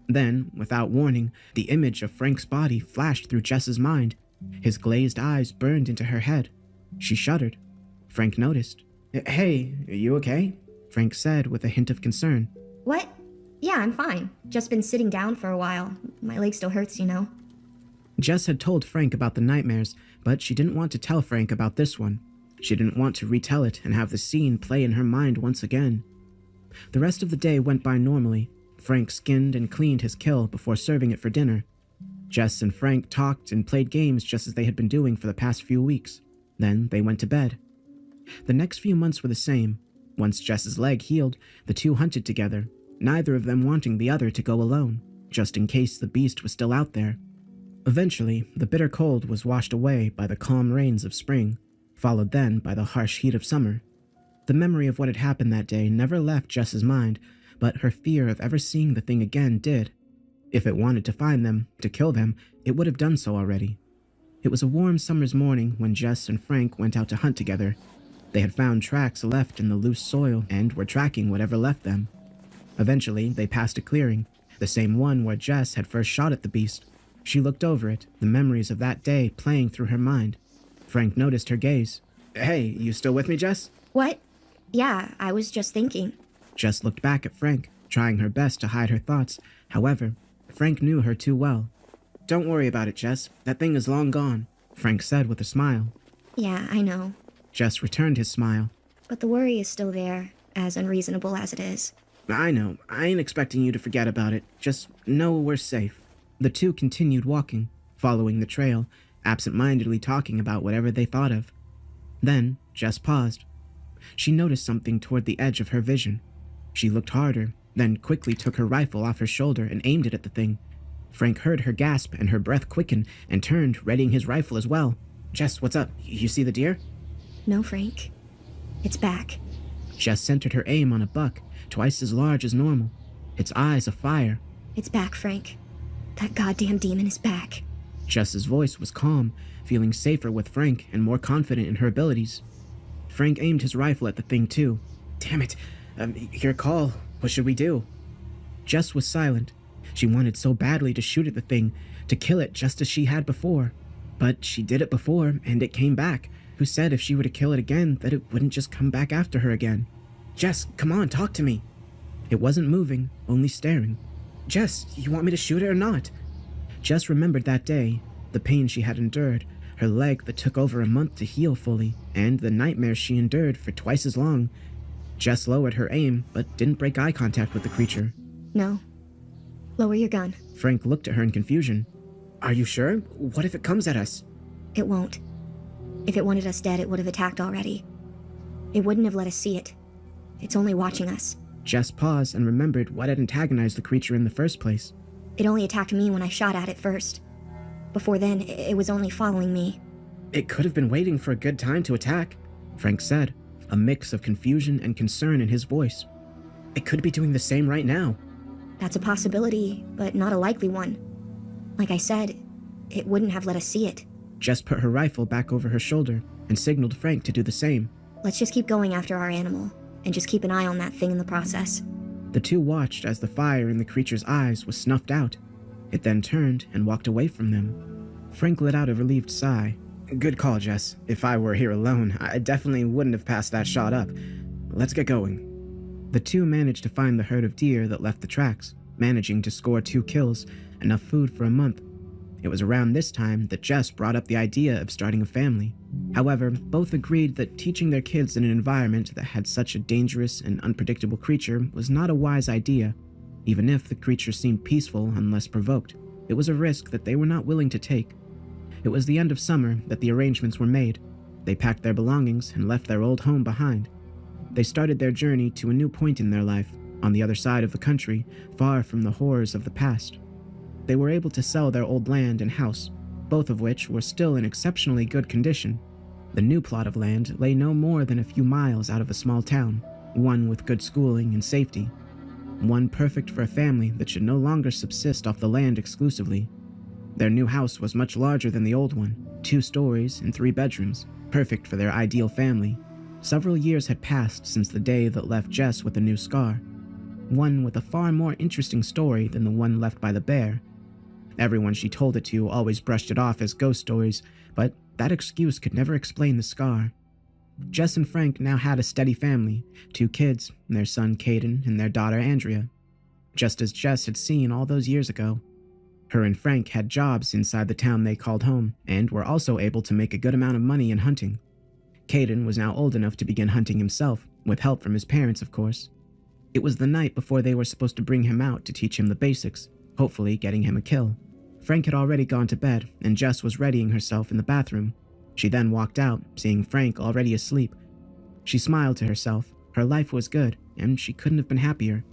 S2: Then, without warning, the image of Frank's body flashed through Jess's mind. His glazed eyes burned into her head. She shuddered. Frank noticed. Hey, are you okay? Frank said with a hint of concern.
S5: What? Yeah, I'm fine. Just been sitting down for a while. My leg still hurts, you know.
S2: Jess had told Frank about the nightmares, but she didn't want to tell Frank about this one. She didn't want to retell it and have the scene play in her mind once again. The rest of the day went by normally. Frank skinned and cleaned his kill before serving it for dinner. Jess and Frank talked and played games just as they had been doing for the past few weeks. Then they went to bed. The next few months were the same. Once Jess's leg healed, the two hunted together, neither of them wanting the other to go alone, just in case the beast was still out there. Eventually, the bitter cold was washed away by the calm rains of spring, followed then by the harsh heat of summer. The memory of what had happened that day never left Jess's mind, but her fear of ever seeing the thing again did. If it wanted to find them, to kill them, it would have done so already. It was a warm summer's morning when Jess and Frank went out to hunt together. They had found tracks left in the loose soil and were tracking whatever left them. Eventually, they passed a clearing, the same one where Jess had first shot at the beast. She looked over it, the memories of that day playing through her mind. Frank noticed her gaze. Hey, you still with me, Jess?
S5: What? Yeah, I was just thinking.
S2: Jess looked back at Frank, trying her best to hide her thoughts. However, Frank knew her too well. Don't worry about it, Jess. That thing is long gone, Frank said with a smile.
S5: Yeah, I know.
S2: Jess returned his smile.
S5: But the worry is still there, as unreasonable as it is.
S2: I know. I ain't expecting you to forget about it. Just know we're safe. The two continued walking, following the trail, absent-mindedly talking about whatever they thought of. Then, Jess paused. She noticed something toward the edge of her vision. She looked harder, then quickly took her rifle off her shoulder and aimed it at the thing. Frank heard her gasp and her breath quicken and turned, readying his rifle as well. Jess, what's up? You see the deer?
S5: No, Frank. It's back.
S2: Jess centered her aim on a buck, twice as large as normal, its eyes afire.
S5: It's back, Frank. That goddamn demon is back.
S2: Jess's voice was calm, feeling safer with Frank and more confident in her abilities. Frank aimed his rifle at the thing too. Damn it. Your call. What should we do? Jess was silent. She wanted so badly to shoot at the thing, to kill it just as she had before. But she did it before, and it came back. Who said if she were to kill it again, that it wouldn't just come back after her again? Jess, come on, talk to me. It wasn't moving, only staring. Jess, you want me to shoot it or not? Jess remembered that day, the pain she had endured, her leg that took over a month to heal fully, and the nightmares she endured for twice as long. Jess lowered her aim, but didn't break eye contact with the creature.
S5: No. Lower your gun.
S2: Frank looked at her in confusion. Are you sure? What if it comes at us?
S5: It won't. If it wanted us dead, it would have attacked already. It wouldn't have let us see it. It's only watching us.
S2: Jess paused and remembered what had antagonized the creature in the first place.
S5: It only attacked me when I shot at it first. Before then, it was only following me.
S2: It could have been waiting for a good time to attack, Frank said, a mix of confusion and concern in his voice. It could be doing the same right now.
S5: That's a possibility, but not a likely one. Like I said, it wouldn't have let us see it.
S2: Jess put her rifle back over her shoulder and signaled Frank to do the same.
S5: Let's just keep going after our animal, and just keep an eye on that thing in the process.
S2: The two watched as the fire in the creature's eyes was snuffed out. It then turned and walked away from them. Frank let out a relieved sigh. Good call, Jess. If I were here alone, I definitely wouldn't have passed that shot up. Let's get going. The two managed to find the herd of deer that left the tracks, managing to score 2 kills, enough food for a month. It was around this time that Jess brought up the idea of starting a family. However, both agreed that teaching their kids in an environment that had such a dangerous and unpredictable creature was not a wise idea. Even if the creature seemed peaceful unless provoked, it was a risk that they were not willing to take. It was the end of summer that the arrangements were made. They packed their belongings and left their old home behind. They started their journey to a new point in their life, on the other side of the country, far from the horrors of the past. They were able to sell their old land and house, both of which were still in exceptionally good condition. The new plot of land lay no more than a few miles out of a small town, one with good schooling and safety. One perfect for a family that should no longer subsist off the land exclusively. Their new house was much larger than the old one, 2 stories and 3 bedrooms, perfect for their ideal family. Several years had passed since the day that left Jess with a new scar, one with a far more interesting story than the one left by the bear. Everyone she told it to always brushed it off as ghost stories, but that excuse could never explain the scar. Jess and Frank now had a steady family, 2 kids, their son Caden and their daughter Andrea, just as Jess had seen all those years ago. Her and Frank had jobs inside the town they called home, and were also able to make a good amount of money in hunting. Caden was now old enough to begin hunting himself, with help from his parents, of course. It was the night before they were supposed to bring him out to teach him the basics, hopefully getting him a kill. Frank had already gone to bed, and Jess was readying herself in the bathroom. She then walked out, seeing Frank already asleep. She smiled to herself. Her life was good, and she couldn't have been happier.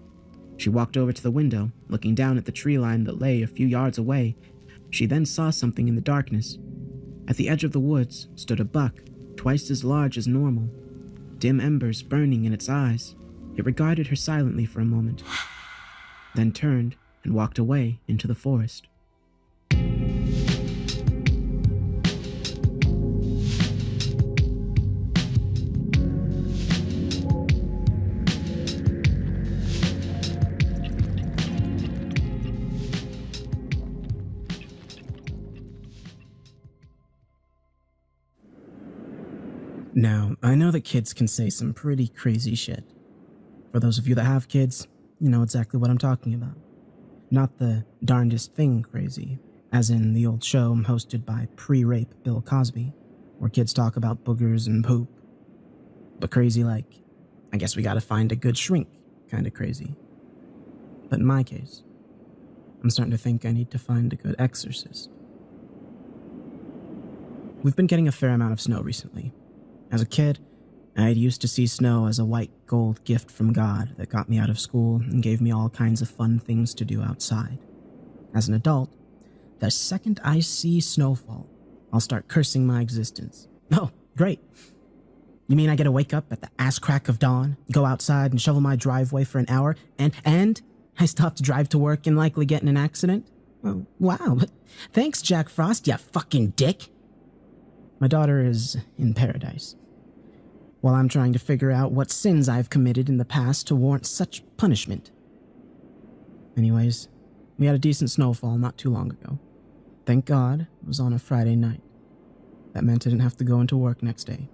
S2: She walked over to the window, looking down at the tree line that lay a few yards away. She then saw something in the darkness. At the edge of the woods stood a buck, twice as large as normal, dim embers burning in its eyes. It regarded her silently for a moment, then turned and walked away into the forest.
S1: Now, I know that kids can say some pretty crazy shit. For those of you that have kids, you know exactly what I'm talking about. Not the darndest thing crazy, as in the old show hosted by pre-rape Bill Cosby, where kids talk about boogers and poop. But crazy like, I guess we gotta find a good shrink kind of crazy. But in my case, I'm starting to think I need to find a good exorcist. We've been getting a fair amount of snow recently. As a kid, I'd used to see snow as a white gold gift from God that got me out of school and gave me all kinds of fun things to do outside. As an adult, the second I see snowfall, I'll start cursing my existence. Oh, great. You mean I get to wake up at the ass crack of dawn, go outside and shovel my driveway for an hour, and I still have to drive to work and likely get in an accident? Oh, wow, thanks, Jack Frost, you fucking dick. My daughter is in paradise, while I'm trying to figure out what sins I've committed in the past to warrant such punishment. Anyways, we had a decent snowfall not too long ago. Thank God it was on a Friday night. That meant I didn't have to go into work next day.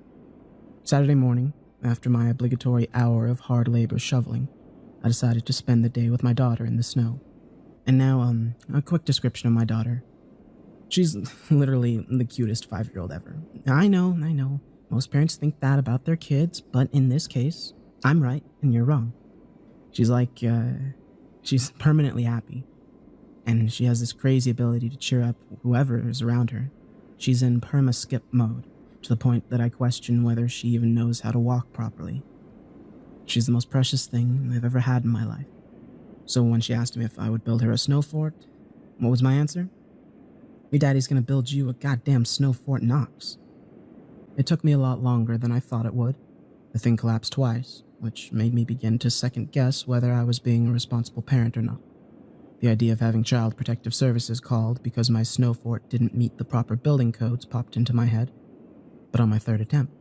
S1: Saturday morning, after my obligatory hour of hard labor shoveling, I decided to spend the day with my daughter in the snow. And now, a quick description of my daughter. She's literally the cutest 5-year-old ever. I know. Most parents think that about their kids, but in this case, I'm right and you're wrong. She's like, she's permanently happy. And she has this crazy ability to cheer up whoever is around her. She's in perma-skip mode, to the point that I question whether she even knows how to walk properly. She's the most precious thing I've ever had in my life. So when she asked me if I would build her a snow fort, what was my answer? Your daddy's gonna build you a goddamn snow fort Knox. It took me a lot longer than I thought it would. The thing collapsed twice, which made me begin to second guess whether I was being a responsible parent or not. The idea of having Child Protective Services called because my snow fort didn't meet the proper building codes popped into my head. But on my 3rd attempt,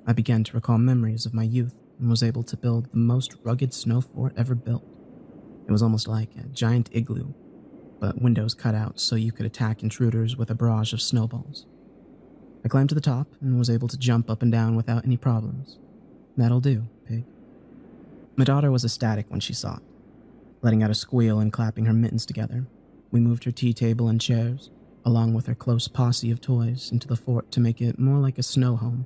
S1: I began to recall memories of my youth and was able to build the most rugged snow fort ever built. It was almost like a giant igloo, but windows cut out so you could attack intruders with a barrage of snowballs. I climbed to the top and was able to jump up and down without any problems. That'll do, pig.
S2: My daughter was ecstatic when she saw it, letting out a squeal and clapping her mittens together. We moved her tea table and chairs, along with her close posse of toys, into the fort to make it more like a snow home.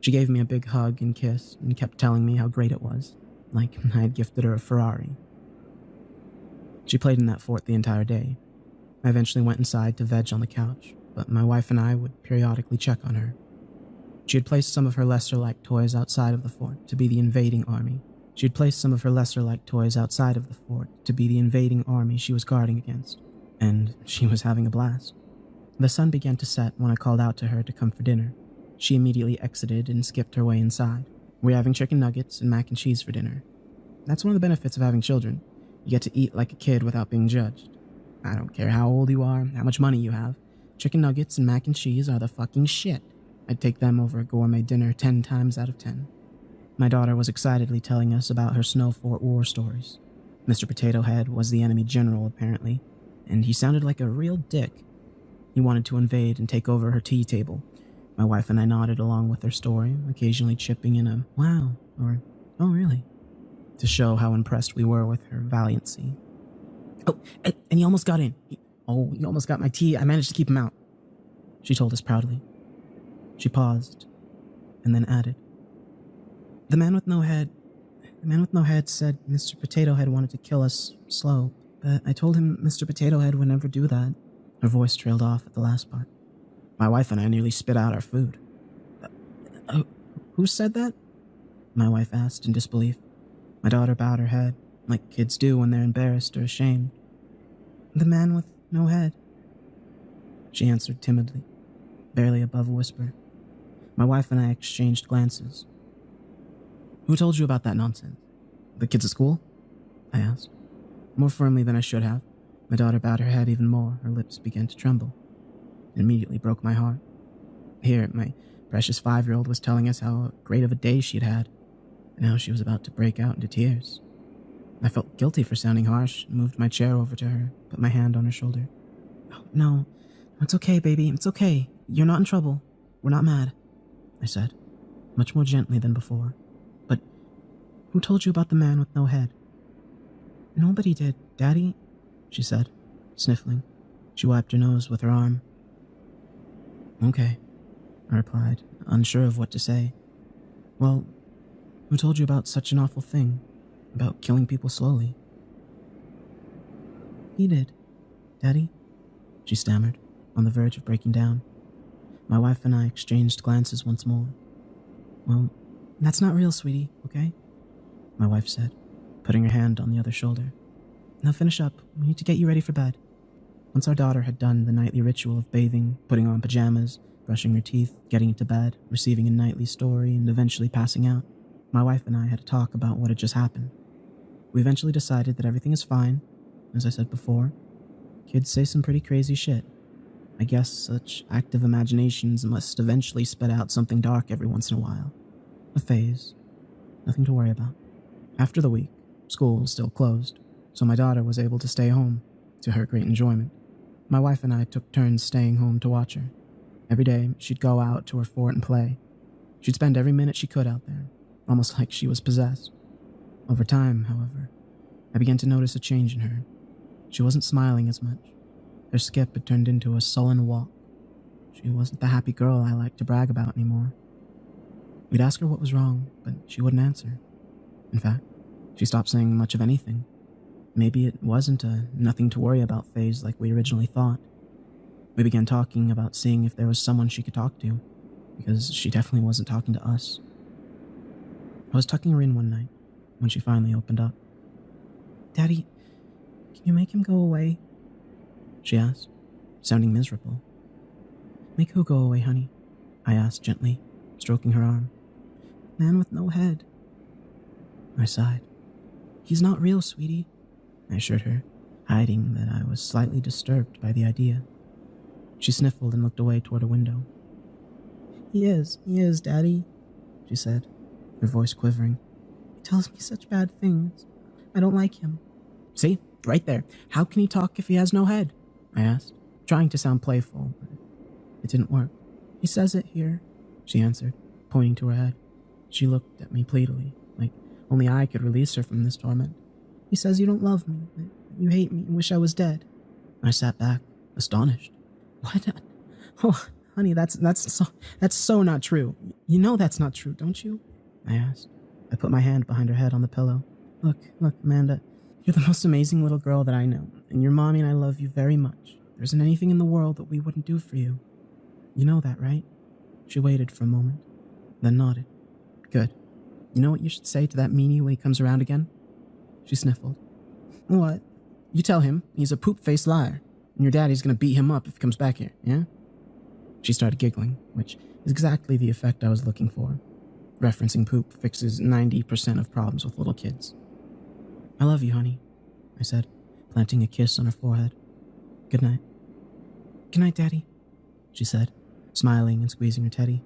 S2: She gave me a big hug and kiss and kept telling me how great it was, like I had gifted her a Ferrari. She played in that fort the entire day. I eventually went inside to veg on the couch, but my wife and I would periodically check on her. She had placed some of her lesser-liked toys outside of the fort to be the invading army. She was guarding against, and she was having a blast. The sun began to set when I called out to her to come for dinner. She immediately exited and skipped her way inside. We're having chicken nuggets and mac and cheese for dinner. That's one of the benefits of having children. You get to eat like a kid without being judged. I don't care how old you are, how much money you have. Chicken nuggets and mac and cheese are the fucking shit. I'd take them over a gourmet dinner 10 times out of 10. My daughter was excitedly telling us about her Snow Fort war stories. Mr. Potato Head was the enemy general, apparently, and he sounded like a real dick. He wanted to invade and take over her tea table. My wife and I nodded along with her story, occasionally chipping in a wow or oh really, to show how impressed we were with her valiancy. Oh, and he almost got in. He almost got my tea. I managed to keep him out, she told us proudly. She paused, and then added, The man with no head said Mr. Potato Head wanted to kill us slow, but I told him Mr. Potato Head would never do that. Her voice trailed off at the last part. My wife and I nearly spit out our food. Who said that? My wife asked in disbelief. My daughter bowed her head, like kids do when they're embarrassed or ashamed. The man with no head, she answered timidly, barely above a whisper. My wife and I exchanged glances. Who told you about that nonsense? The kids at school? I asked, more firmly than I should have. My daughter bowed her head even more. Her lips began to tremble. It immediately broke my heart. Here, my precious 5-year-old was telling us how great of a day she'd had, and now she was about to break out into tears. I felt guilty for sounding harsh and moved my chair over to her, put my hand on her shoulder. Oh, no, it's okay, baby, it's okay. You're not in trouble. We're not mad, I said, much more gently than before. But who told you about the man with no head? Nobody did, Daddy, she said, sniffling. She wiped her nose with her arm. Okay, I replied, unsure of what to say. Well, who told you about such an awful thing? About killing people slowly? He did, Daddy, she stammered, on the verge of breaking down. My wife and I exchanged glances once more. Well, that's not real, sweetie, okay? My wife said, putting her hand on the other shoulder. Now finish up. We need to get you ready for bed. Once our daughter had done the nightly ritual of bathing, putting on pajamas, brushing her teeth, getting into bed, receiving a nightly story, and eventually passing out, my wife and I had a talk about what had just happened. We eventually decided that everything is fine. As I said before, kids say some pretty crazy shit. I guess such active imaginations must eventually spit out something dark every once in a while. A phase. Nothing to worry about. After the week, school was still closed, so my daughter was able to stay home, to her great enjoyment. My wife and I took turns staying home to watch her. Every day, she'd go out to her fort and play. She'd spend every minute she could out there, almost like she was possessed. Over time, however, I began to notice a change in her. She wasn't smiling as much. Her skip had turned into a sullen walk. She wasn't the happy girl I liked to brag about anymore. We'd ask her what was wrong, but she wouldn't answer. In fact, she stopped saying much of anything. Maybe it wasn't a nothing to worry about phase like we originally thought. We began talking about seeing if there was someone she could talk to, because she definitely wasn't talking to us. I was tucking her in one night, when she finally opened up. Daddy, can you make him go away? She asked, sounding miserable. Make who go away, honey? I asked gently, stroking her arm. Man with no head. I sighed. He's not real, sweetie, I assured her, hiding that I was slightly disturbed by the idea. She sniffled and looked away toward a window. He is, Daddy, she said, her voice quivering. He tells me such bad things. I don't like him. See, right there. How can he talk if he has no head? I asked, trying to sound playful, but it didn't work. He says it here, she answered, pointing to her head. She looked at me pleadily, like, Only I could release her from this torment. He says you don't love me, that you hate me and wish I was dead. I sat back, astonished. What? Oh, honey, that's so not true. You know that's not true, don't you? I asked. I put my hand behind her head on the pillow. Look, Amanda, you're the most amazing little girl that I know, and your mommy and I love you very much. There isn't anything in the world that we wouldn't do for you. You know that, right? She waited for a moment, then nodded. Good. You know what you should say to that meanie when he comes around again? She sniffled. What? You tell him he's a poop-faced liar, and your daddy's gonna beat him up if he comes back here, yeah? She started giggling, which is exactly the effect I was looking for. Referencing poop fixes 90% of problems with little kids. I love you, honey, I said, planting a kiss on her forehead. Good night. Good night, Daddy, she said, smiling and squeezing her teddy.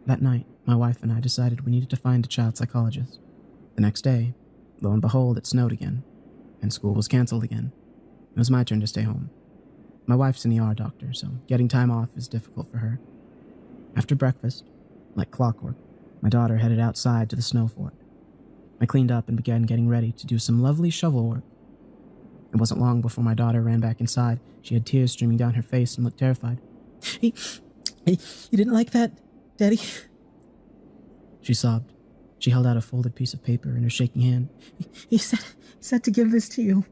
S2: That night, my wife and I decided we needed to find a child psychologist. The next day, lo and behold, it snowed again, and school was canceled again. It was my turn to stay home. My wife's an ER doctor, so getting time off is difficult for her. After breakfast, like clockwork, my daughter headed outside to the snow fort. I cleaned up and began getting ready to do some lovely shovel work. It wasn't long before my daughter ran back inside. She had tears streaming down her face and looked terrified. Hey, you didn't like that, Daddy? She sobbed. She held out a folded piece of paper in her shaking hand. He said to give this to you.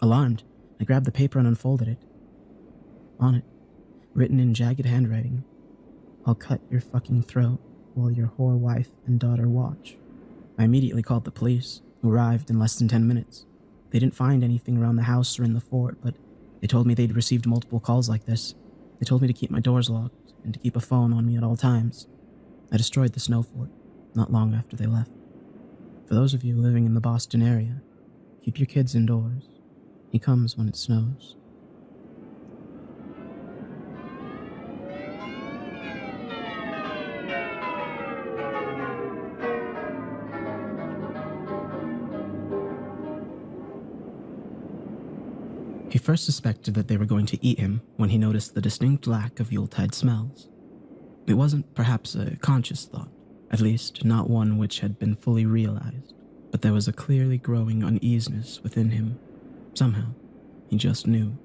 S2: Alarmed, I grabbed the paper and unfolded it. On it, written in jagged handwriting, I'll cut your fucking throat while your whore wife and daughter watch. I immediately called the police, who arrived in less than 10 minutes. They didn't find anything around the house or in the fort, but they told me they'd received multiple calls like this. They told me to keep my doors locked and to keep a phone on me at all times. I destroyed the snow fort not long after they left. For those of you living in the Boston area, keep your kids indoors. He comes when it snows. He first suspected that they were going to eat him when he noticed the distinct lack of Yuletide smells. It wasn't perhaps a conscious thought, at least not one which had been fully realized, but there was a clearly growing uneasiness within him. Somehow, he just knew.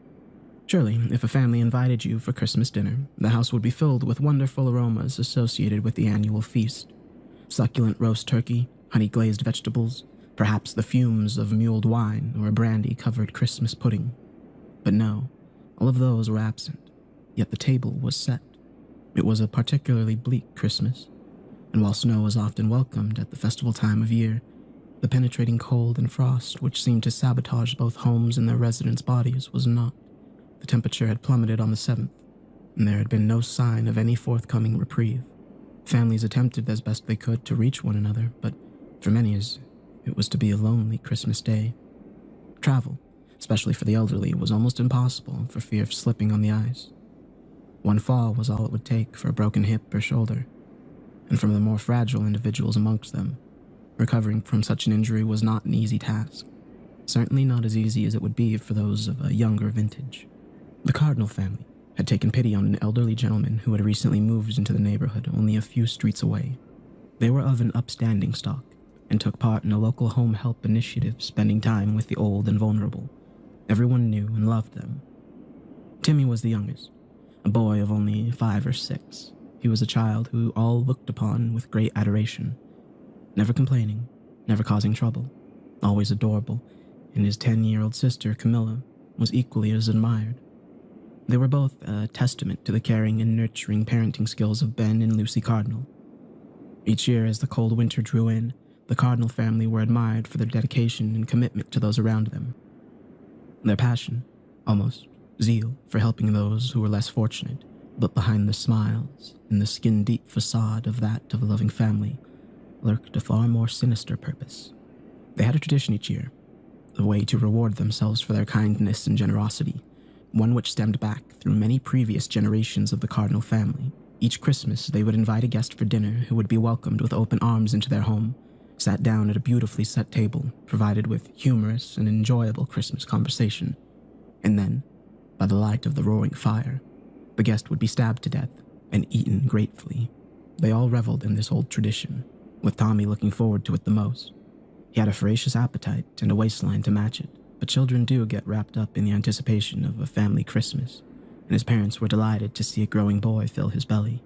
S2: Surely, if a family invited you for Christmas dinner, the house would be filled with wonderful aromas associated with the annual feast. Succulent roast turkey, honey-glazed vegetables, perhaps the fumes of mulled wine or a brandy-covered Christmas pudding. But no, all of those were absent, yet the table was set. It was a particularly bleak Christmas, and while snow was often welcomed at the festival time of year, the penetrating cold and frost which seemed to sabotage both homes and their residents' bodies was not. The temperature had plummeted on the 7th, and there had been no sign of any forthcoming reprieve. Families attempted as best they could to reach one another, but for many it was to be a lonely Christmas day. Travel, especially for the elderly, was almost impossible for fear of slipping on the ice. One fall was all it would take for a broken hip or shoulder, and from the more fragile individuals amongst them, recovering from such an injury was not an easy task. Certainly not as easy as it would be for those of a younger vintage. The Cardinal family had taken pity on an elderly gentleman who had recently moved into the neighborhood only a few streets away. They were of an upstanding stock and took part in a local home help initiative, spending time with the old and vulnerable. Everyone knew and loved them. Timmy was the youngest, a boy of only 5 or 6. He was a child who all looked upon with great adoration, never complaining, never causing trouble, always adorable, and his 10-year-old sister, Camilla, was equally as admired. They were both a testament to the caring and nurturing parenting skills of Ben and Lucy Cardinal. Each year, as the cold winter drew in, the Cardinal family were admired for their dedication and commitment to those around them. Their passion, almost zeal, for helping those who were less fortunate, but behind the smiles and the skin-deep facade of that of a loving family, lurked a far more sinister purpose. They had a tradition each year, a way to reward themselves for their kindness and generosity, one which stemmed back through many previous generations of the Cardinal family. Each Christmas, they would invite a guest for dinner who would be welcomed with open arms into their home, sat down at a beautifully set table, provided with humorous and enjoyable Christmas conversation, and then, by the light of the roaring fire, the guest would be stabbed to death and eaten gratefully. They all reveled in this old tradition, with Tommy looking forward to it the most. He had a voracious appetite and a waistline to match it, but children do get wrapped up in the anticipation of a family Christmas, and his parents were delighted to see a growing boy fill his belly.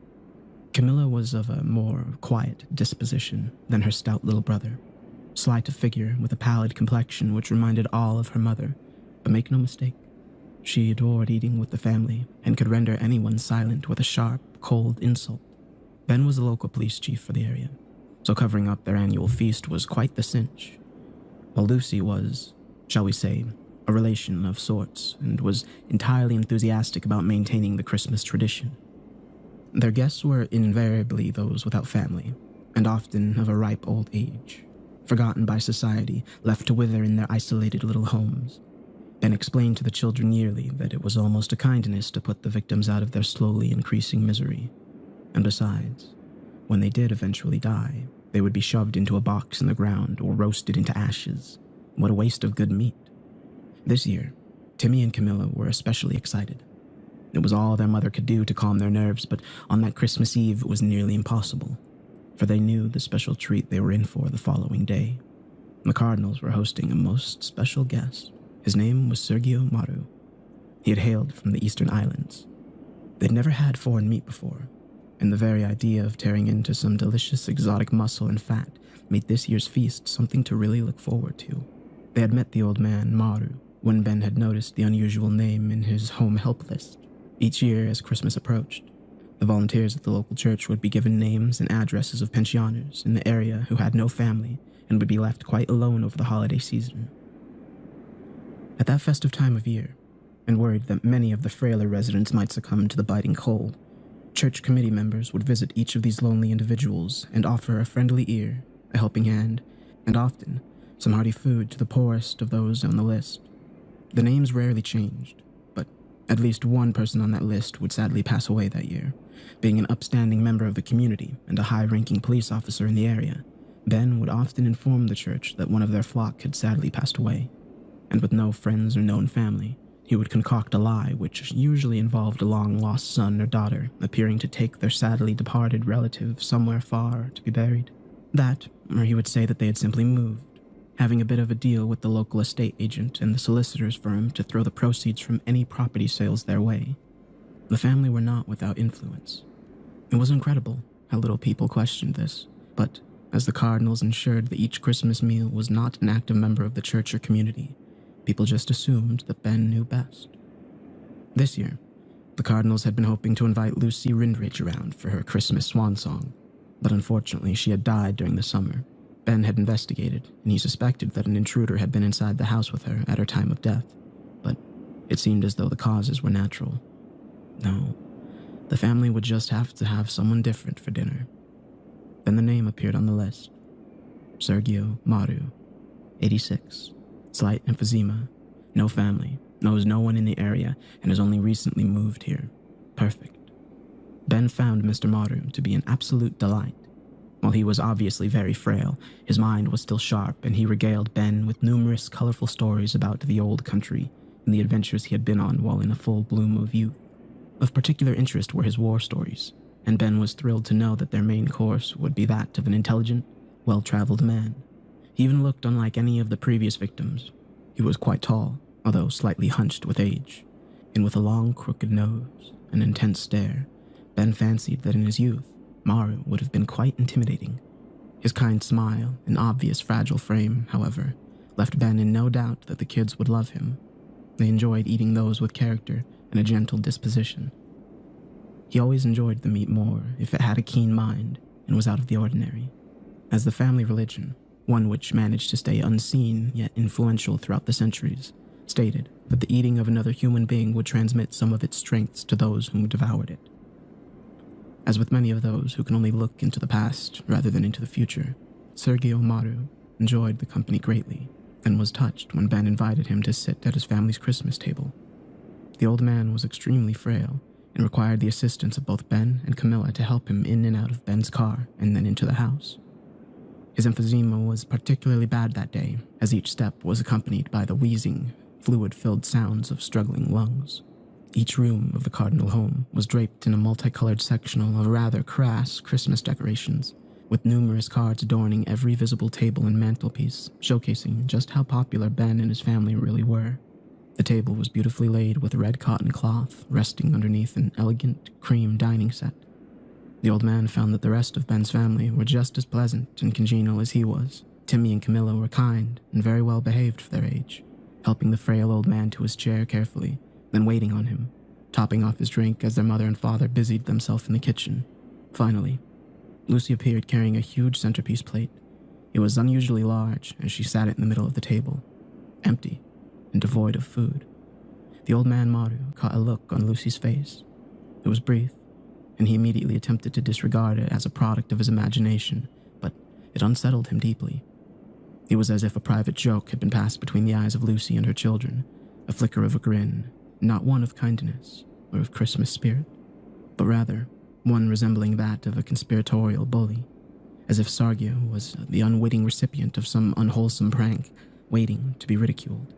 S2: Camilla was of a more quiet disposition than her stout little brother, slight of figure with a pallid complexion which reminded all of her mother, but make no mistake, she adored eating with the family and could render anyone silent with a sharp, cold insult. Ben was the local police chief for the area, so covering up their annual feast was quite the cinch, while Lucy was, shall we say, a relation of sorts, and was entirely enthusiastic about maintaining the Christmas tradition. Their guests were invariably those without family, and often of a ripe old age, forgotten by society, left to wither in their isolated little homes. Ben explained to the children yearly that it was almost a kindness to put the victims out of their slowly increasing misery. And besides, when they did eventually die, they would be shoved into a box in the ground or roasted into ashes. What a waste of good meat. This year, Timmy and Camilla were especially excited. It was all their mother could do to calm their nerves, but on that Christmas Eve it was nearly impossible, for they knew the special treat they were in for the following day. The Cardinals were hosting a most special guest. His name was Sergio Maru. He had hailed from the Eastern Islands. They'd never had foreign meat before, and the very idea of tearing into some delicious exotic muscle and fat made this year's feast something to really look forward to. They had met the old man, Maru, when Ben had noticed the unusual name in his home help list. Each year, as Christmas approached, the volunteers at the local church would be given names and addresses of pensioners in the area who had no family and would be left quite alone over the holiday season. At that festive time of year, and worried that many of the frailer residents might succumb to the biting cold, church committee members would visit each of these lonely individuals and offer a friendly ear, a helping hand, and often some hearty food to the poorest of those on the list. The names rarely changed, but at least one person on that list would sadly pass away that year. Being an upstanding member of the community and a high-ranking police officer in the area, Ben would often inform the church that one of their flock had sadly passed away. And with no friends or known family, he would concoct a lie which usually involved a long-lost son or daughter appearing to take their sadly departed relative somewhere far to be buried. That, or he would say that they had simply moved, having a bit of a deal with the local estate agent and the solicitor's firm to throw the proceeds from any property sales their way. The family were not without influence. It was incredible how little people questioned this, but as the Cardinals ensured that each Christmas meal was not an active member of the church or community, people just assumed that Ben knew best. This year, the Cardinals had been hoping to invite Lucy Rindridge around for her Christmas swan song, but unfortunately she had died during the summer. Ben had investigated, and he suspected that an intruder had been inside the house with her at her time of death, but it seemed as though the causes were natural. No, the family would just have to have someone different for dinner. Then the name appeared on the list. Sergio Maru, 86. Slight emphysema, no family, knows no one in the area, and has only recently moved here. Perfect. Ben found Mr. Maru to be an absolute delight. While he was obviously very frail, his mind was still sharp, and he regaled Ben with numerous colorful stories about the old country and the adventures he had been on while in the full bloom of youth. Of particular interest were his war stories, and Ben was thrilled to know that their main course would be that of an intelligent, well-traveled man. He even looked unlike any of the previous victims. He was quite tall, although slightly hunched with age, and with a long, crooked nose and intense stare. Ben fancied that in his youth, Maru would have been quite intimidating. His kind smile and obvious fragile frame, however, left Ben in no doubt that the kids would love him. They enjoyed eating those with character and a gentle disposition. He always enjoyed the meat more if it had a keen mind and was out of the ordinary. As the family religion, one which managed to stay unseen yet influential throughout the centuries, stated that the eating of another human being would transmit some of its strengths to those whom devoured it. As with many of those who can only look into the past rather than into the future, Sergio Maru enjoyed the company greatly and was touched when Ben invited him to sit at his family's Christmas table. The old man was extremely frail and required the assistance of both Ben and Camilla to help him in and out of Ben's car and then into the house. His emphysema was particularly bad that day, as each step was accompanied by the wheezing, fluid-filled sounds of struggling lungs. Each room of the Cardinal home was draped in a multicolored sectional of rather crass Christmas decorations, with numerous cards adorning every visible table and mantelpiece, showcasing just how popular Ben and his family really were. The table was beautifully laid with red cotton cloth resting underneath an elegant cream dining set. The old man found that the rest of Ben's family were just as pleasant and congenial as he was. Timmy and Camilla were kind and very well behaved for their age, helping the frail old man to his chair carefully, then waiting on him, topping off his drink as their mother and father busied themselves in the kitchen. Finally, Lucy appeared carrying a huge centerpiece plate. It was unusually large as she sat it in the middle of the table, empty and devoid of food. The old man Maru caught a look on Lucy's face. It was brief, and he immediately attempted to disregard it as a product of his imagination, but it unsettled him deeply. It was as if a private joke had been passed between the eyes of Lucy and her children, a flicker of a grin, not one of kindness or of Christmas spirit, but rather one resembling that of a conspiratorial bully, as if Sargio was the unwitting recipient of some unwholesome prank, waiting to be ridiculed.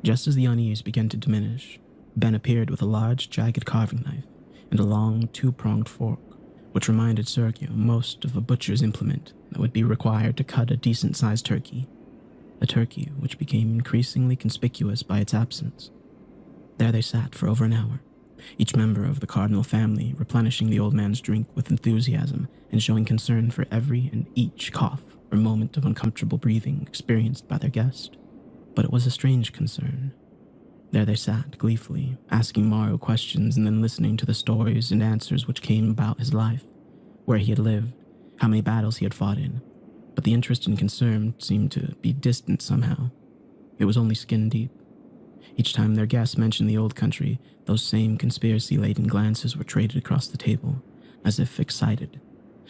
S2: Just as the unease began to diminish, Ben appeared with a large, jagged carving knife and a long, two-pronged fork, which reminded Sergio most of a butcher's implement that would be required to cut a decent-sized turkey, a turkey which became increasingly conspicuous by its absence. There they sat for over an hour, each member of the Cardinal family replenishing the old man's drink with enthusiasm and showing concern for every and each cough or moment of uncomfortable breathing experienced by their guest. But it was a strange concern. There they sat gleefully, asking Maru questions and then listening to the stories and answers which came about his life, where he had lived, how many battles he had fought in. But the interest and concern seemed to be distant somehow. It was only skin deep. Each time their guests mentioned the old country, those same conspiracy-laden glances were traded across the table, as if excited,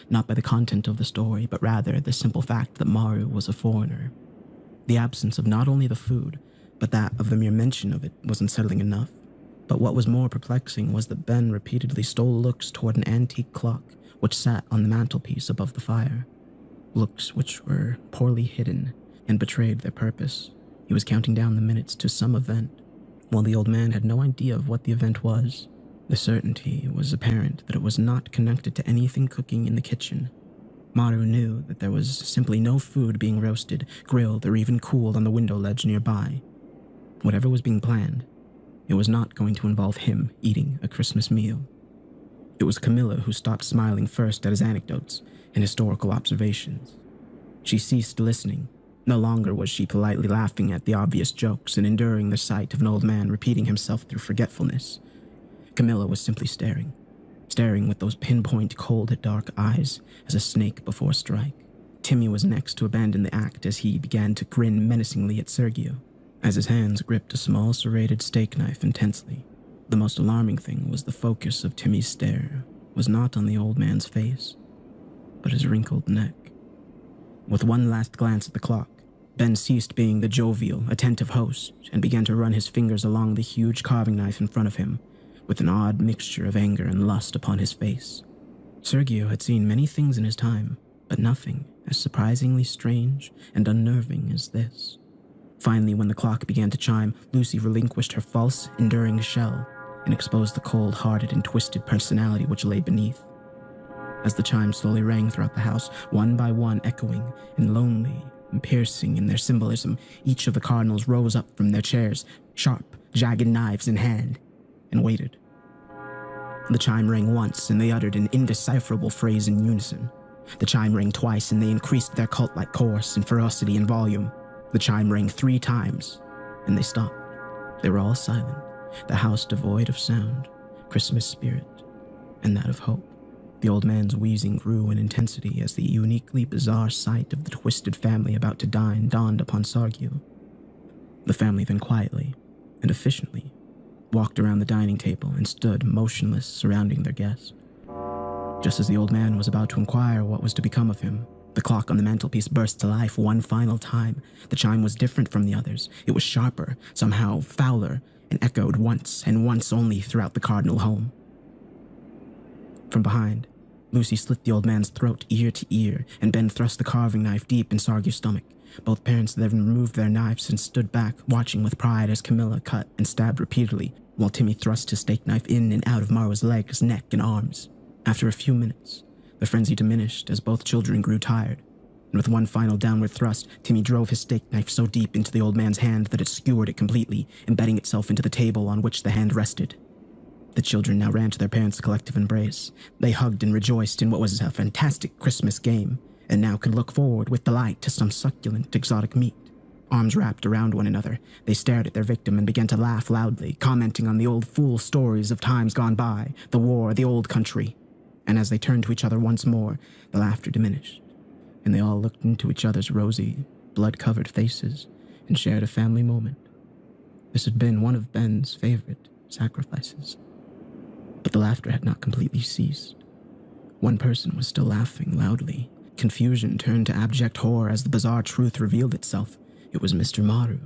S2: not by the content of the story, but rather the simple fact that Maru was a foreigner. The absence of not only the food, but that of the mere mention of it was unsettling enough. But what was more perplexing was that Ben repeatedly stole looks toward an antique clock which sat on the mantelpiece above the fire. Looks which were poorly hidden and betrayed their purpose. He was counting down the minutes to some event, while the old man had no idea of what the event was. The certainty was apparent that it was not connected to anything cooking in the kitchen. Maru knew that there was simply no food being roasted, grilled, or even cooled on the window ledge nearby. Whatever was being planned, it was not going to involve him eating a Christmas meal. It was Camilla who stopped smiling first at his anecdotes and historical observations. She ceased listening. No longer was she politely laughing at the obvious jokes and enduring the sight of an old man repeating himself through forgetfulness. Camilla was simply staring with those pinpoint cold dark eyes as a snake before a strike. Timmy was next to abandon the act as he began to grin menacingly at Sergio, as his hands gripped a small serrated steak knife intensely. The most alarming thing was the focus of Timmy's stare was not on the old man's face, but his wrinkled neck. With one last glance at the clock, Ben ceased being the jovial, attentive host and began to run his fingers along the huge carving knife in front of him, with an odd mixture of anger and lust upon his face. Sergio had seen many things in his time, but nothing as surprisingly strange and unnerving as this. Finally, when the clock began to chime, Lucy relinquished her false, enduring shell and exposed the cold-hearted and twisted personality which lay beneath. As the chimes slowly rang throughout the house, one by one echoing and lonely and piercing in their symbolism, each of the cardinals rose up from their chairs, sharp, jagged knives in hand, and waited. The chime rang once, and they uttered an indecipherable phrase in unison. The chime rang twice, and they increased their cult-like chorus in ferocity and volume. The chime rang 3 times, and they stopped. They were all silent, the house devoid of sound, Christmas spirit, and that of hope. The old man's wheezing grew in intensity as the uniquely bizarre sight of the twisted family about to dine dawned upon Sargio. The family then quietly and efficiently walked around the dining table and stood motionless surrounding their guest. Just as the old man was about to inquire what was to become of him, the clock on the mantelpiece burst to life one final time. The chime was different from the others. It was sharper, somehow fouler, and echoed once and once only throughout the cardinal home. From behind, Lucy slit the old man's throat ear to ear, and Ben thrust the carving knife deep in Sargio's stomach. Both parents then removed their knives and stood back, watching with pride as Camilla cut and stabbed repeatedly, while Timmy thrust his steak knife in and out of Maru's legs, neck, and arms. After a few minutes, The frenzy diminished as both children grew tired, and with one final downward thrust, Timmy drove his steak knife so deep into the old man's hand that it skewered it completely, embedding itself into the table on which the hand rested. The children now ran to their parents' collective embrace. They hugged and rejoiced in what was a fantastic Christmas game, and now could look forward with delight to some succulent exotic meat. Arms wrapped around one another, they stared at their victim and began to laugh loudly, commenting on the old fool stories of times gone by, the war, the old country. And as they turned to each other once more, the laughter diminished, and they all looked into each other's rosy, blood-covered faces and shared a family moment. This had been one of Ben's favorite sacrifices. But the laughter had not completely ceased. One person was still laughing loudly. Confusion turned to abject horror as the bizarre truth revealed itself. It was Mr. Maru.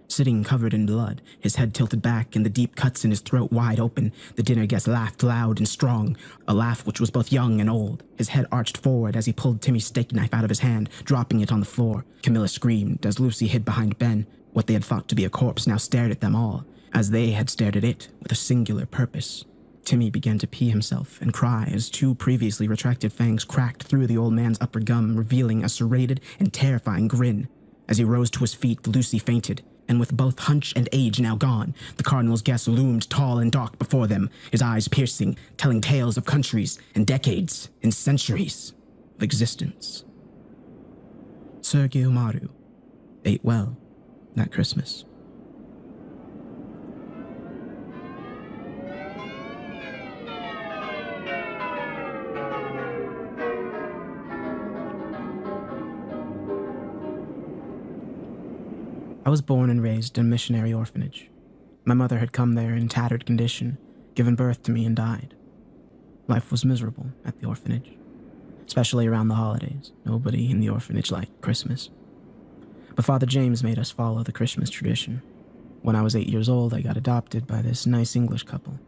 S2: Sitting covered in blood, his head tilted back and the deep cuts in his throat wide open, the dinner guest laughed loud and strong, a laugh which was both young and old. His head arched forward as he pulled Timmy's steak knife out of his hand, dropping it on the floor. Camilla screamed as Lucy hid behind Ben. What they had thought to be a corpse now stared at them all, as they had stared at it with a singular purpose. Timmy began to pee himself and cry as two previously retracted fangs cracked through the old man's upper gum, revealing a serrated and terrifying grin. As he rose to his feet, Lucy fainted, and with both hunch and age now gone, the Cardinal's guest loomed tall and dark before them, his eyes piercing, telling tales of countries and decades and centuries of existence. Sergio Maru ate well that Christmas. I was born and raised in a missionary orphanage. My mother had come there in tattered condition, given birth to me, and died. Life was miserable at the orphanage, especially around the holidays. Nobody in the orphanage liked Christmas. But Father James made us follow the Christmas tradition. When I was 8 years old, I got adopted by this nice English couple.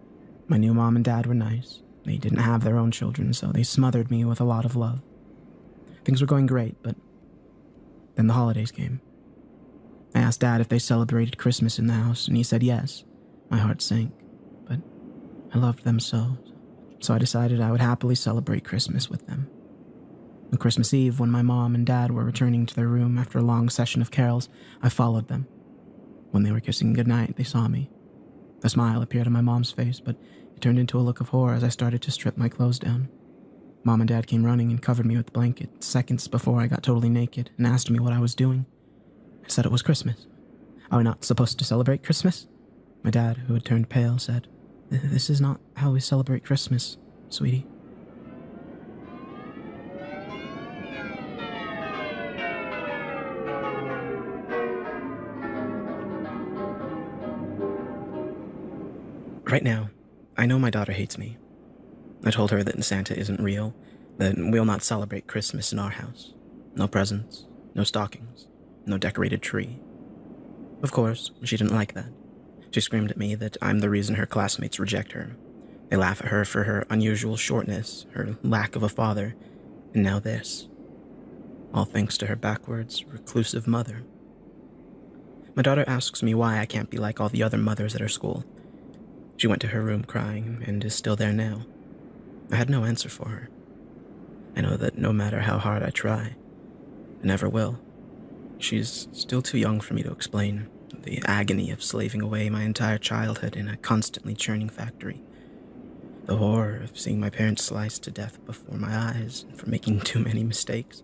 S2: My new mom and dad were nice. They didn't have their own children, so they smothered me with a lot of love. Things were going great, but then the holidays came. I asked Dad if they celebrated Christmas in the house, and he said yes. My heart sank, but I loved them so I decided I would happily celebrate Christmas with them. On Christmas Eve, when my mom and Dad were returning to their room after a long session of carols, I followed them. When they were kissing goodnight, they saw me. A smile appeared on my mom's face, but it turned into a look of horror as I started to strip my clothes down. Mom and Dad came running and covered me with blankets seconds before I got totally naked and asked me what I was doing. I said it was Christmas. Are we not supposed to celebrate Christmas? My dad, who had turned pale, said, "This is not how we celebrate Christmas, sweetie." Right now, I know my daughter hates me. I told her that Santa isn't real, that we'll not celebrate Christmas in our house. No presents, no stockings, no decorated tree. Of course, she didn't like that. She screamed at me that I'm the reason her classmates reject her. They laugh at her for her unusual shortness, her lack of a father, and now this. All thanks to her backwards, reclusive mother. My daughter asks me why I can't be like all the other mothers at her school. She went to her room crying and is still there now. I had no answer for her. I know that no matter how hard I try, I never will. She's still too young for me to explain the agony of slaving away my entire childhood in a constantly churning factory. The horror of seeing my parents sliced to death before my eyes for making too many mistakes.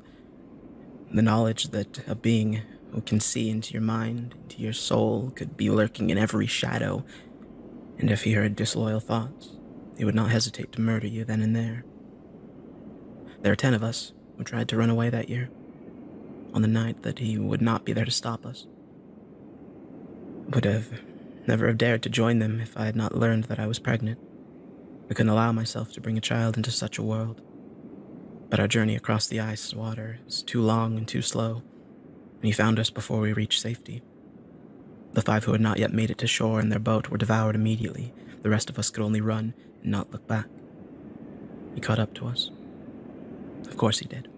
S2: The knowledge that a being who can see into your mind, into your soul, could be lurking in every shadow, and if he heard disloyal thoughts, he would not hesitate to murder you then and there. There are 10 of us who tried to run away that year, on the night that he would not be there to stop us. Would have never have dared to join them if I had not learned that I was pregnant. I couldn't allow myself to bring a child into such a world. But our journey across the ice water was too long and too slow, and he found us before we reached safety. The 5 who had not yet made it to shore in their boat were devoured immediately. The rest of us could only run and not look back. He caught up to us. Of course he did.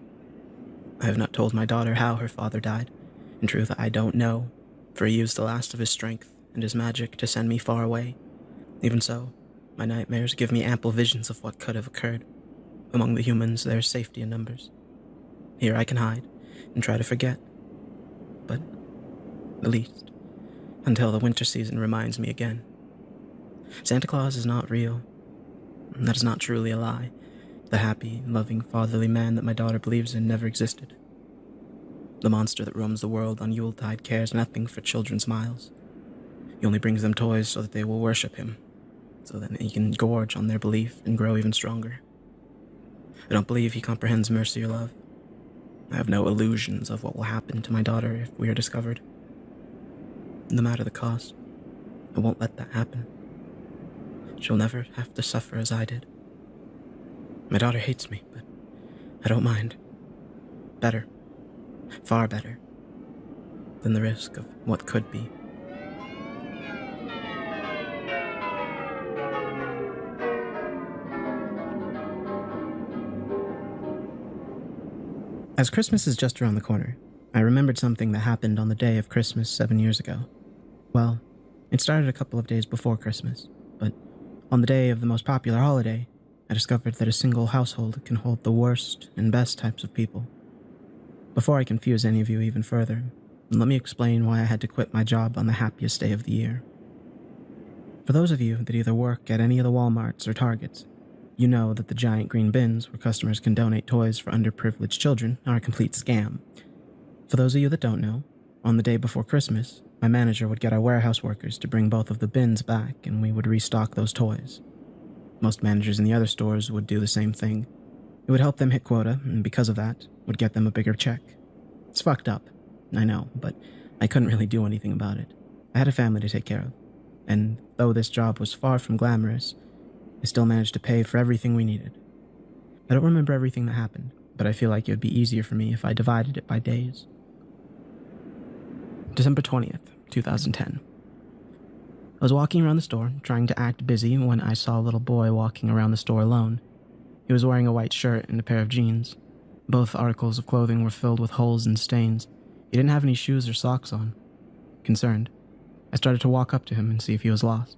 S2: I have not told my daughter how her father died. In truth, I don't know, for he used the last of his strength and his magic to send me far away. Even so, my nightmares give me ample visions of what could have occurred. among the humans there's safety in numbers. Here I can hide and try to forget. But at least until the winter season reminds me again. Santa Claus is not real. That is not truly a lie. The happy, loving, fatherly man that my daughter believes in never existed. The monster that roams the world on Yuletide cares nothing for children's smiles. He only brings them toys so that they will worship him, so that he can gorge on their belief and grow even stronger. I don't believe he comprehends mercy or love. I have no illusions of what will happen to my daughter if we are discovered. No matter the cost, I won't let that happen. She'll never have to suffer as I did. My daughter hates me, but I don't mind. Better, far better, than the risk of what could be. As Christmas is just around the corner, I remembered something that happened on the day of Christmas 7 years ago. Well, it started a couple of days before Christmas, but on the day of the most popular holiday, I discovered that a single household can hold the worst and best types of people. Before I confuse any of you even further, let me explain why I had to quit my job on the happiest day of the year. For those of you that either work at any of the Walmarts or Targets, you know that the giant green bins where customers can donate toys for underprivileged children are a complete scam. For those of you that don't know, on the day before Christmas, my manager would get our warehouse workers to bring both of the bins back and we would restock those toys. Most managers in the other stores would do the same thing. It would help them hit quota, and because of that, would get them a bigger check. It's fucked up, I know, but I couldn't really do anything about it. I had a family to take care of, and though this job was far from glamorous, I still managed to pay for everything we needed. I don't remember everything that happened, but I feel like it would be easier for me if I divided it by days. December 20th, 2010. I was walking around the store, trying to act busy, when I saw a little boy walking around the store alone. He was wearing a white shirt and a pair of jeans. Both articles of clothing were filled with holes and stains. He didn't have any shoes or socks on. Concerned, I started to walk up to him and see if he was lost.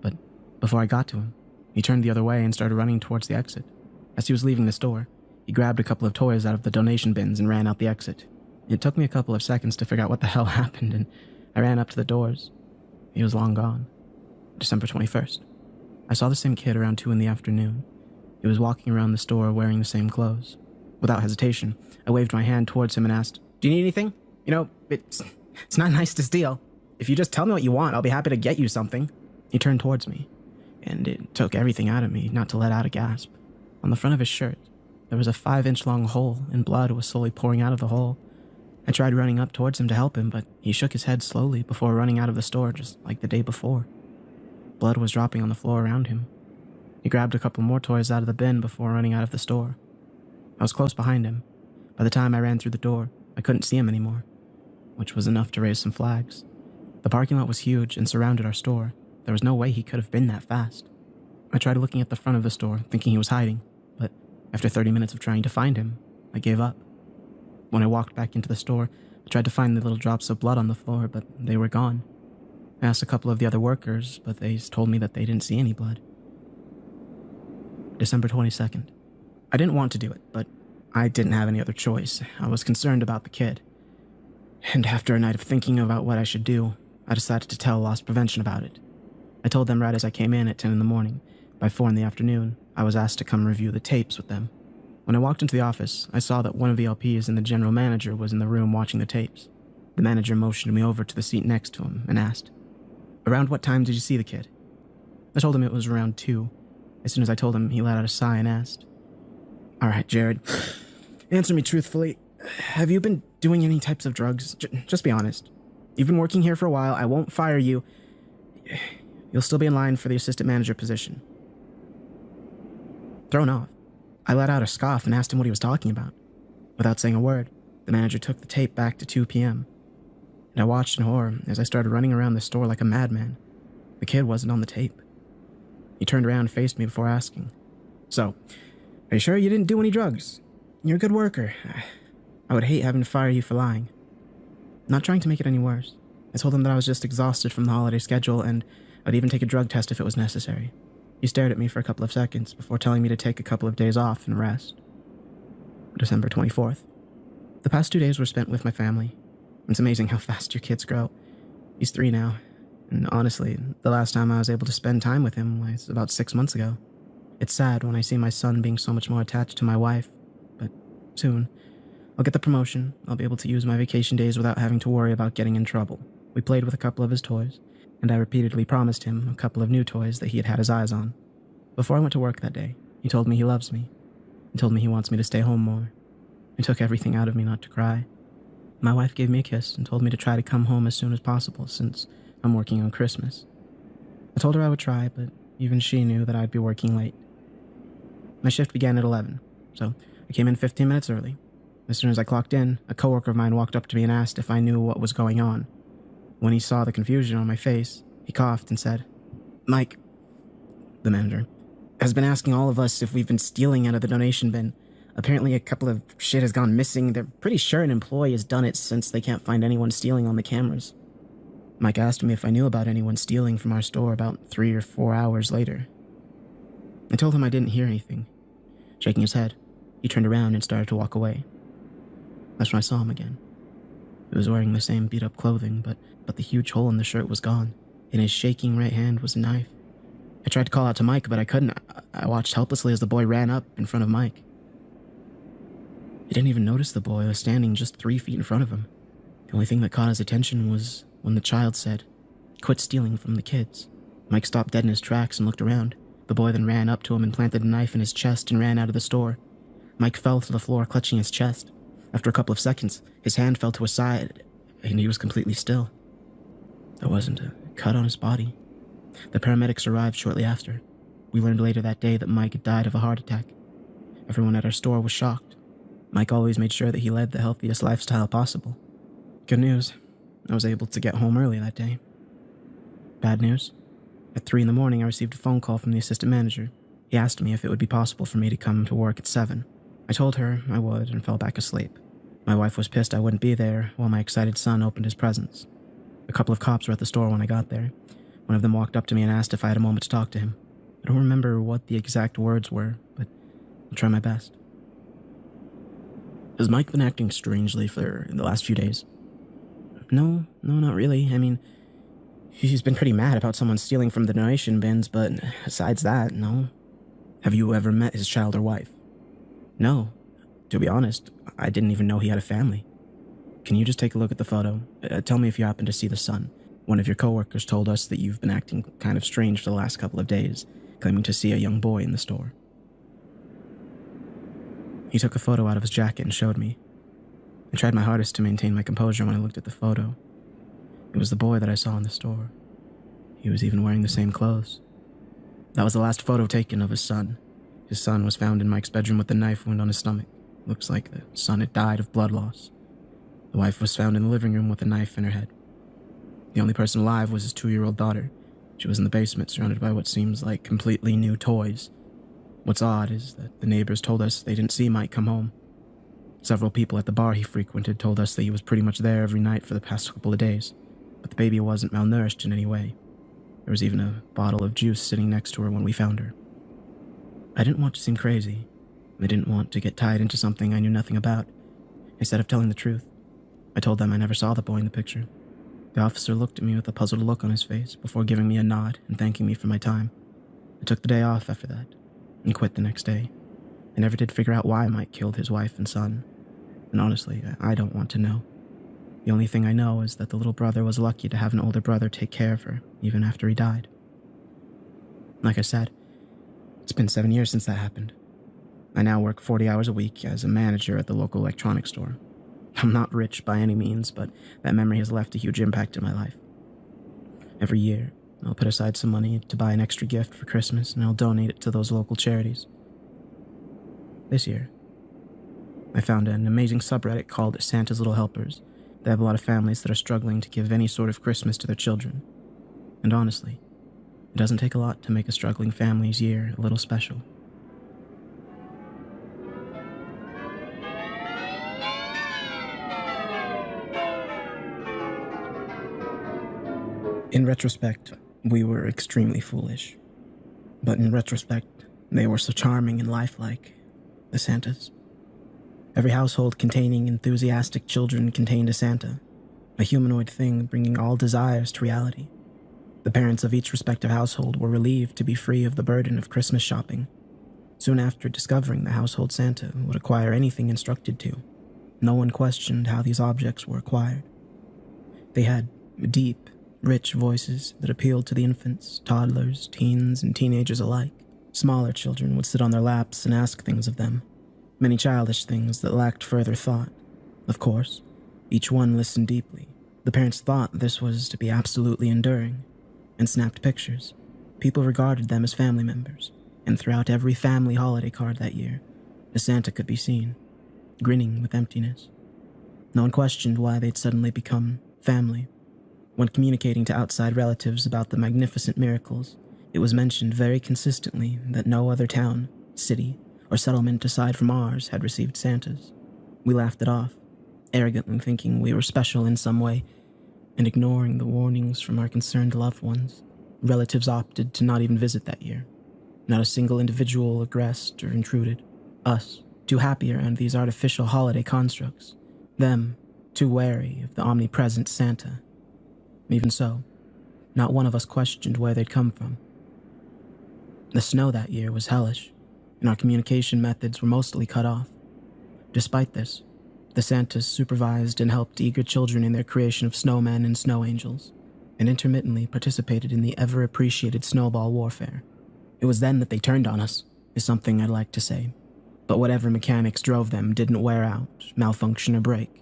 S2: But before I got to him, he turned the other way and started running towards the exit. As he was leaving the store, he grabbed a couple of toys out of the donation bins and ran out the exit. It took me a couple of seconds to figure out what the hell happened, and I ran up to the doors. He was long gone. December 21st. I saw the same kid around 2 in the afternoon. He was walking around the store wearing the same clothes. Without hesitation, I waved my hand towards him and asked, "Do you need anything? You know, it's not nice to steal. If you just tell me what you want, I'll be happy to get you something." He turned towards me, and it took everything out of me not to let out a gasp. On the front of his shirt, there was a 5-inch long hole, and blood was slowly pouring out of the hole. I tried running up towards him to help him, but he shook his head slowly before running out of the store just like the day before. Blood was dropping on the floor around him. He grabbed a couple more toys out of the bin before running out of the store. I was close behind him. By the time I ran through the door, I couldn't see him anymore, which was enough to raise some flags. The parking lot was huge and surrounded our store. There was no way he could have been that fast. I tried looking at the front of the store, thinking he was hiding, but after 30 minutes of trying to find him, I gave up. When I walked back into the store, I tried to find the little drops of blood on the floor, but they were gone. I asked a couple of the other workers, but they told me that they didn't see any blood. December 22nd. I didn't want to do it, but I didn't have any other choice. I was concerned about the kid. And after a night of thinking about what I should do, I decided to tell loss prevention about it. I told them right as I came in at 10 in the morning. By 4 in the afternoon, I was asked to come review the tapes with them. When I walked into the office, I saw that one of the LPs and the general manager was in the room watching the tapes. The manager motioned me over to the seat next to him and asked, "Around what time did you see the kid?" I told him it was around 2. As soon as I told him, he let out a sigh and asked, "All right, Jared, answer me truthfully. Have you been doing any types of drugs? Just be honest. You've been working here for a while. I won't fire you. You'll still be in line for the assistant manager position." Thrown off, I let out a scoff and asked him what he was talking about. Without saying a word, the manager took the tape back to 2 p.m. And I watched in horror as I started running around the store like a madman. The kid wasn't on the tape. He turned around and faced me before asking, "So, are you sure you didn't do any drugs? You're a good worker. I would hate having to fire you for lying." Not trying to make it any worse, I told him that I was just exhausted from the holiday schedule and I'd even take a drug test if it was necessary. He stared at me for a couple of seconds before telling me to take a couple of days off and rest. December 24th. The past 2 days were spent with my family. It's amazing how fast your kids grow. He's 3 now, and honestly, the last time I was able to spend time with him was about 6 months ago. It's sad when I see my son being so much more attached to my wife, but soon, I'll get the promotion. I'll be able to use my vacation days without having to worry about getting in trouble. We played with a couple of his toys, and I repeatedly promised him a couple of new toys that he had his eyes on. Before I went to work that day, he told me he loves me. He told me he wants me to stay home more. It took everything out of me not to cry. My wife gave me a kiss and told me to try to come home as soon as possible since I'm working on Christmas. I told her I would try, but even she knew that I'd be working late. My shift began at 11, so I came in 15 minutes early. As soon as I clocked in, a coworker of mine walked up to me and asked if I knew what was going on. When he saw the confusion on my face, he coughed and said, "Mike," the manager, "has been asking all of us if we've been stealing out of the donation bin. Apparently a couple of shit has gone missing. They're pretty sure an employee has done it since they can't find anyone stealing on the cameras." Mike asked me if I knew about anyone stealing from our store about 3 or 4 hours later. I told him I didn't hear anything. Shaking his head, he turned around and started to walk away. That's when I saw him again. He was wearing the same beat-up clothing, but the huge hole in the shirt was gone. In his shaking right hand was a knife. I tried to call out to Mike, but I couldn't. I watched helplessly as the boy ran up in front of Mike. He didn't even notice the boy was standing just 3 feet in front of him. The only thing that caught his attention was when the child said, "Quit stealing from the kids." Mike stopped dead in his tracks and looked around. The boy then ran up to him and planted a knife in his chest and ran out of the store. Mike fell to the floor, clutching his chest. After a couple of seconds, his hand fell to his side, and he was completely still. There wasn't a cut on his body. The paramedics arrived shortly after. We learned later that day that Mike had died of a heart attack. Everyone at our store was shocked. Mike always made sure that he led the healthiest lifestyle possible. Good news, I was able to get home early that day. Bad news, at 3 in the morning I received a phone call from the assistant manager. He asked me if it would be possible for me to come to work at 7. I told her I would and fell back asleep. My wife was pissed I wouldn't be there while my excited son opened his presents. A couple of cops were at the store when I got there. One of them walked up to me and asked if I had a moment to talk to him. I don't remember what the exact words were, but I'll try my best. Has Mike been acting strangely for the last few days? No, not really. I mean, he's been pretty mad about someone stealing from the donation bins, but besides that, no. Have you ever met his child or wife? No. To be honest, I didn't even know he had a family. Can you just take a look at the photo? Tell me if you happen to see the son. One of your coworkers told us that you've been acting kind of strange for the last couple of days, claiming to see a young boy in the store. He took a photo out of his jacket and showed me. I tried my hardest to maintain my composure when I looked at the photo. It was the boy that I saw in the store. He was even wearing the same clothes. That was the last photo taken of his son. His son was found in Mike's bedroom with a knife wound on his stomach. Looks like the son had died of blood loss. The wife was found in the living room with a knife in her head. The only person alive was his 2-year-old daughter. She was in the basement surrounded by what seems like completely new toys. What's odd is that the neighbors told us they didn't see Mike come home. Several people at the bar he frequented told us that he was pretty much there every night for the past couple of days, but the baby wasn't malnourished in any way. There was even a bottle of juice sitting next to her when we found her. I didn't want to seem crazy. I didn't want to get tied into something I knew nothing about. Instead of telling the truth, I told them I never saw the boy in the picture. The officer looked at me with a puzzled look on his face before giving me a nod and thanking me for my time. I took the day off after that and quit the next day. I never did figure out why Mike killed his wife and son. And honestly, I don't want to know. The only thing I know is that the little brother was lucky to have an older brother take care of her, even after he died. Like I said, it's been 7 years since that happened. I now work 40 hours a week as a manager at the local electronics store. I'm not rich by any means, but that memory has left a huge impact in my life. Every year, I'll put aside some money to buy an extra gift for Christmas, and I'll donate it to those local charities. This year, I found an amazing subreddit called Santa's Little Helpers. They have a lot of families that are struggling to give any sort of Christmas to their children. And honestly, it doesn't take a lot to make a struggling family's year a little special. In retrospect, we were extremely foolish. But in retrospect, they were so charming and lifelike, the Santas. Every household containing enthusiastic children contained a Santa, a humanoid thing bringing all desires to reality. The parents of each respective household were relieved to be free of the burden of Christmas shopping. Soon after discovering the household Santa would acquire anything instructed to, no one questioned how these objects were acquired. They had deep, rich voices that appealed to the infants, toddlers, teens, and teenagers alike. Smaller children would sit on their laps and ask things of them, many childish things that lacked further thought. Of course, each one listened deeply. The parents thought this was to be absolutely enduring, and snapped pictures. People regarded them as family members, and throughout every family holiday card that year, a Santa could be seen, grinning with emptiness. No one questioned why they'd suddenly become family. When communicating to outside relatives about the magnificent miracles, it was mentioned very consistently that no other town, city, or settlement aside from ours had received Santas. We laughed it off, arrogantly thinking we were special in some way, and ignoring the warnings from our concerned loved ones. Relatives opted to not even visit that year. Not a single individual aggressed or intruded. Us, too happy around these artificial holiday constructs. Them, too wary of the omnipresent Santa. Even so, not one of us questioned where they'd come from. The snow that year was hellish, and our communication methods were mostly cut off. Despite this, the Santas supervised and helped eager children in their creation of snowmen and snow angels, and intermittently participated in the ever-appreciated snowball warfare. It was then that they turned on us, is something I'd like to say. But whatever mechanics drove them didn't wear out, malfunction, or break.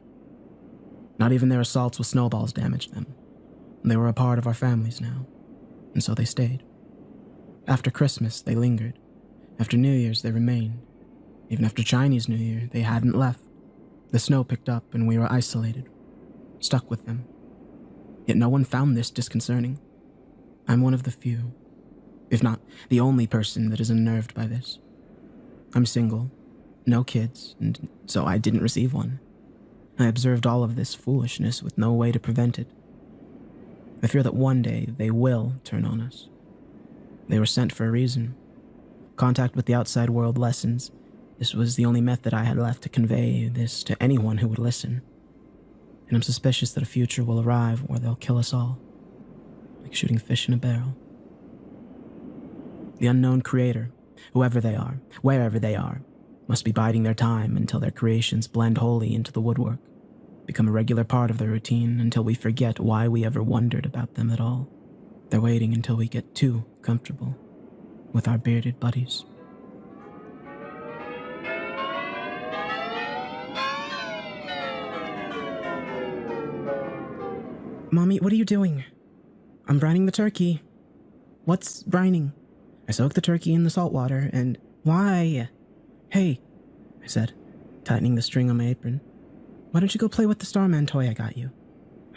S2: Not even their assaults with snowballs damaged them. They were a part of our families now, and so they stayed. After Christmas, they lingered. After New Year's, they remained. Even after Chinese New Year, they hadn't left. The snow picked up and we were isolated, stuck with them. Yet no one found this disconcerting. I'm one of the few, if not the only person that is unnerved by this. I'm single, no kids, and so I didn't receive one. I observed all of this foolishness with no way to prevent it. I fear that one day they will turn on us. They were sent for a reason. Contact with the outside world lessens. This was the only method I had left to convey this to anyone who would listen. And I'm suspicious that a future will arrive where they'll kill us all, like shooting fish in a barrel. The unknown creator, whoever they are, wherever they are, must be biding their time until their creations blend wholly into the woodwork, become a regular part of their routine until we forget why we ever wondered about them at all. They're waiting until we get too comfortable with our bearded buddies. Mommy, what are you doing? I'm brining the turkey. What's brining? I soaked the turkey in the salt water and... Why? Hey, I said, tightening the string on my apron. Why don't you go play with the Starman toy I got you?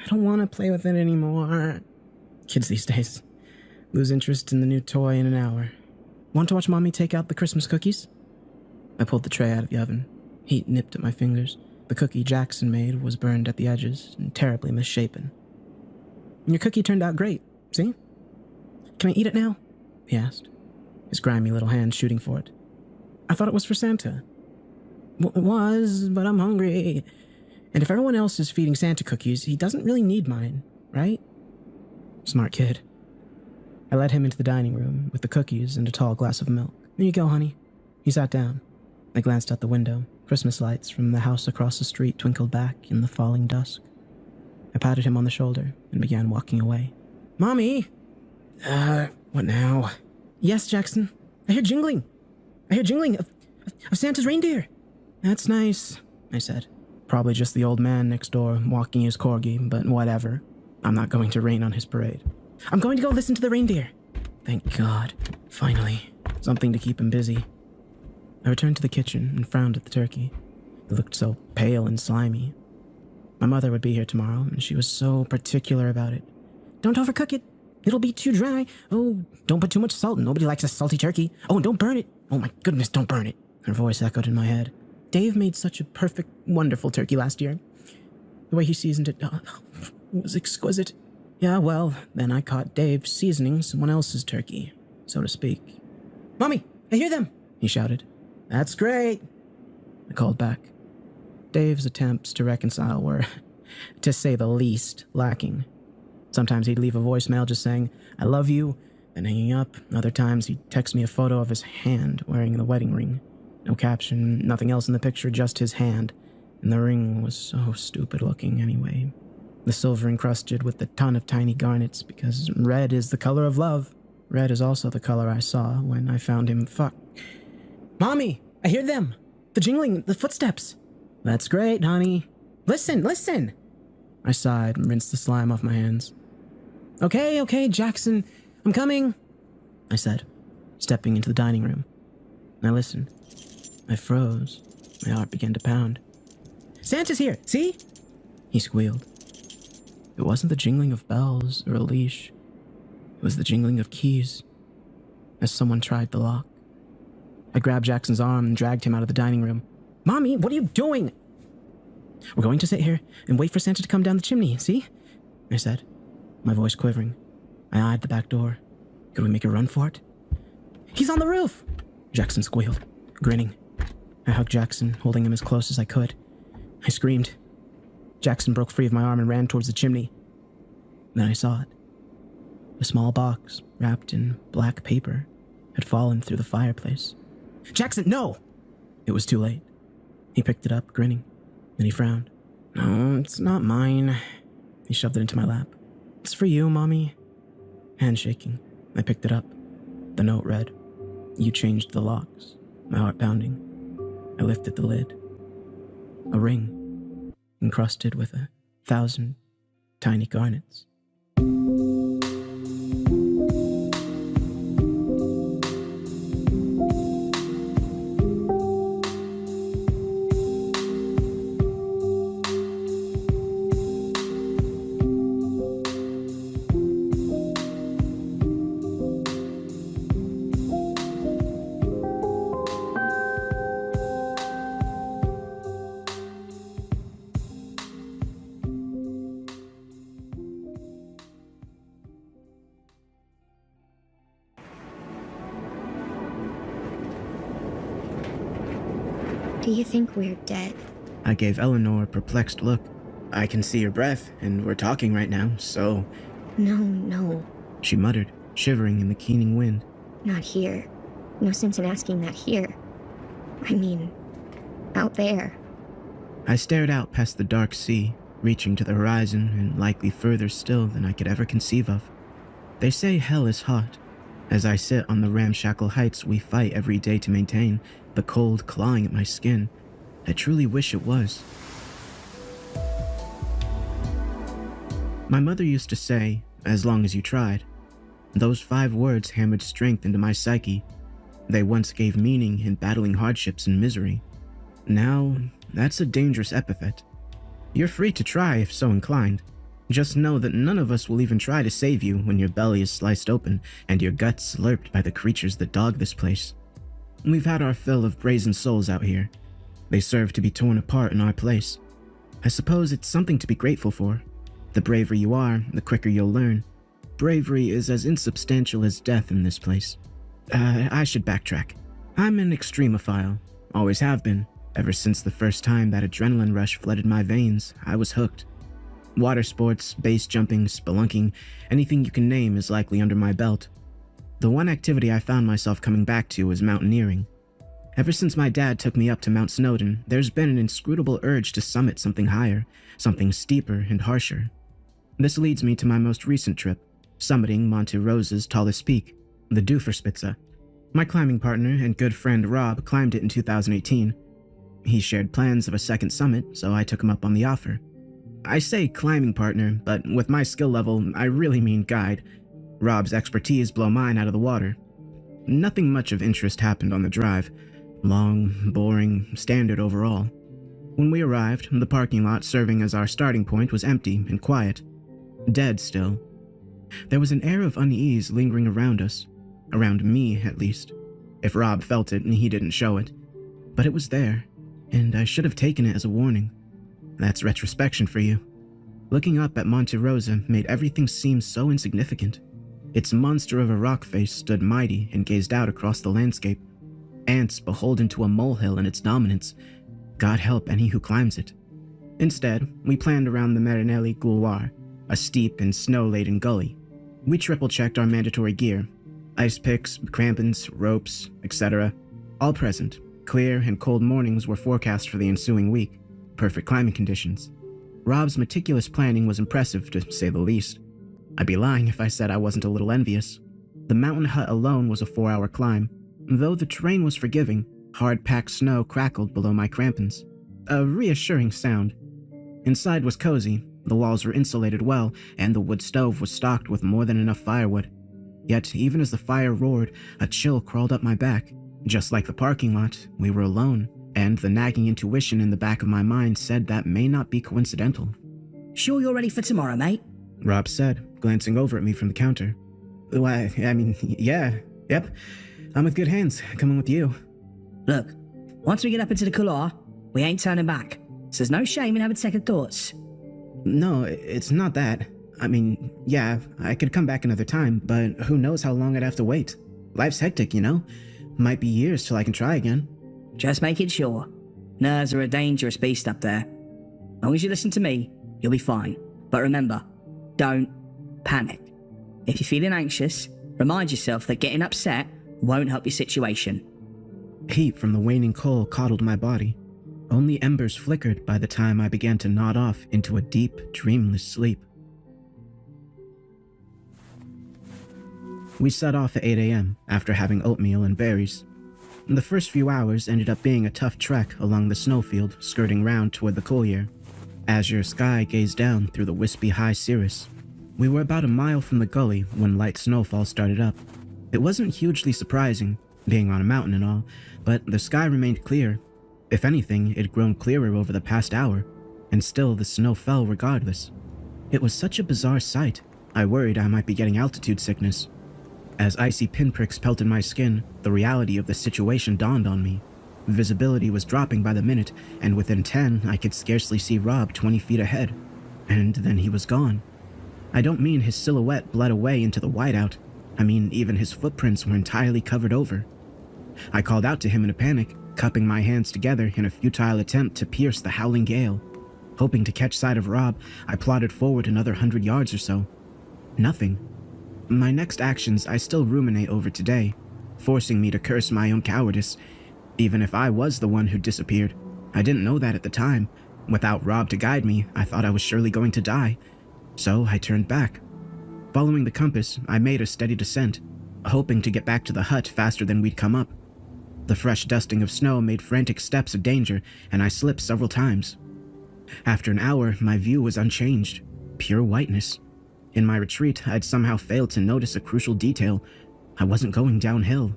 S2: I don't want to play with it anymore. Kids these days lose interest in the new toy in an hour. Want to watch Mommy take out the Christmas cookies? I pulled the tray out of the oven. Heat nipped at my fingers. The cookie Jackson made was burned at the edges and terribly misshapen. Your cookie turned out great, see? Can I eat it now? He asked, his grimy little hand shooting for it. I thought it was for Santa. It was, but I'm hungry. And if everyone else is feeding Santa cookies, he doesn't really need mine, right? Smart kid. I led him into the dining room with the cookies and a tall glass of milk. There you go, honey. He sat down. I glanced out the window. Christmas lights from the house across the street twinkled back in the falling dusk. I patted him on the shoulder and began walking away. Mommy! What now? Yes, Jackson. I hear jingling. Of Santa's reindeer. That's nice, I said. Probably just the old man next door walking his corgi, but whatever. I'm not going to rain on his parade. I'm going to go listen to the reindeer. Thank God. Finally. Something to keep him busy. I returned to the kitchen and frowned at the turkey. It looked so pale and slimy. My mother would be here tomorrow, and she was so particular about it. Don't overcook it. It'll be too dry. Oh, don't put too much salt. Nobody likes a salty turkey. Oh, and don't burn it. Oh my goodness, don't burn it. Her voice echoed in my head. Dave made such a perfect, wonderful turkey last year. The way he seasoned it was exquisite. Yeah, well, then I caught Dave seasoning someone else's turkey, so to speak. Mommy, I hear them, he shouted. That's great, I called back. Dave's attempts to reconcile were, to say the least, lacking. Sometimes he'd leave a voicemail just saying, I love you, then hanging up. Other times he'd text me a photo of his hand wearing the wedding ring. No caption, nothing else in the picture, just his hand. And the ring was so stupid looking anyway. The silver encrusted with a ton of tiny garnets, because red is the color of love. Red is also the color I saw when I found him. Fuck. Mommy, I hear them. The jingling, the footsteps. That's great, honey. Listen. I sighed and rinsed the slime off my hands. Okay, Jackson, I'm coming, I said, stepping into the dining room. I listened. I froze. My heart began to pound. Santa's here, see? He squealed. It wasn't the jingling of bells or a leash. It was the jingling of keys, as someone tried the lock. I grabbed Jackson's arm and dragged him out of the dining room. Mommy, what are you doing? We're going to sit here and wait for Santa to come down the chimney, see? I said, my voice quivering. I eyed the back door. Could we make a run for it? He's on the roof! Jackson squealed, grinning. I hugged Jackson, holding him as close as I could. I screamed. Jackson broke free of my arm and ran towards the chimney. Then I saw it. A small box, wrapped in black paper, had fallen through the fireplace. Jackson, no! It was too late. He picked it up, grinning. Then he frowned. No, it's not mine. He shoved it into my lap. It's for you, Mommy. Handshaking, I picked it up. The note read, You changed the locks. My heart pounding. I lifted the lid. A ring, encrusted with 1,000 tiny garnets.
S5: Do you think we're dead?
S2: I gave Eleanor a perplexed look. I can see your breath, and we're talking right now, so...
S5: No,
S2: She muttered, shivering in the keening wind.
S5: not here. No sense in asking that here. I mean, out there.
S2: I stared out past the dark sea, reaching to the horizon and likely further still than I could ever conceive of. They say hell is hot. As I sit on the ramshackle heights we fight every day to maintain, the cold clawing at my skin, I truly wish it was. My mother used to say, as long as you tried. Those 5 words hammered strength into my psyche. They once gave meaning in battling hardships and misery. Now, that's a dangerous epithet. You're free to try if so inclined. Just know that none of us will even try to save you when your belly is sliced open and your guts slurped by the creatures that dog this place. We've had our fill of brazen souls out here. They serve to be torn apart in our place. I suppose it's something to be grateful for. The braver you are, the quicker you'll learn. Bravery is as insubstantial as death in this place. I should backtrack. I'm an extremophile. Always have been. Ever since the first time that adrenaline rush flooded my veins, I was hooked. Water sports, base jumping, spelunking, anything you can name is likely under my belt. The one activity I found myself coming back to was mountaineering. Ever since my dad took me up to Mount Snowdon, there's been an inscrutable urge to summit something higher, something steeper and harsher. This leads me to my most recent trip, summiting Monte Rosa's tallest peak, the Duferspitze. My climbing partner and good friend Rob climbed it in 2018. He shared plans of a second summit, so I took him up on the offer. I say climbing partner, but with my skill level, I really mean guide. Rob's expertise blow mine out of the water. Nothing much of interest happened on the drive. Long, boring, standard overall. When we arrived, the parking lot serving as our starting point was empty and quiet. Dead still. There was an air of unease lingering around us. Around me, at least. If Rob felt it, he didn't show it. But it was there, and I should have taken it as a warning. That's retrospection for you. Looking up at Monte Rosa made everything seem so insignificant. Its monster of a rock face stood mighty and gazed out across the landscape, ants beholden to a molehill in its dominance. God help any who climbs it. Instead, we planned around the Marinelli Couloir, a steep and snow-laden gully. We triple-checked our mandatory gear: ice picks, crampons, ropes, etc. All present. Clear and cold mornings were forecast for the ensuing week. Perfect climbing conditions. Rob's meticulous planning was impressive, to say the least. I'd be lying if I said I wasn't a little envious. The mountain hut alone was a 4-hour climb. Though the terrain was forgiving, hard-packed snow crackled below my crampons. A reassuring sound. Inside was cozy, the walls were insulated well, and the wood stove was stocked with more than enough firewood. Yet, even as the fire roared, a chill crawled up my back. Just like the parking lot, we were alone, and the nagging intuition in the back of my mind said that may not be coincidental.
S6: Sure you're ready for tomorrow, mate?
S2: Rob said, glancing over at me from the counter. Why, yeah, yep. I'm with good hands, coming with you.
S6: Look, once we get up into the couloir, we ain't turning back, so there's no shame in having second thoughts.
S2: No, it's not that. Yeah, I could come back another time, but who knows how long I'd have to wait. Life's hectic, you know? Might be years till I can try again.
S6: Just making sure. Nerves are a dangerous beast up there. As long as you listen to me, you'll be fine. But remember, don't panic. If you're feeling anxious, remind yourself that getting upset won't help your situation.
S2: Heat from the waning coal coddled my body. Only embers flickered by the time I began to nod off into a deep, dreamless sleep. We set off at 8 a.m. after having oatmeal and berries. The first few hours ended up being a tough trek along the snowfield skirting round toward the couloir. Azure sky gazed down through the wispy high cirrus. We were about a mile from the gully when light snowfall started up. It wasn't hugely surprising, being on a mountain and all, but the sky remained clear. If anything, it had grown clearer over the past hour, and still the snow fell regardless. It was such a bizarre sight, I worried I might be getting altitude sickness. As icy pinpricks pelted my skin, the reality of the situation dawned on me. Visibility was dropping by the minute, and within 10, I could scarcely see Rob 20 feet ahead. And then he was gone. I don't mean his silhouette bled away into the whiteout. I mean even his footprints were entirely covered over. I called out to him in a panic, cupping my hands together in a futile attempt to pierce the howling gale. Hoping to catch sight of Rob, I plodded forward another 100 yards or so. Nothing. My next actions I still ruminate over today, forcing me to curse my own cowardice. Even if I was the one who disappeared, I didn't know that at the time. Without Rob to guide me, I thought I was surely going to die. So I turned back. Following the compass, I made a steady descent, hoping to get back to the hut faster than we'd come up. The fresh dusting of snow made frantic steps a danger, and I slipped several times. After an hour, my view was unchanged, pure whiteness. In my retreat, I'd somehow failed to notice a crucial detail. I wasn't going downhill.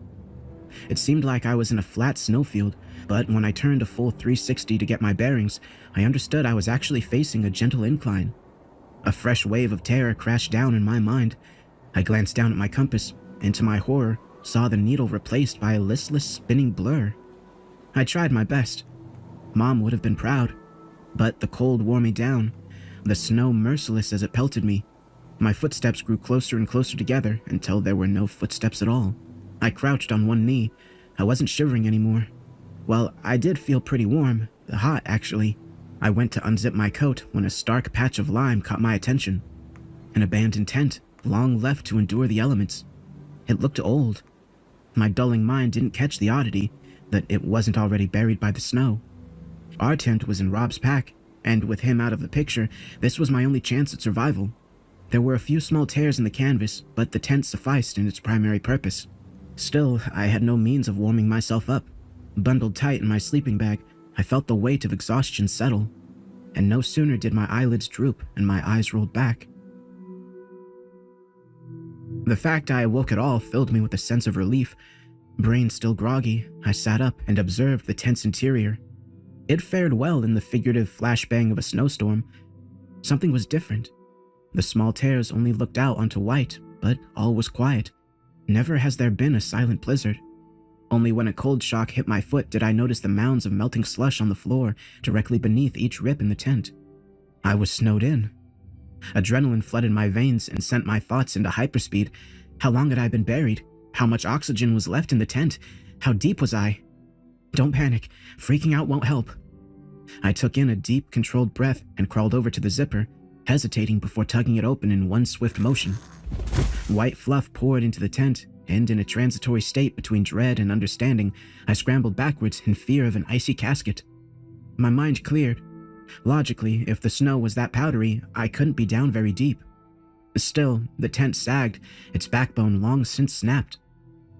S2: It seemed like I was in a flat snowfield, but when I turned a full 360 to get my bearings, I understood I was actually facing a gentle incline. A fresh wave of terror crashed down in my mind. I glanced down at my compass, and to my horror, saw the needle replaced by a listless spinning blur. I tried my best. Mom would have been proud, but the cold wore me down, the snow merciless as it pelted me. My footsteps grew closer and closer together until there were no footsteps at all. I crouched on one knee. I wasn't shivering anymore. Well, I did feel pretty warm, hot actually. I went to unzip my coat when a stark patch of lime caught my attention. An abandoned tent, long left to endure the elements. It looked old. My dulling mind didn't catch the oddity that it wasn't already buried by the snow. Our tent was in Rob's pack, and with him out of the picture, this was my only chance at survival. There were a few small tears in the canvas, but the tent sufficed in its primary purpose. Still, I had no means of warming myself up. Bundled tight in my sleeping bag, I felt the weight of exhaustion settle, and no sooner did my eyelids droop and my eyes rolled back. The fact I awoke at all filled me with a sense of relief. Brain still groggy, I sat up and observed the tent's interior. It fared well in the figurative flashbang of a snowstorm. Something was different. The small tears only looked out onto white, but all was quiet. Never has there been a silent blizzard. Only when a cold shock hit my foot did I notice the mounds of melting slush on the floor directly beneath each rip in the tent. I was snowed in. Adrenaline flooded my veins and sent my thoughts into hyperspeed. How long had I been buried? How much oxygen was left in the tent? How deep was I? Don't panic. Freaking out won't help. I took in a deep, controlled breath and crawled over to the zipper, hesitating before tugging it open in one swift motion. White fluff poured into the tent, and in a transitory state between dread and understanding, I scrambled backwards in fear of an icy casket. My mind cleared. Logically, if the snow was that powdery, I couldn't be down very deep. Still, the tent sagged, its backbone long since snapped.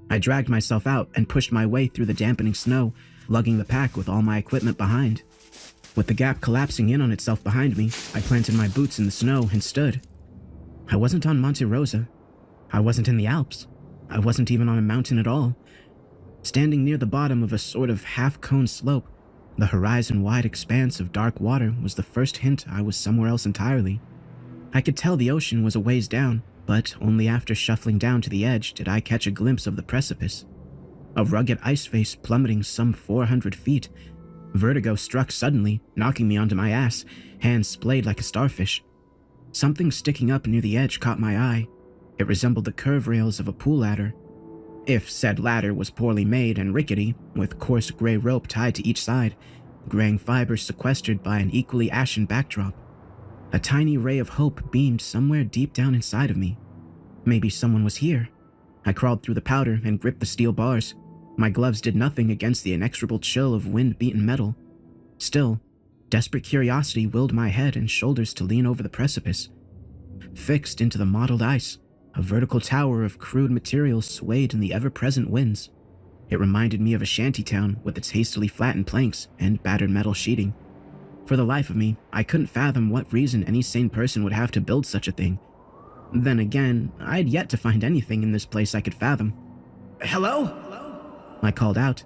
S2: I dragged myself out and pushed my way through the dampening snow, lugging the pack with all my equipment behind. With the gap collapsing in on itself behind me, I planted my boots in the snow and stood. I wasn't on Monte Rosa. I wasn't in the Alps. I wasn't even on a mountain at all. Standing near the bottom of a sort of half-cone slope, the horizon-wide expanse of dark water was the first hint I was somewhere else entirely. I could tell the ocean was a ways down, but only after shuffling down to the edge did I catch a glimpse of the precipice. A rugged ice face plummeting some 400 feet. Vertigo struck suddenly, knocking me onto my ass, hands splayed like a starfish. Something sticking up near the edge caught my eye. It resembled the curve rails of a pool ladder. If said ladder was poorly made and rickety, with coarse gray rope tied to each side, graying fibers sequestered by an equally ashen backdrop. A tiny ray of hope beamed somewhere deep down inside of me. Maybe someone was here. I crawled through the powder and gripped the steel bars. My gloves did nothing against the inexorable chill of wind-beaten metal. Still, desperate curiosity willed my head and shoulders to lean over the precipice. Fixed into the mottled ice, a vertical tower of crude materials swayed in the ever-present winds. It reminded me of a shantytown with its hastily flattened planks and battered metal sheeting. For the life of me, I couldn't fathom what reason any sane person would have to build such a thing. Then again, I'd yet to find anything in this place I could fathom. "Hello?" I called out.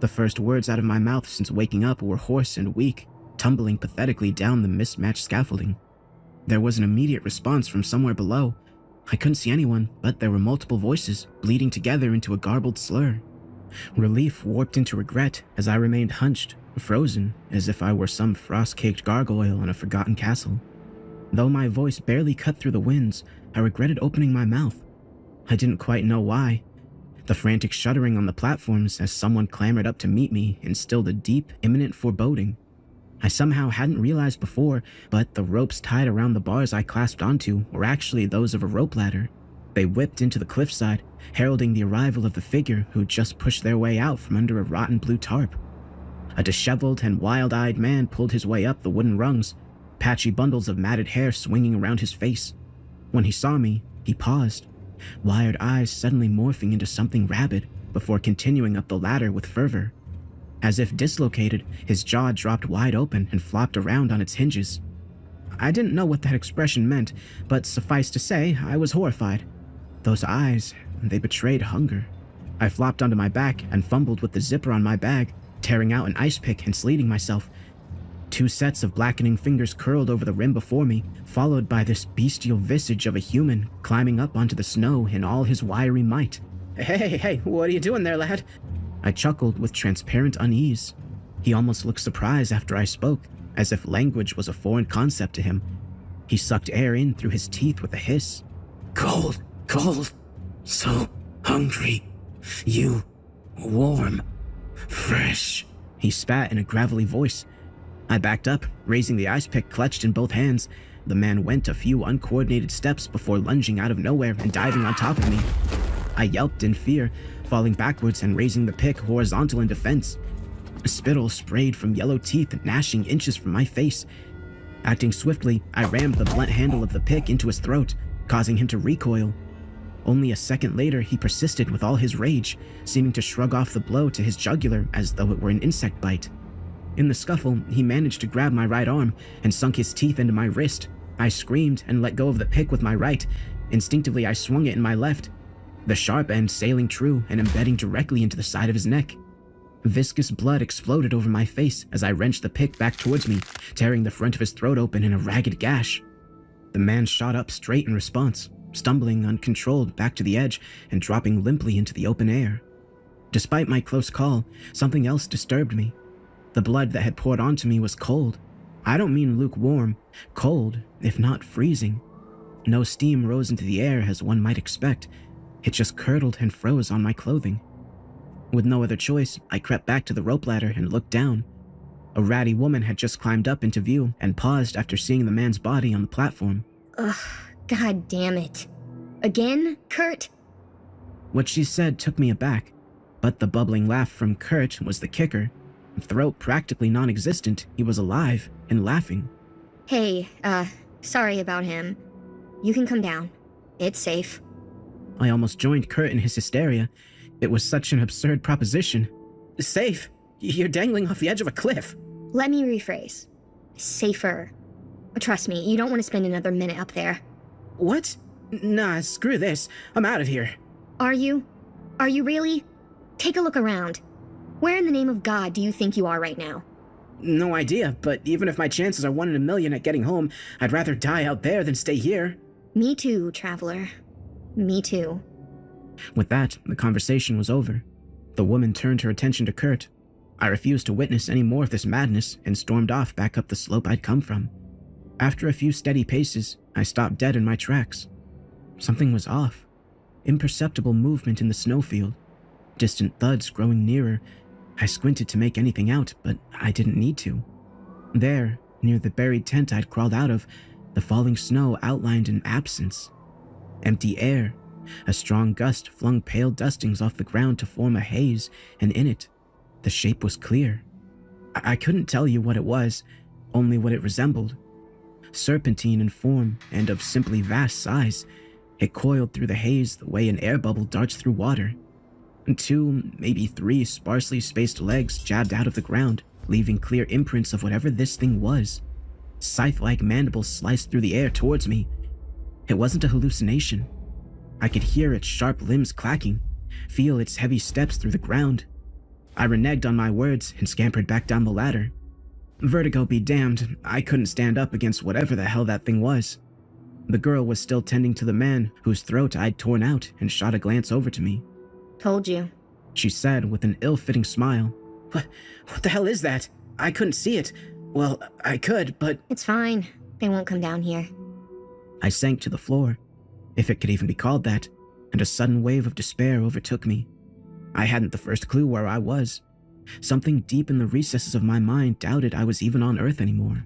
S2: The first words out of my mouth since waking up were hoarse and weak, tumbling pathetically down the mismatched scaffolding. There was an immediate response from somewhere below. I couldn't see anyone, but there were multiple voices, bleeding together into a garbled slur. Relief warped into regret as I remained hunched, frozen, as if I were some frost-caked gargoyle in a forgotten castle. Though my voice barely cut through the winds, I regretted opening my mouth. I didn't quite know why. The frantic shuddering on the platforms as someone clambered up to meet me instilled a deep, imminent foreboding. I somehow hadn't realized before, but the ropes tied around the bars I clasped onto were actually those of a rope ladder. They whipped into the cliffside, heralding the arrival of the figure who'd just pushed their way out from under a rotten blue tarp. A disheveled and wild-eyed man pulled his way up the wooden rungs, patchy bundles of matted hair swinging around his face. When he saw me, he paused, wired eyes suddenly morphing into something rabid before continuing up the ladder with fervor. As if dislocated, his jaw dropped wide open and flopped around on its hinges. I didn't know what that expression meant, but suffice to say, I was horrified. Those eyes, they betrayed hunger. I flopped onto my back and fumbled with the zipper on my bag, tearing out an ice pick and sleeting myself. 2 sets of blackening fingers curled over the rim before me, followed by this bestial visage of a human climbing up onto the snow in all his wiry might. Hey, what are you doing there, lad?" I chuckled with transparent unease. He almost looked surprised after I spoke, as if language was a foreign concept to him. He sucked air in through his teeth with a hiss. Cold, so hungry. You, warm, fresh," he spat in a gravelly voice. I backed up, raising the ice pick clutched in both hands. The man went a few uncoordinated steps before lunging out of nowhere and diving on top of me. I yelped in fear, falling backwards and raising the pick horizontal in defense. Spittle sprayed from yellow teeth, gnashing inches from my face. Acting swiftly, I rammed the blunt handle of the pick into his throat, causing him to recoil. Only a second later, he persisted with all his rage, seeming to shrug off the blow to his jugular as though it were an insect bite. In the scuffle, he managed to grab my right arm and sunk his teeth into my wrist. I screamed and let go of the pick with my right. Instinctively, I swung it in my left, the sharp end sailing true and embedding directly into the side of his neck. Viscous blood exploded over my face as I wrenched the pick back towards me, tearing the front of his throat open in a ragged gash. The man shot up straight in response, stumbling uncontrolled back to the edge and dropping limply into the open air. Despite my close call, something else disturbed me. The blood that had poured onto me was cold. I don't mean lukewarm, cold, if not freezing. No steam rose into the air as one might expect. It just curdled and froze on my clothing. With no other choice, I crept back to the rope ladder and looked down. A ratty woman had just climbed up into view and paused after seeing the man's body on the platform.
S5: Ugh, god damn it. Again, Kurt?
S2: What she said took me aback, but the bubbling laugh from Kurt was the kicker. Throat practically non-existent, he was alive and laughing.
S5: Hey, sorry about him. You can come down. It's safe.
S2: I almost joined Kurt in his hysteria. It was such an absurd proposition. Safe? You're dangling off the edge of a cliff.
S5: Let me rephrase. Safer. Trust me, you don't want to spend another minute up there.
S2: What? Nah, screw this. I'm out of here.
S5: Are you? Are you really? Take a look around. Where in the name of God do you think you are right now?
S2: No idea, but even if my chances are 1 in a million at getting home, I'd rather die out there than stay here.
S5: Me too, traveler. Me too.
S2: With that, the conversation was over. The woman turned her attention to Kurt. I refused to witness any more of this madness and stormed off back up the slope I'd come from. After a few steady paces, I stopped dead in my tracks. Something was off. Imperceptible movement in the snowfield. Distant thuds growing nearer. I squinted to make anything out, but I didn't need to. There, near the buried tent I'd crawled out of, the falling snow outlined an absence. Empty air. A strong gust flung pale dustings off the ground to form a haze, and in it, the shape was clear. I couldn't tell you what it was, only what it resembled. Serpentine in form and of simply vast size, it coiled through the haze the way an air bubble darts through water. 2, maybe 3 sparsely spaced legs jabbed out of the ground, leaving clear imprints of whatever this thing was. Scythe-like mandibles sliced through the air towards me. It wasn't a hallucination. I could hear its sharp limbs clacking, feel its heavy steps through the ground. I reneged on my words and scampered back down the ladder. Vertigo be damned, I couldn't stand up against whatever the hell that thing was. The girl was still tending to the man whose throat I'd torn out and shot a glance over to me.
S5: Told you.
S2: She said with an ill-fitting smile. What the hell is that? I couldn't see it. Well, I could, but...
S5: It's fine. They won't come down here.
S2: I sank to the floor, if it could even be called that, and a sudden wave of despair overtook me. I hadn't the first clue where I was. Something deep in the recesses of my mind doubted I was even on Earth anymore.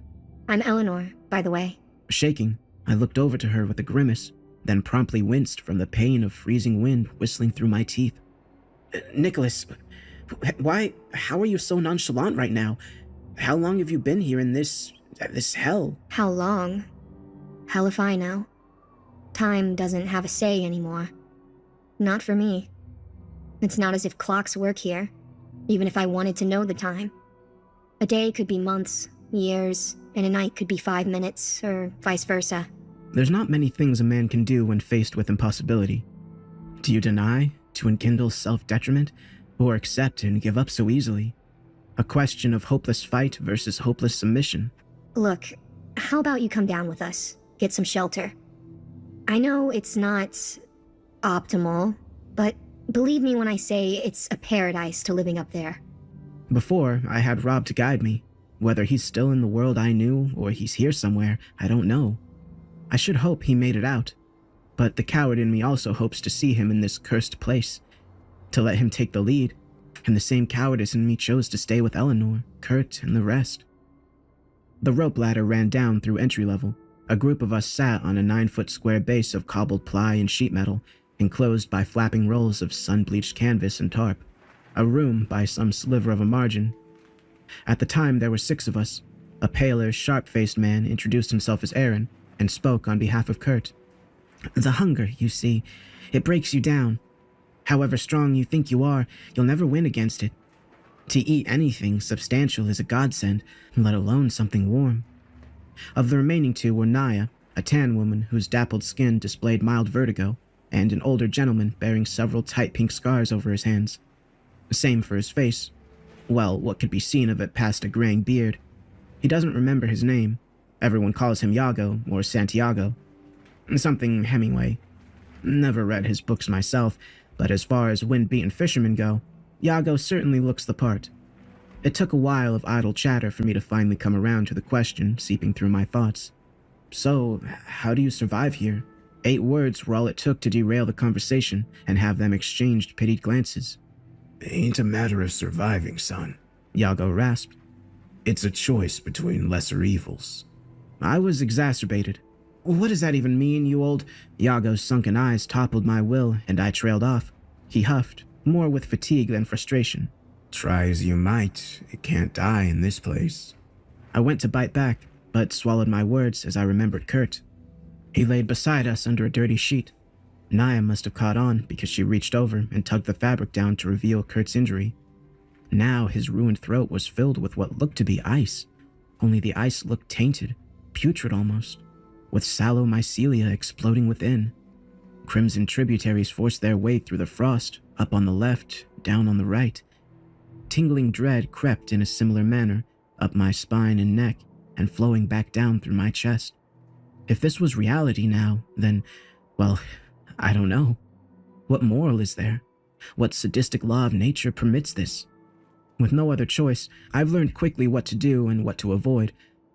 S5: I'm Eleanor, by the way.
S2: Shaking, I looked over to her with a grimace, then promptly winced from the pain of freezing wind whistling through my teeth. Nicholas, how are you so nonchalant right now? How long have you been here in this hell?
S5: How long? Hell if I know. Time doesn't have a say anymore. Not for me. It's not as if clocks work here, even if I wanted to know the time. A day could be months, years, and a night could be 5 minutes, or vice versa.
S2: There's not many things a man can do when faced with impossibility. Do you deny, to enkindle self-detriment, or accept and give up so easily? A question of hopeless fight versus hopeless submission.
S5: Look, how about you come down with us, get some shelter? I know it's not optimal, but believe me when I say it's a paradise to living up there.
S2: Before, I had Rob to guide me. Whether he's still in the world I knew, or he's here somewhere, I don't know. I should hope he made it out. But the coward in me also hopes to see him in this cursed place. To let him take the lead, and the same cowardice in me chose to stay with Eleanor, Kurt, and the rest. The rope ladder ran down through entry level. A group of us sat on a 9-foot square base of cobbled ply and sheet metal, enclosed by flapping rolls of sun-bleached canvas and tarp. A room by some sliver of a margin. At the time, there were 6 of us. A paler, sharp-faced man introduced himself as Aaron, and spoke on behalf of Kurt. The hunger, you see, it breaks you down. However strong you think you are, you'll never win against it. To eat anything substantial is a godsend, let alone something warm. Of the remaining 2 were Naya, a tan woman whose dappled skin displayed mild vertigo, and an older gentleman bearing several tight pink scars over his hands. Same for his face. Well, what could be seen of it past a graying beard. He doesn't remember his name. Everyone calls him Iago or Santiago. Something Hemingway. Never read his books myself, but as far as wind-beaten fishermen go, Iago certainly looks the part. It took a while of idle chatter for me to finally come around to the question seeping through my thoughts. So, how do you survive here? 8 words were all it took to derail the conversation and have them exchanged pitied glances.
S7: Ain't a matter of surviving, son,
S2: Yago rasped.
S7: It's a choice between lesser evils.
S2: I was exacerbated. What does that even mean, you old... Yago's sunken eyes toppled my will, and I trailed off. He huffed, more with fatigue than frustration.
S7: Try as you might, it can't die in this place.
S2: I went to bite back, but swallowed my words as I remembered Kurt. He laid beside us under a dirty sheet. Naya must have caught on because she reached over and tugged the fabric down to reveal Kurt's injury. Now his ruined throat was filled with what looked to be ice, only the ice looked tainted, putrid almost, with sallow mycelia exploding within. Crimson tributaries forced their way through the frost, up on the left, down on the right. Tingling dread crept in a similar manner, up my spine and neck, and flowing back down through my chest. If this was reality now, then, well, I don't know. What moral is there? What sadistic law of nature permits this? With no other choice, I've learned quickly what to do and what to avoid,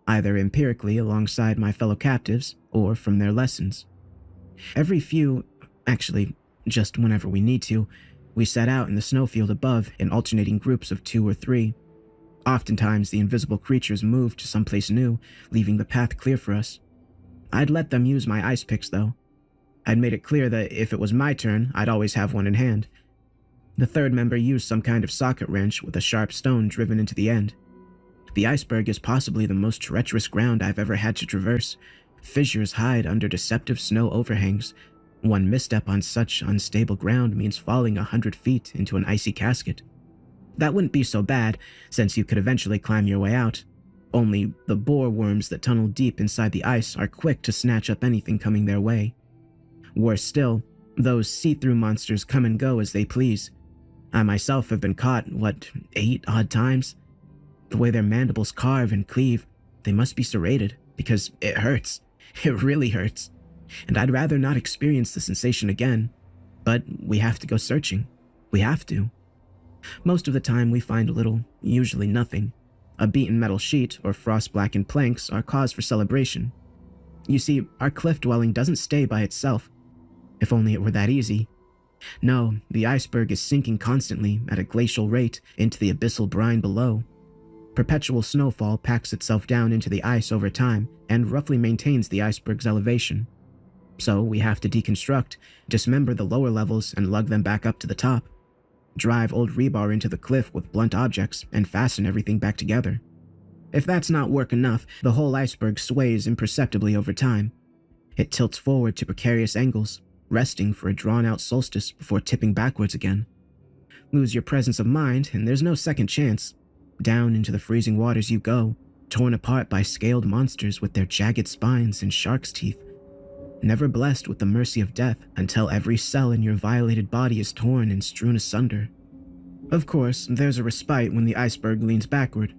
S2: either empirically alongside my fellow captives or from their lessons. Actually, just whenever we need to, we set out in the snowfield above in alternating groups of 2 or 3. Oftentimes, the invisible creatures moved to someplace new, leaving the path clear for us. I'd let them use my ice picks, though. I'd made it clear that if it was my turn, I'd always have one in hand. The third member used some kind of socket wrench with a sharp stone driven into the end. The iceberg is possibly the most treacherous ground I've ever had to traverse. Fissures hide under deceptive snow overhangs. One misstep on such unstable ground means falling 100 feet into an icy casket. That wouldn't be so bad, since you could eventually climb your way out. Only the boar worms that tunnel deep inside the ice are quick to snatch up anything coming their way. Worse still, those see-through monsters come and go as they please. I myself have been caught, 8 odd times? The way their mandibles carve and cleave, they must be serrated, because it hurts. It really hurts. And I'd rather not experience the sensation again. But we have to go searching. We have to. Most of the time we find little, usually nothing. A beaten metal sheet or frost-blackened planks are cause for celebration. You see, our cliff dwelling doesn't stay by itself. If only it were that easy. No, the iceberg is sinking constantly at a glacial rate into the abyssal brine below. Perpetual snowfall packs itself down into the ice over time and roughly maintains the iceberg's elevation. So we have to deconstruct, dismember the lower levels and lug them back up to the top. Drive old rebar into the cliff with blunt objects and fasten everything back together. If that's not work enough, the whole iceberg sways imperceptibly over time. It tilts forward to precarious angles, resting for a drawn-out solstice before tipping backwards again. Lose your presence of mind, and there's no second chance. Down into the freezing waters you go, torn apart by scaled monsters with their jagged spines and shark's teeth. Never blessed with the mercy of death until every cell in your violated body is torn and strewn asunder. Of course, there's a respite when the iceberg leans backward.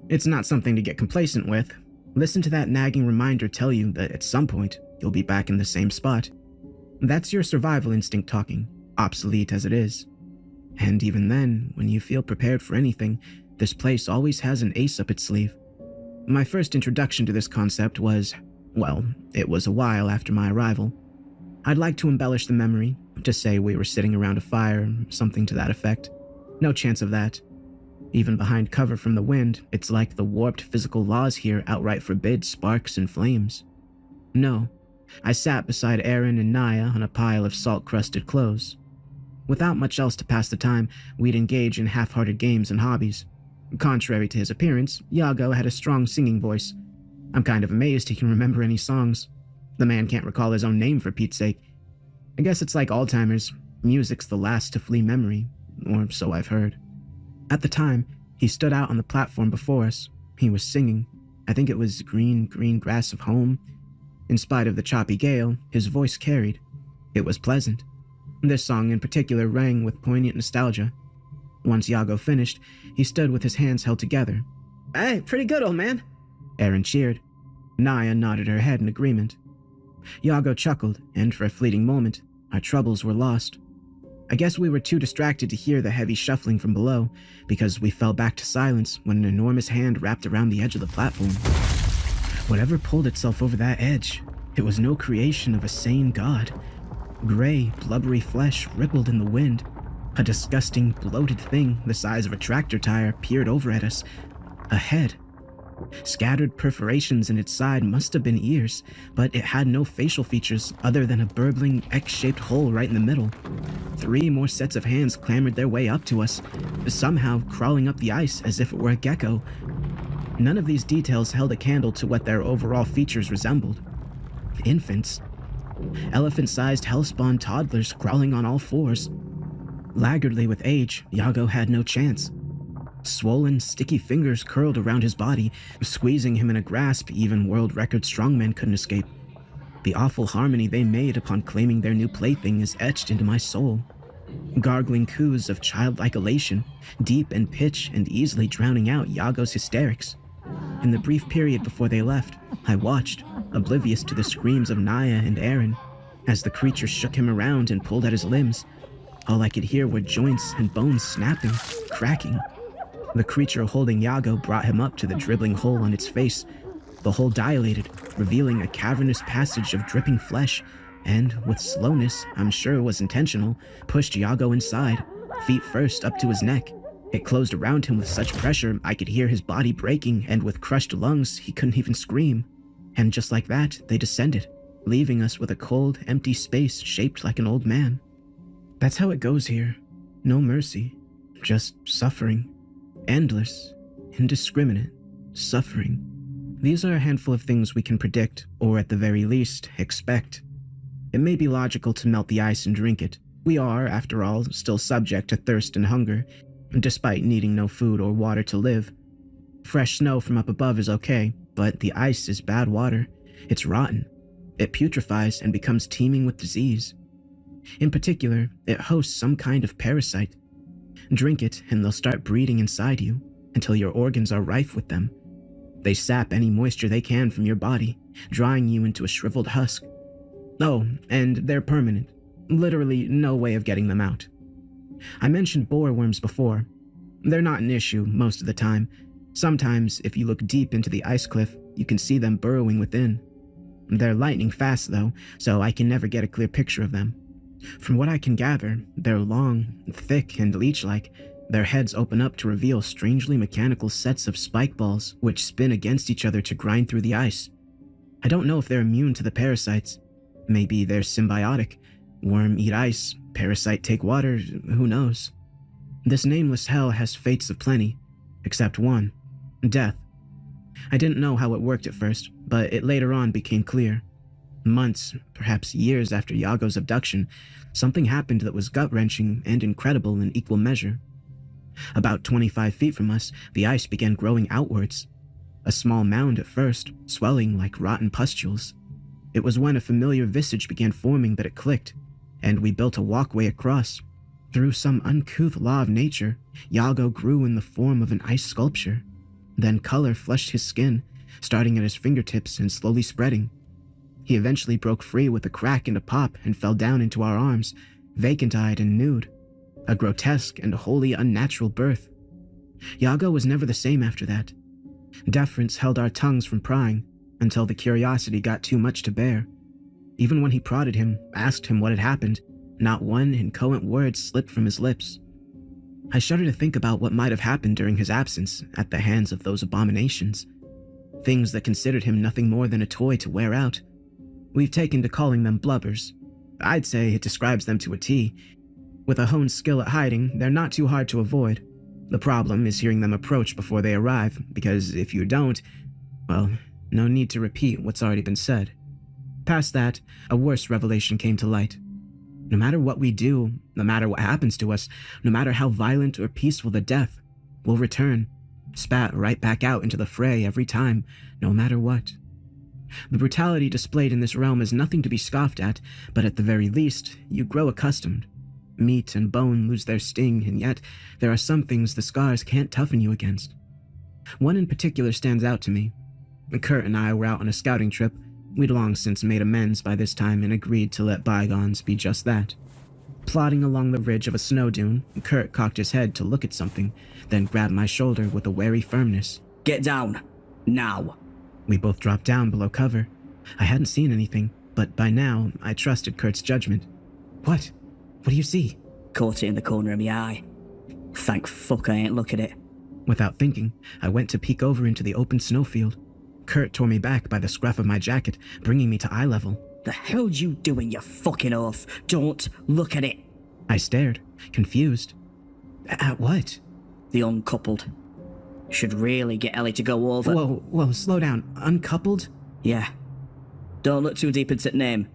S2: It's not something to get complacent with. Listen to that nagging reminder tell you that at some point, you'll be back in the same spot. That's your survival instinct talking, obsolete as it is. And even then, when you feel prepared for anything, this place always has an ace up its sleeve. My first introduction to this concept was, well, it was a while after my arrival. I'd like to embellish the memory, to say we were sitting around a fire, something to that effect. No chance of that. Even behind cover from the wind, it's like the warped physical laws here outright forbid sparks and flames. No, I sat beside Aaron and Naya on a pile of salt-crusted clothes. Without much else to pass the time, we'd engage in half-hearted games and hobbies. Contrary to his appearance, Yago had a strong singing voice. I'm kind of amazed he can remember any songs. The man can't recall his own name for Pete's sake. I guess it's like Alzheimer's. Music's the last to flee memory, or so I've heard. At the time, he stood out on the platform before us. He was singing. I think it was Green, Green Grass of Home. In spite of the choppy gale, his voice carried. It was pleasant. This song in particular rang with poignant nostalgia. Once Yago finished, he stood with his hands held together. Hey, pretty good, old man. Aaron cheered. Naya nodded her head in agreement. Yago chuckled, and for a fleeting moment, our troubles were lost. I guess we were too distracted to hear the heavy shuffling from below, because we fell back to silence when an enormous hand wrapped around the edge of the platform. Whatever pulled itself over that edge, It was no creation of a sane god. Gray, blubbery flesh rippled in the wind. A disgusting, bloated thing the size of a tractor tire peered over at us. A head. Scattered perforations in its side must have been ears, but it had no facial features other than a burbling X-shaped hole right in the middle. 3 more sets of hands clambered their way up to us, somehow crawling up the ice as if it were a gecko. None of these details held a candle to what their overall features resembled. Infants. Elephant-sized hellspawn toddlers crawling on all fours. Laggardly with age, Yago had no chance. Swollen, sticky fingers curled around his body, squeezing him in a grasp even world record strongmen couldn't escape. The awful harmony they made upon claiming their new plaything is etched into my soul. Gargling coos of childlike elation, deep in pitch and easily drowning out Yago's hysterics. In the brief period before they left, I watched, oblivious to the screams of Naya and Aaron, as the creature shook him around and pulled at his limbs. All I could hear were joints and bones snapping, cracking. The creature holding Yago brought him up to the dribbling hole on its face. The hole dilated, revealing a cavernous passage of dripping flesh, and, with slowness I'm sure it was intentional, pushed Yago inside, feet first up to his neck. It closed around him with such pressure I could hear his body breaking, and with crushed lungs he couldn't even scream. And just like that, they descended, leaving us with a cold, empty space shaped like an old man. That's how it goes here. No mercy, just suffering. Endless, indiscriminate suffering. These are a handful of things we can predict, or at the very least, expect. It may be logical to melt the ice and drink it. We are, after all, still subject to thirst and hunger, despite needing no food or water to live. Fresh snow from up above is okay, but the ice is bad water. It's rotten. It putrefies and becomes teeming with disease. In particular, it hosts some kind of parasite. Drink it and they'll start breeding inside you until your organs are rife with them. They sap any moisture they can from your body, drying you into a shriveled husk. Oh, and they're permanent. Literally no way of getting them out. I mentioned borer worms before. They're not an issue most of the time. Sometimes, if you look deep into the ice cliff, you can see them burrowing within. They're lightning fast though, so I can never get a clear picture of them. From what I can gather, they're long, thick, and leech-like. Their heads open up to reveal strangely mechanical sets of spike balls which spin against each other to grind through the ice. I don't know if they're immune to the parasites. Maybe they're symbiotic. Worm eat ice, parasite take water, who knows? This nameless hell has fates of plenty, except one: death. I didn't know how it worked at first, but it later on became clear. Months, perhaps years after Yago's abduction, something happened that was gut-wrenching and incredible in equal measure. About 25 feet from us, the ice began growing outwards. A small mound at first, swelling like rotten pustules. It was when a familiar visage began forming that it clicked, and we built a walkway across. Through some uncouth law of nature, Yago grew in the form of an ice sculpture. Then color flushed his skin, starting at his fingertips and slowly spreading. He eventually broke free with a crack and a pop and fell down into our arms, vacant-eyed and nude. A grotesque and wholly unnatural birth. Yago was never the same after that. Deference held our tongues from prying, until the curiosity got too much to bear. Even when he prodded him, asked him what had happened, not one inchoate word slipped from his lips. I shudder to think about what might have happened during his absence at the hands of those abominations. Things that considered him nothing more than a toy to wear out. We've taken to calling them blubbers. I'd say it describes them to a T. With a honed skill at hiding, they're not too hard to avoid. The problem is hearing them approach before they arrive, because if you don't, well, no need to repeat what's already been said. Past that, a worse revelation came to light. No matter what we do, no matter what happens to us, no matter how violent or peaceful the death, we'll return, spat right back out into the fray every time, no matter what. The brutality displayed in this realm is nothing to be scoffed at, but at the very least, you grow accustomed. Meat and bone lose their sting, and yet there are some things the scars can't toughen you against. One in particular stands out to me. Kurt and I were out on a scouting trip. We'd long since made amends by this time and agreed to let bygones be just that. Plodding along the ridge of a snow dune, Kurt cocked his head to look at something, then grabbed my shoulder with a wary firmness.
S6: Get down. Now.
S2: We both dropped down below cover. I hadn't seen anything, but by now, I trusted Kurt's judgment. What? What do you see?
S6: Caught it in the corner of my eye. Thank fuck I ain't look at it.
S2: Without thinking, I went to peek over into the open snowfield. Kurt tore me back by the scruff of my jacket, bringing me to eye level.
S6: The hell'd you doing, you fucking oaf? Don't look at it.
S2: I stared, confused. At what?
S6: The uncoupled. Should really get Ellie to go over.
S2: Whoa, slow down. Uncoupled?
S6: Yeah. Don't look too deep into the name.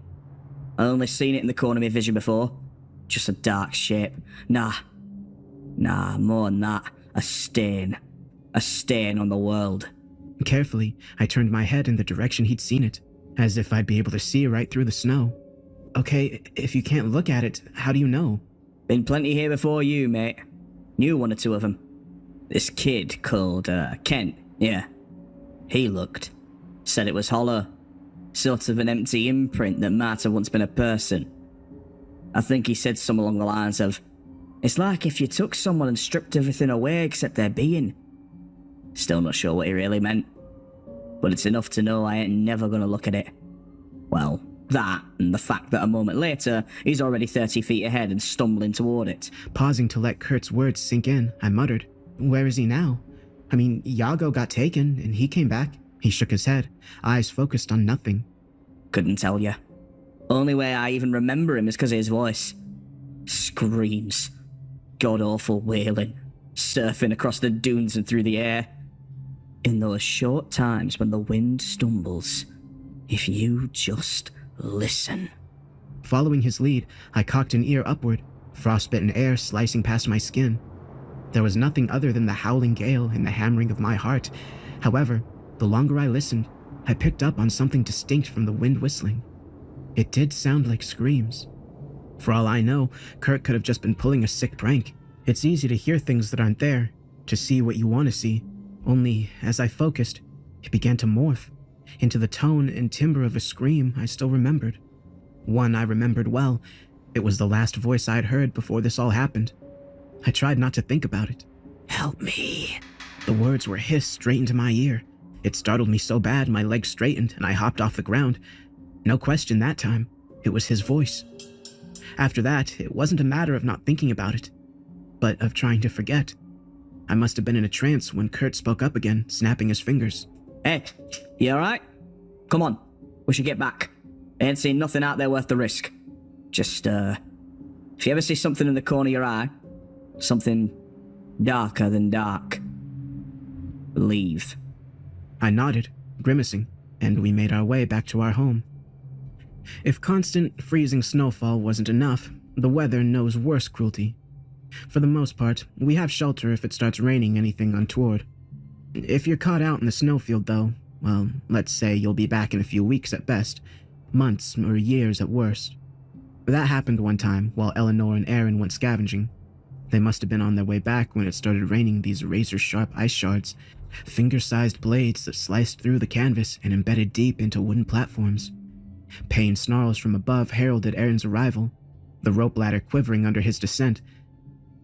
S6: I only seen it in the corner of my vision before. Just a dark shape. Nah, more than that. A stain. A stain on the world.
S2: Carefully, I turned my head in the direction he'd seen it, as if I'd be able to see right through the snow. Okay, if you can't look at it, how do you know?
S6: Been plenty here before you, mate. Knew one or two of them. This kid called, Kent, yeah. He looked. Said it was hollow. Sort of an empty imprint that might have once been a person. I think he said something along the lines of, it's like if you took someone and stripped everything away except their being. Still not sure what he really meant. But it's enough to know I ain't never gonna look at it. Well, that, and the fact that a moment later, he's already 30 feet ahead and stumbling toward it.
S2: Pausing to let Kurt's words sink in, I muttered, where is he now? I mean, Yago got taken, and he came back. He shook his head, eyes focused on nothing.
S6: Couldn't tell you. Only way I even remember him is because of his voice. Screams. God-awful wailing. Surfing across the dunes and through the air. In those short times when the wind stumbles, if you just listen.
S2: Following his lead, I cocked an ear upward, frostbitten air slicing past my skin. There was nothing other than the howling gale and the hammering of my heart. However, the longer I listened, I picked up on something distinct from the wind whistling. It did sound like screams. For all I know, Kurt could have just been pulling a sick prank. It's easy to hear things that aren't there, to see what you want to see. Only, as I focused, it began to morph into the tone and timbre of a scream I still remembered. One I remembered well. It was the last voice I'd heard before this all happened. I tried not to think about it. Help me. The words were hissed straight into my ear. It startled me so bad my legs straightened and I hopped off the ground. No question that time. It was his voice. After that, it wasn't a matter of not thinking about it, but of trying to forget. I must have been in a trance when Kurt spoke up again, snapping his fingers.
S6: Hey, you alright? Come on, we should get back. Ain't seen nothing out there worth the risk. Just, if you ever see something in the corner of your eye, something darker than dark, leave.
S2: I nodded, grimacing, and we made our way back to our home. If constant, freezing snowfall wasn't enough, the weather knows worse cruelty. For the most part, we have shelter if it starts raining anything untoward. If you're caught out in the snowfield, though, well, let's say you'll be back in a few weeks at best, months or years at worst. That happened one time while Eleanor and Aaron went scavenging. They must have been on their way back when it started raining these razor-sharp ice shards, finger-sized blades that sliced through the canvas and embedded deep into wooden platforms. Pain snarls from above heralded Aaron's arrival, the rope ladder quivering under his descent.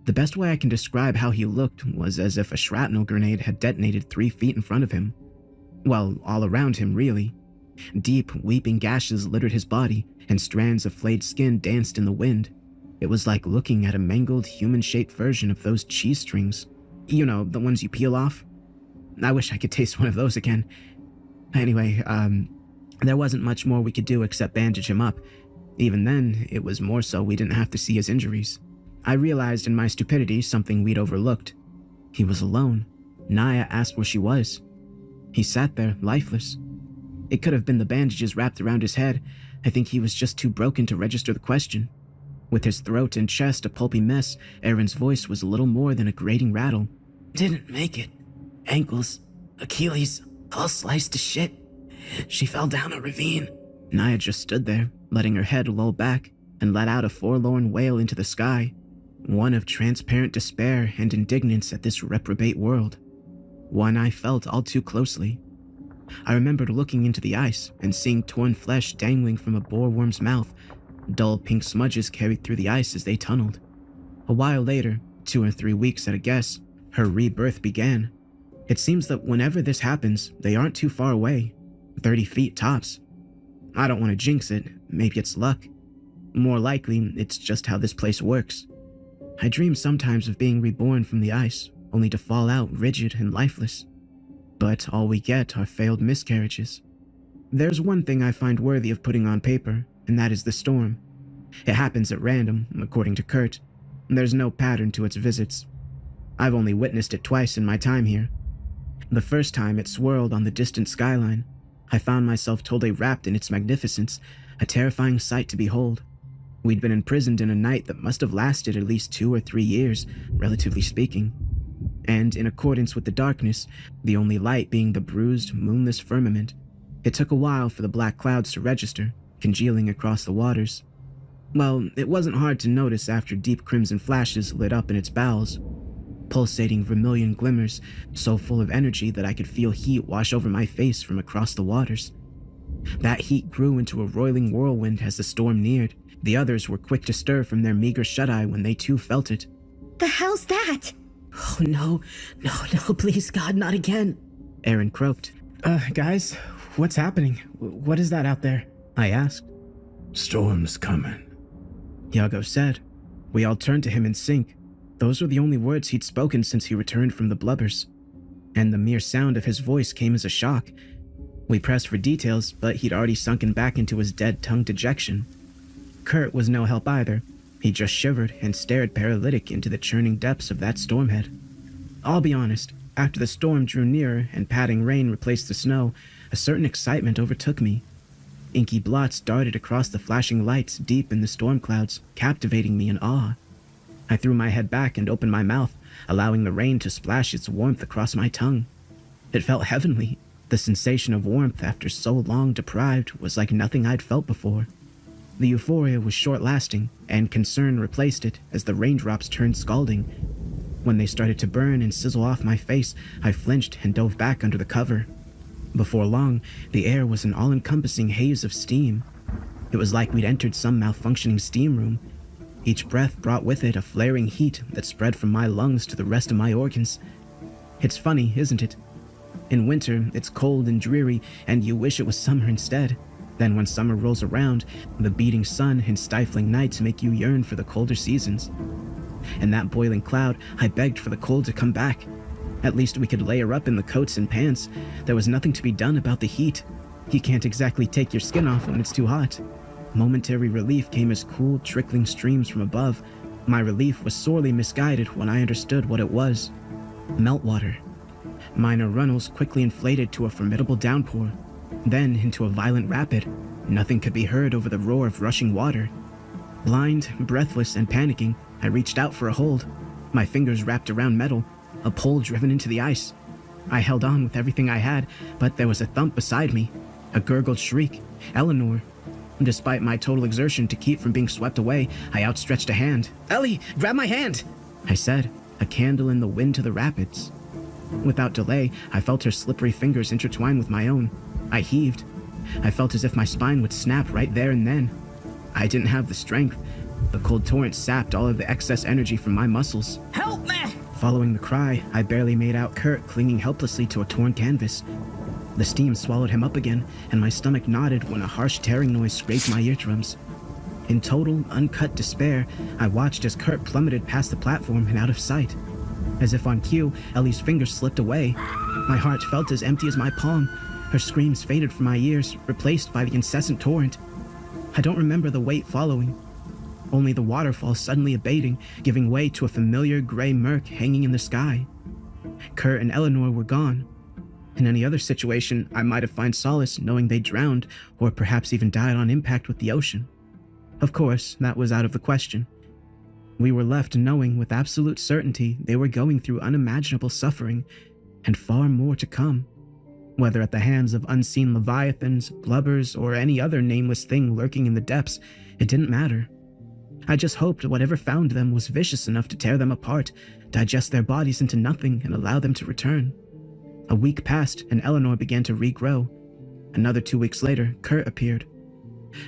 S2: The best way I can describe how he looked was as if a shrapnel grenade had detonated 3 feet in front of him. Well, all around him, really. Deep, weeping gashes littered his body, and strands of flayed skin danced in the wind. It was like looking at a mangled, human-shaped version of those cheese strings. You know, the ones you peel off? I wish I could taste one of those again. Anyway, there wasn't much more we could do except bandage him up. Even then, it was more so we didn't have to see his injuries. I realized in my stupidity something we'd overlooked. He was alone. Naya asked where she was. He sat there, lifeless. It could have been the bandages wrapped around his head. I think he was just too broken to register the question. With his throat and chest a pulpy mess, Aaron's voice was little more than a grating rattle. Didn't make it. Ankles, Achilles, all sliced to shit. She fell down a ravine. Naya just stood there, letting her head loll back, and let out a forlorn wail into the sky. One of transparent despair and indignance at this reprobate world. One I felt all too closely. I remembered looking into the ice and seeing torn flesh dangling from a boreworm's mouth. Dull pink smudges carried through the ice as they tunneled. A while later, 2 or 3 weeks at a guess, her rebirth began. It seems that whenever this happens, they aren't too far away. 30 feet tops. I don't want to jinx it. Maybe it's luck. More likely, it's just how this place works. I dream sometimes of being reborn from the ice, only to fall out rigid and lifeless. But all we get are failed miscarriages. There's one thing I find worthy of putting on paper, and that is the storm. It happens at random, according to Kurt. There's no pattern to its visits. I've only witnessed it twice in my time here. The first time it swirled on the distant skyline, I found myself totally wrapped in its magnificence, a terrifying sight to behold. We'd been imprisoned in a night that must have lasted at least 2 or 3 years, relatively speaking. And in accordance with the darkness, the only light being the bruised, moonless firmament, it took a while for the black clouds to register, congealing across the waters. Well, it wasn't hard to notice after deep crimson flashes lit up in its bowels, pulsating vermilion glimmers so full of energy that I could feel heat wash over my face from across the waters. That heat grew into a roiling whirlwind as the storm neared. The others were quick to stir from their meager shut-eye when they too felt it.
S5: The hell's that?
S8: Oh, no, please, God, not again.
S2: Aaron croaked.
S9: Guys, what's happening? What is that out there?
S2: I asked.
S7: Storm's coming.
S2: Yago said. We all turned to him in sync. Those were the only words he'd spoken since he returned from the blubbers. And the mere sound of his voice came as a shock. We pressed for details, but he'd already sunken back into his dead-tongued dejection. Kurt was no help either. He just shivered and stared paralytic into the churning depths of that stormhead. I'll be honest, after the storm drew nearer and patting rain replaced the snow, a certain excitement overtook me. Inky blots darted across the flashing lights deep in the storm clouds, captivating me in awe. I threw my head back and opened my mouth, allowing the rain to splash its warmth across my tongue. It felt heavenly. The sensation of warmth after so long deprived was like nothing I'd felt before. The euphoria was short-lasting, and concern replaced it as the raindrops turned scalding. When they started to burn and sizzle off my face, I flinched and dove back under the cover. Before long, the air was an all-encompassing haze of steam. It was like we'd entered some malfunctioning steam room. Each breath brought with it a flaring heat that spread from my lungs to the rest of my organs. It's funny, isn't it? In winter, it's cold and dreary, and you wish it was summer instead. Then when summer rolls around, the beating sun and stifling nights make you yearn for the colder seasons. In that boiling cloud, I begged for the cold to come back. At least we could layer up in the coats and pants. There was nothing to be done about the heat. You can't exactly take your skin off when it's too hot. Momentary relief came as cool, trickling streams from above. My relief was sorely misguided when I understood what it was. Meltwater. Minor runnels quickly inflated to a formidable downpour, then into a violent rapid. Nothing could be heard over the roar of rushing water. Blind, breathless, and panicking, I reached out for a hold. My fingers wrapped around metal, a pole driven into the ice. I held on with everything I had, but there was a thump beside me, a gurgled shriek. Eleanor. Despite my total exertion to keep from being swept away, I outstretched a hand.
S8: Ellie, grab my hand!
S2: I said, a candle in the wind to the rapids. Without delay, I felt her slippery fingers intertwine with my own. I heaved. I felt as if my spine would snap right there and then. I didn't have the strength. The cold torrent sapped all of the excess energy from my muscles.
S8: Help me!
S2: Following the cry, I barely made out Kurt clinging helplessly to a torn canvas. The steam swallowed him up again, and my stomach knotted when a harsh tearing noise scraped my eardrums. In total, uncut despair, I watched as Kurt plummeted past the platform and out of sight. As if on cue, Ellie's fingers slipped away. My heart felt as empty as my palm. Her screams faded from my ears, replaced by the incessant torrent. I don't remember the wait following. Only the waterfall suddenly abating, giving way to a familiar gray murk hanging in the sky. Kurt and Eleanor were gone. In any other situation, I might have found solace knowing they drowned, or perhaps even died on impact with the ocean. Of course, that was out of the question. We were left knowing with absolute certainty they were going through unimaginable suffering, and far more to come. Whether at the hands of unseen leviathans, blubbers, or any other nameless thing lurking in the depths, it didn't matter. I just hoped whatever found them was vicious enough to tear them apart, digest their bodies into nothing, and allow them to return. A week passed, and Eleanor began to regrow. Another 2 weeks later, Kurt appeared.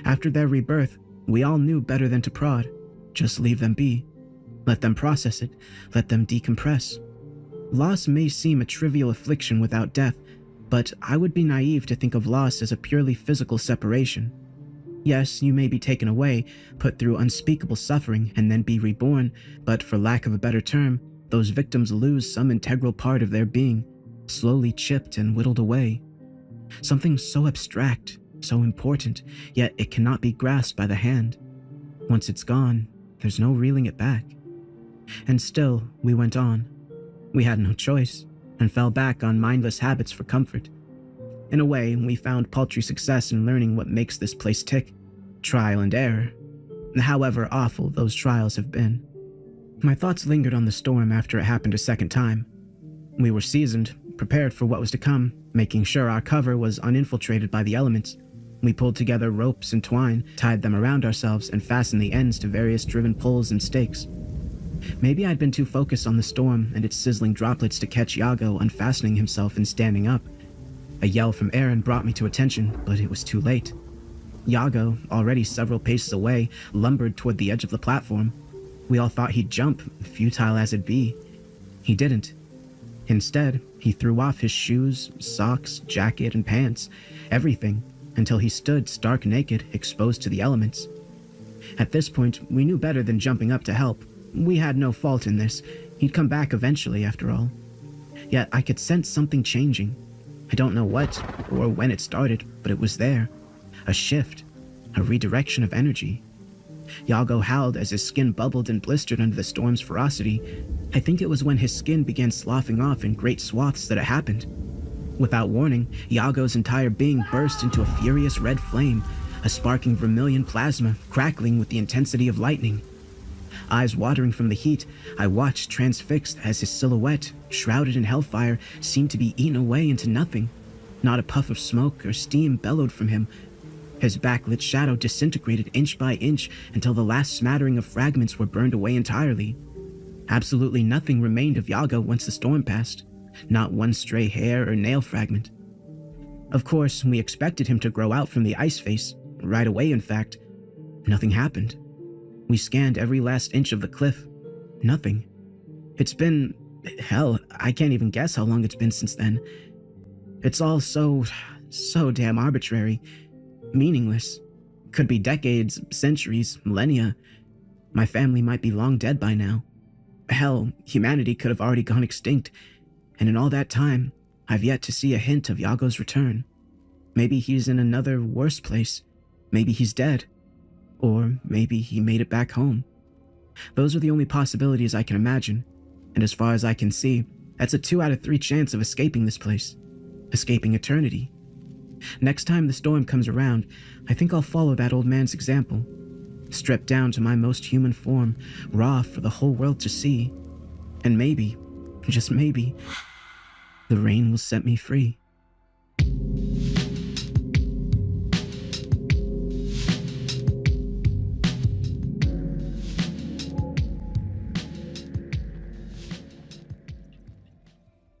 S2: After their rebirth, we all knew better than to prod. Just leave them be. Let them process it. Let them decompress. Loss may seem a trivial affliction without death, But I would be naive to think of loss as a purely physical separation. Yes, you may be taken away, put through unspeakable suffering, and then be reborn, but for lack of a better term, those victims lose some integral part of their being, slowly chipped and whittled away. Something so abstract, so important, yet it cannot be grasped by the hand. Once it's gone, there's no reeling it back. And still, we went on. We had no choice, and fell back on mindless habits for comfort. In a way, we found paltry success in learning what makes this place tick. Trial and error. However awful those trials have been. My thoughts lingered on the storm after it happened a second time. We were seasoned, prepared for what was to come, making sure our cover was uninfiltrated by the elements. We pulled together ropes and twine, tied them around ourselves, and fastened the ends to various driven poles and stakes. Maybe I'd been too focused on the storm and its sizzling droplets to catch Iago unfastening himself and standing up. A yell from Aaron brought me to attention, but it was too late. Iago, already several paces away, lumbered toward the edge of the platform. We all thought he'd jump, futile as it be. He didn't. Instead, he threw off his shoes, socks, jacket, and pants, everything, until he stood stark naked, exposed to the elements. At this point, we knew better than jumping up to help. We had no fault in this. He'd come back eventually, after all. Yet I could sense something changing. I don't know what or when it started, but it was there. A shift, a redirection of energy. Iago howled as his skin bubbled and blistered under the storm's ferocity. I think it was when his skin began sloughing off in great swaths that it happened. Without warning, Iago's entire being burst into a furious red flame, a sparking vermilion plasma crackling with the intensity of lightning. Eyes watering from the heat, I watched transfixed as his silhouette, shrouded in hellfire, seemed to be eaten away into nothing. Not a puff of smoke or steam bellowed from him. His backlit shadow disintegrated inch by inch until the last smattering of fragments were burned away entirely. Absolutely nothing remained of Iago once the storm passed. Not one stray hair or nail fragment. Of course, we expected him to grow out from the ice face, right away in fact. Nothing happened. We scanned every last inch of the cliff. Nothing. It's been... hell, I can't even guess how long it's been since then. It's all so damn arbitrary. Meaningless. Could be decades, centuries, millennia. My family might be long dead by now. Hell, humanity could have already gone extinct. And in all that time, I've yet to see a hint of Iago's return. Maybe he's in another worse place. Maybe he's dead. Or maybe he made it back home. Those are the only possibilities I can imagine, and as far as I can see, that's a 2 out of 3 chance of escaping this place. Escaping eternity. Next time the storm comes around, I think I'll follow that old man's example. Stripped down to my most human form, raw for the whole world to see. And maybe, just maybe, the rain will set me free.